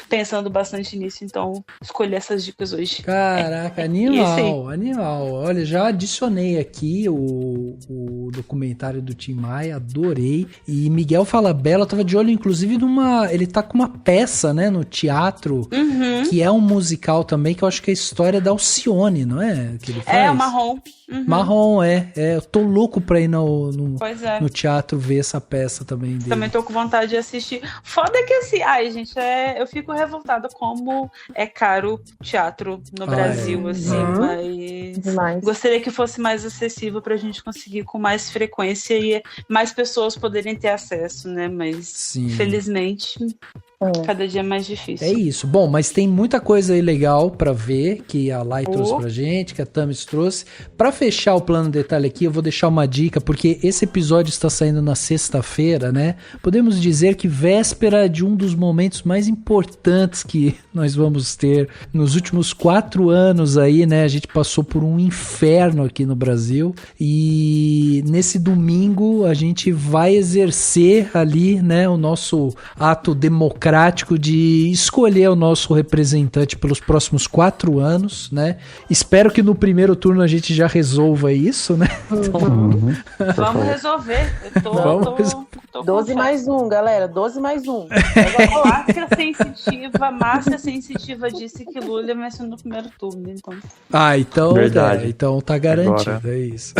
pensando bastante nisso, então escolhi essas dicas hoje. Caraca, animal. Olha, já adicionei aqui o documentário do Tim Maia, adorei. E Miguel Falabella, eu tava de olho inclusive ele tá com uma peça, né, no teatro, que é um musical também, que eu acho que é a história da Alcione, não é? Que ele faz? O Marrom. Marrom, eu tô louco pra ir no teatro ver essa peça também dele. Também tô com vontade de assistir. Foda que assim, gente, eu fico revoltada como é caro teatro no Brasil, assim, mas gostaria que fosse mais acessível pra gente conseguir com mais frequência e mais pessoas poderem ter acesso, né, mas infelizmente Cada dia é mais difícil. É isso. Bom, mas tem muita coisa aí legal pra ver, que a Lai trouxe pra gente, que a Thames trouxe. Pra fechar o plano detalhe aqui, eu vou deixar uma dica, porque esse episódio está saindo na sexta-feira, né? Podemos dizer que véspera de um dos momentos mais importantes que nós vamos ter nos últimos 4 anos aí, né? A gente passou por um inferno aqui no Brasil e nesse domingo a gente vai exercer ali, né, o nosso ato democrático de escolher o nosso representante pelos próximos 4 anos, né? Espero que no primeiro turno a gente já resolva isso, né? Então... Vamos resolver. Tô 12 mais 1, galera. 12 mais 1. Márcia Sensitiva disse que Lula vai ser no primeiro turno, então. Então, verdade. Então tá garantido, Agora... é isso.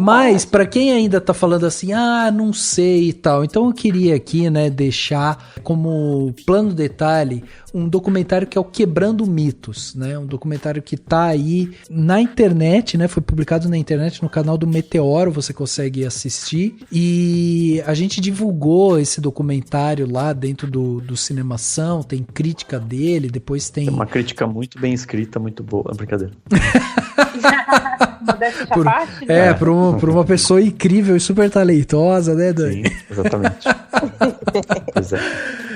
Mas, pra quem ainda tá falando assim, não sei e tal, então eu queria aqui, né, deixar como plano detalhe um documentário que é o Quebrando Mitos, né, um documentário que tá aí na internet, né, foi publicado na internet no canal do Meteoro, você consegue assistir, e a gente divulgou esse documentário lá dentro do Cinemação, tem crítica dele, depois tem... uma crítica muito bem escrita, muito boa, brincadeira. Por uma pessoa incrível e super talentosa, né, Dani? Sim, exatamente. Pois é.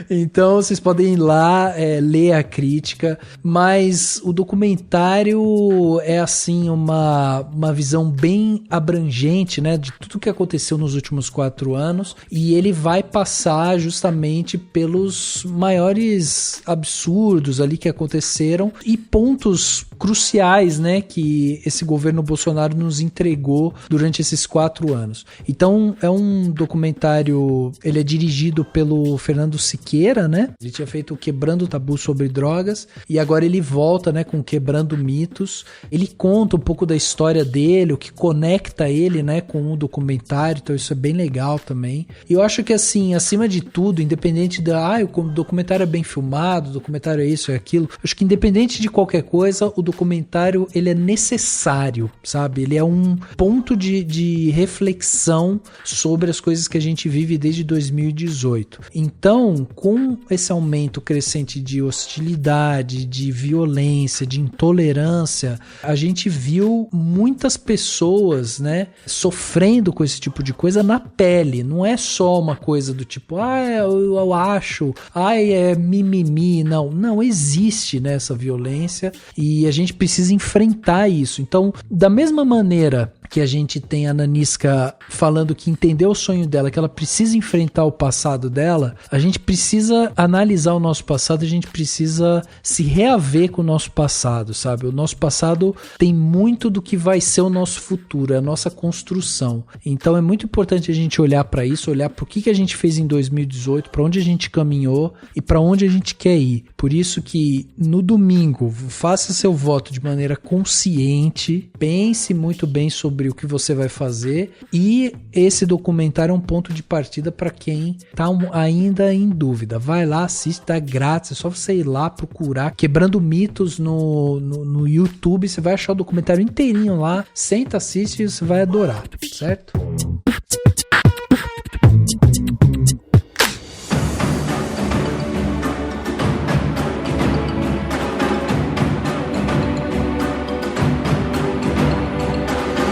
Então vocês podem ir lá ler a crítica, mas o documentário é assim uma visão bem abrangente, né, de tudo que aconteceu nos últimos 4 anos, e ele vai passar justamente pelos maiores absurdos ali que aconteceram e pontos cruciais, né, que esse governo Bolsonaro nos entregou durante esses 4 anos. Então é um documentário, ele é dirigido pelo Fernando Siqueira, né? Ele tinha feito o Quebrando o Tabu sobre drogas e agora ele volta, né, com Quebrando Mitos. Ele conta um pouco da história dele, o que conecta ele, né, com o documentário, então isso é bem legal também. E eu acho que assim, acima de tudo, independente o documentário é bem filmado, o documentário é isso, é aquilo, acho que independente de qualquer coisa, o documentário ele é necessário, sabe? Ele é um ponto de reflexão sobre as coisas que a gente vive desde 2018. Então, com esse aumento crescente de hostilidade, de violência, de intolerância, a gente viu muitas pessoas, né, sofrendo com esse tipo de coisa na pele. Não é só uma coisa do tipo, eu acho, é mimimi. Não existe, né, essa violência e a gente precisa enfrentar isso. Então, da mesma maneira que a gente tem a Nanisca falando que entendeu o sonho dela, que ela precisa enfrentar o passado dela, a gente precisa analisar o nosso passado, a gente precisa se reaver com o nosso passado, sabe? O nosso passado tem muito do que vai ser o nosso futuro, é a nossa construção. Então é muito importante a gente olhar para isso, olhar para o que a gente fez em 2018, para onde a gente caminhou e para onde a gente quer ir. Por isso que no domingo, faça seu voto de maneira consciente, pense muito bem sobre o que você vai fazer, e esse documentário é um ponto de partida para quem tá ainda em dúvida. Vai lá, assiste, tá grátis, é só você ir lá procurar Quebrando Mitos no YouTube, você vai achar o documentário inteirinho lá, senta, assiste e você vai adorar, certo?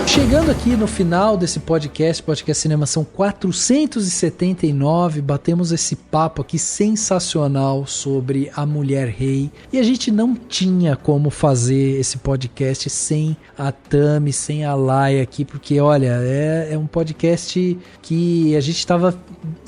Chegando aqui no final desse podcast Cinemação 479, batemos esse papo aqui sensacional sobre a Mulher Rei, e a gente não tinha como fazer esse podcast sem a Tami, sem a Lai aqui, porque olha, é um podcast que a gente estava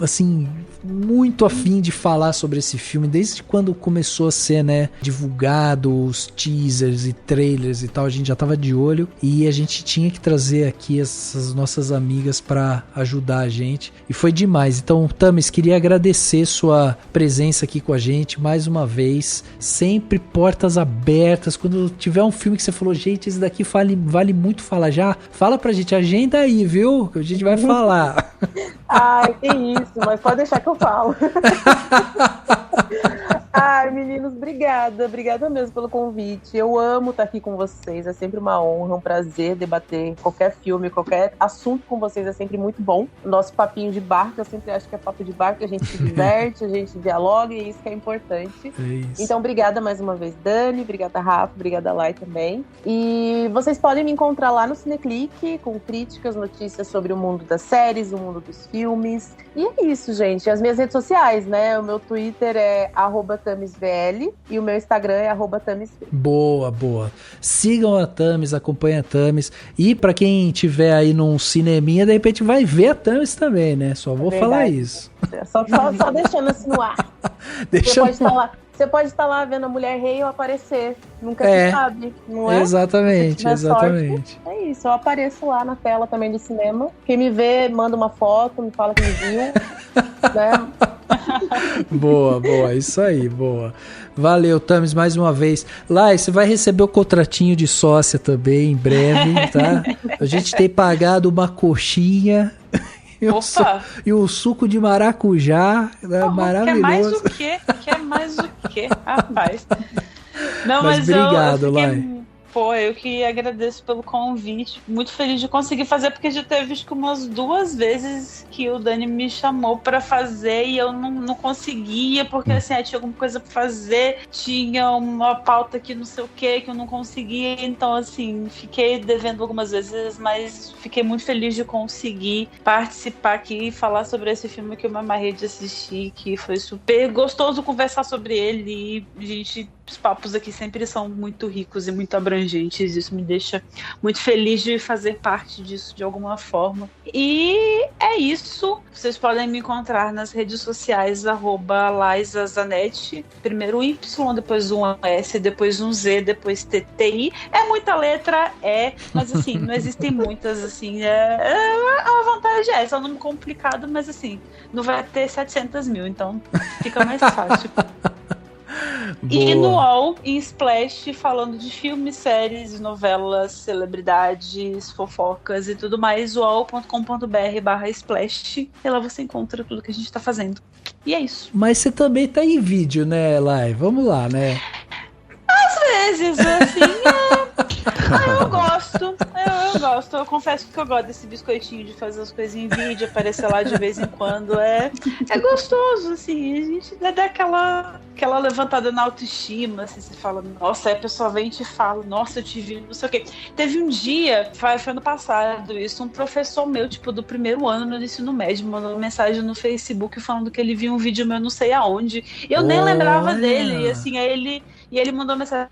assim muito afim de falar sobre esse filme desde quando começou a ser, né, divulgado os teasers e trailers e tal, a gente já tava de olho e a gente tinha que trazer aqui essas nossas amigas para ajudar a gente, e foi demais. Então, Thames, queria agradecer sua presença aqui com a gente mais uma vez, sempre portas abertas. Quando tiver um filme que você falou, gente, esse daqui vale muito falar, já fala pra gente, agenda aí, viu, que a gente vai falar. Ai, que isso, mas pode deixar que eu falo. Ai, meninos, obrigada. Obrigada mesmo pelo convite. Eu amo estar aqui com vocês. É sempre uma honra, um prazer debater qualquer filme, qualquer assunto com vocês. É sempre muito bom. O nosso papinho de bar, que eu sempre acho que é papo de bar, que a gente se diverte, a gente dialoga, e isso que é importante. É isso. Então, obrigada mais uma vez, Dani. Obrigada, Rafa. Obrigada, Lai, também. E vocês podem me encontrar lá no Cineclique, com críticas, notícias sobre o mundo das séries, o mundo dos filmes. E é isso, gente. As minhas redes sociais, né? O meu Twitter é @TamisVL e o meu Instagram é @TamisV. Boa, boa. Sigam a Tamis, acompanhem a Tamis. E pra quem tiver aí num cineminha, de repente vai ver a Tamis também, né? Só vou falar isso. Só deixando assim no ar. Você pode estar lá vendo a Mulher Rei ou aparecer. Nunca se sabe, não é? Exatamente, exatamente. Sorte, é isso, eu apareço lá na tela também do cinema. Quem me vê, manda uma foto, me fala que me viu. Né? Boa, isso aí, boa. Valeu, Tamis, mais uma vez. Lai, você vai receber o contratinho de sócia também em breve, tá? A gente tem pagado uma coxinha... E o suco de maracujá, maravilhoso. Quer mais o quê? Rapaz. Não, mas obrigado, Lai. Pô, eu que agradeço pelo convite. Muito feliz de conseguir fazer, porque já teve acho que umas 2 vezes que o Dani me chamou pra fazer e eu não conseguia, porque assim, tinha alguma coisa pra fazer, tinha uma pauta que não sei o que eu não conseguia, então assim, fiquei devendo algumas vezes, mas fiquei muito feliz de conseguir participar aqui e falar sobre esse filme que eu me amarrei de assistir, que foi super gostoso conversar sobre ele, e gente, os papos aqui sempre são muito ricos e muito abrangentes, isso me deixa muito feliz de fazer parte disso de alguma forma. E é isso, vocês podem me encontrar nas redes sociais @LaizaZanetti, primeiro um Y, depois um S, depois um Z, depois TTI, é muita letra, mas assim, não existem muitas, assim, a vantagem é um nome complicado, mas assim, não vai ter 700 mil, então fica mais fácil. E no UOL, em Splash, falando de filmes, séries, novelas, celebridades, fofocas e tudo mais, uol.com.br/Splash. E lá você encontra tudo que a gente tá fazendo. E é isso. Mas você também tá em vídeo, né, Lai? Vamos lá, né? Às vezes, assim, eu gosto. Eu confesso que eu gosto desse biscoitinho de fazer as coisas em vídeo, aparecer lá de vez em quando. É gostoso, assim. A gente dá aquela levantada na autoestima, assim, você fala, nossa, aí a pessoa vem e te fala, nossa, eu te vi, não sei o quê. Teve um dia, foi ano passado isso, um professor meu, tipo, do primeiro ano no ensino médio, mandou uma mensagem no Facebook falando que ele viu um vídeo meu não sei aonde. Eu nem lembrava dele, e assim, aí ele mandou mensagem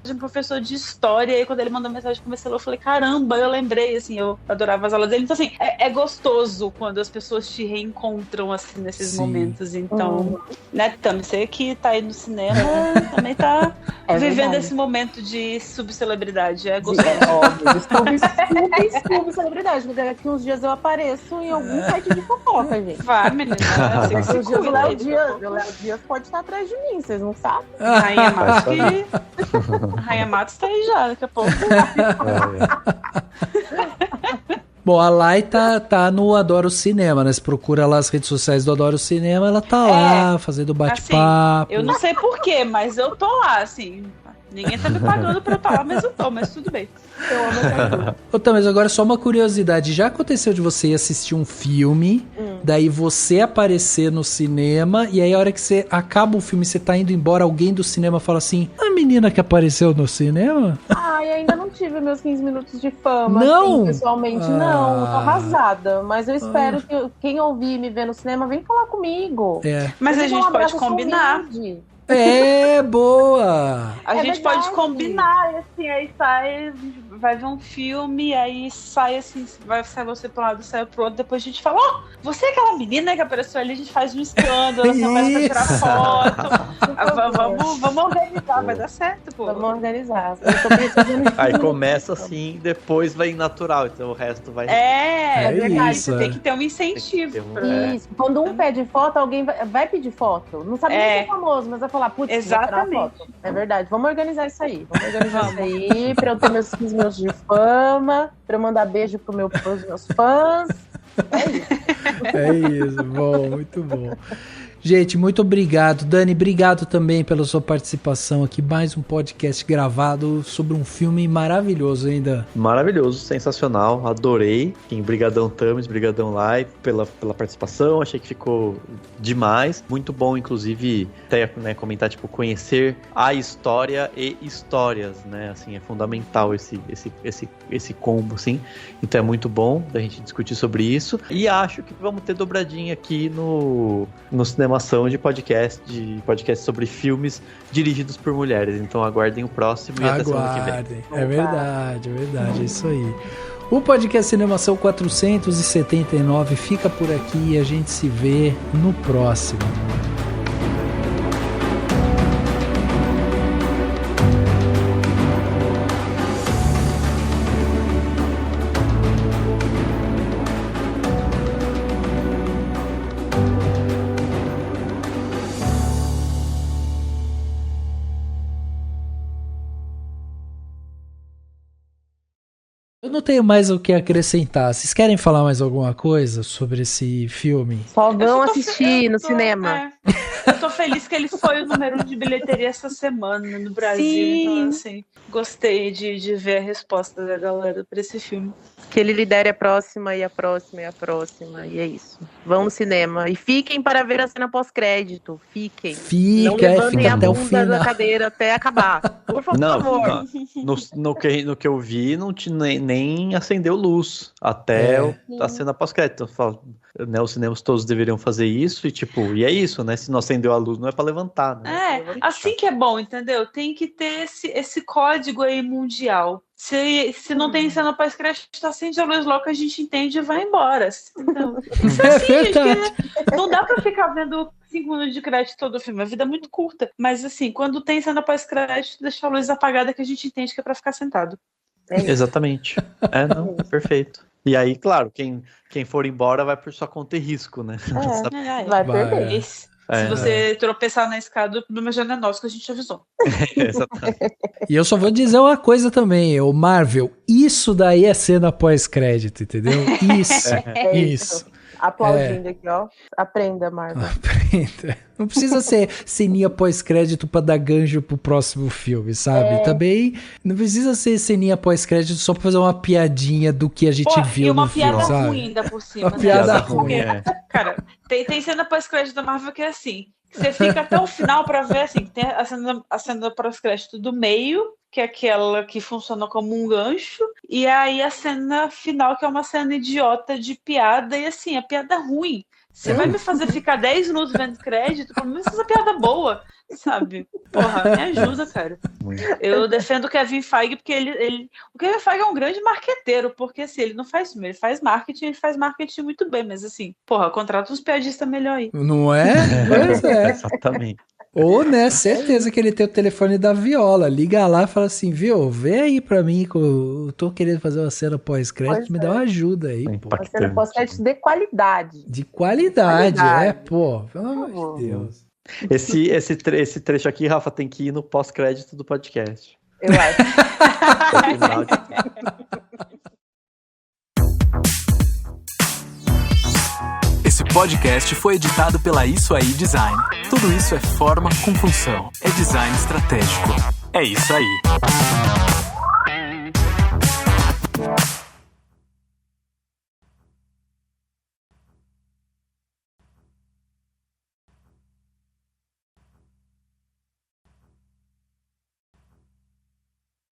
de um professor de história, e aí quando ele mandou mensagem pro meu celular, eu falei, caramba, eu lembrei, assim, eu adorava as aulas dele. Então, assim, é gostoso quando as pessoas te reencontram, assim, nesses momentos. Então, né, Tami, você que tá aí no cinema, também tá vivendo esse momento de subcelebridade. É gostoso. Subcelebridade, porque daqui uns dias eu apareço em algum site de fofoca, gente. Vai, menina. O Léo Dias pode estar atrás de mim, vocês não sabem? Rainha Matos tá aí já, daqui a pouco. Bom, a Lai tá no Adoro Cinema, né? Você procura lá as redes sociais do Adoro Cinema, ela tá lá fazendo bate-papo. Assim, eu não sei porquê, mas eu tô lá, assim. Ninguém tá me pagando pra eu estar lá, mas eu tô, mas tudo bem. Eu amo essa coisa. Mas agora só uma curiosidade. Já aconteceu de você ir assistir um filme, daí você aparecer no cinema, e aí a hora que você acaba o filme, você tá indo embora, alguém do cinema fala assim, a menina que apareceu no cinema? Ai, ainda não tive meus 15 minutos de fama, não? Assim, pessoalmente. Não, tô arrasada. Mas eu espero que quem ouvir me ver no cinema, vem falar comigo. Mas a gente pode combinar. Boa! A gente pode combinar, assim, aí sai, vai ver um filme, aí sai assim, vai sair você pra um lado, sai pro outro, depois a gente fala, você é aquela menina que apareceu ali, a gente faz um escândalo, você começa pra tirar foto. Vamos organizar, vai dar certo, pô. Vamos organizar. Aí começa assim, depois vai em natural, então o resto vai... É verdade, você tem que ter um incentivo. Isso, quando um pede foto, alguém vai pedir foto. Não sabe nem ser famoso, mas vai falar, putz, exatamente. Foto. É verdade, vamos organizar isso aí. Pra eu ter meus 15 minutos de fama, pra eu mandar beijo pros meus fãs. É isso. É isso, bom, muito bom. Gente, muito obrigado. Dani, obrigado também pela sua participação aqui. Mais um podcast gravado sobre um filme maravilhoso ainda. Maravilhoso, sensacional, adorei. Brigadão Tamis, brigadão Lai pela participação, achei que ficou demais. Muito bom, inclusive, até, né, comentar, tipo, conhecer a história e histórias, né, assim, é fundamental esse combo, assim. Então é muito bom da gente discutir sobre isso. E acho que vamos ter dobradinha aqui no Cinemação de podcast sobre filmes dirigidos por mulheres. Então aguardem o próximo e até semana que vem. É verdade, é isso aí. O podcast Cinemação 479 fica por aqui e a gente se vê no próximo. Eu não tenho mais o que acrescentar. Vocês querem falar mais alguma coisa sobre esse filme? Só vão assistir no cinema. Eu tô feliz que ele foi o número 1 de bilheteria essa semana no Brasil. Sim. Então, assim, gostei de ver a resposta da galera pra esse filme. Que ele lidere a próxima, e a próxima, e a próxima. E é isso. Vão no cinema. E fiquem para ver a cena pós-crédito. Fiquem. Não levantem a até o bunda final da cadeira até acabar. Por favor. Não. No que eu vi, não nem acendeu luz até a cena pós-crédito. Né, os cinemas todos deveriam fazer isso e é isso, né? Se não acendeu a luz, não é pra levantar, né? Assim que é bom, entendeu? Tem que ter esse código aí mundial. Se não tem cena pós-crédito, acende a luz logo que a gente entende e vai embora. Então, isso é assim, gente, não dá pra ficar vendo 5 minutos de crédito todo o filme. A vida é muito curta. Mas assim, quando tem cena pós-crédito, deixa a luz apagada que a gente entende que é pra ficar sentado. Exatamente. É perfeito. E aí, claro, quem for embora vai por sua conta e risco, né? Vai perder. Se você tropeçar na escada, o problema já não é nosso, que a gente avisou. Exatamente. E eu só vou dizer uma coisa também, o Marvel, isso daí é cena pós-crédito, entendeu? Isso. Aplaudindo aqui, ó. Aprenda, Marvel. Aprenda. Não precisa ser ceninha pós-crédito pra dar gancho pro próximo filme, sabe? Também não precisa ser ceninha pós-crédito só pra fazer uma piadinha do que a gente viu no filme, sabe? E uma piada ruim ainda por cima. Uma piada ruim. Cara, tem cena pós-crédito da Marvel que é assim. Você fica até o final pra ver, assim, tem a cena pós-crédito do meio, que é aquela que funciona como um gancho, e aí a cena final, que é uma cena idiota de piada, e assim, a piada ruim. Você vai me fazer ficar 10 minutos vendo crédito, pelo menos essa piada boa, sabe? Porra, me ajuda, cara. Eu defendo o Kevin Feige, porque o Kevin Feige é um grande marqueteiro, porque assim, ele não faz filme, ele faz marketing muito bem, mas assim, porra, contrata uns piadistas melhor aí. Não é? Pois é. Exatamente. Ou, né, certeza que ele tem o telefone da Viola. Liga lá e fala assim, viu, vê aí pra mim que eu tô querendo fazer uma cena pós-crédito, me dá uma ajuda aí, pô. Uma cena pós-crédito de qualidade. De qualidade, pô, pelo amor de Deus. Esse trecho aqui, Rafa, tem que ir no pós-crédito do podcast. Eu acho. Esse podcast foi editado pela Isso Aí Design. Tudo isso é forma com função. É design estratégico. É isso aí.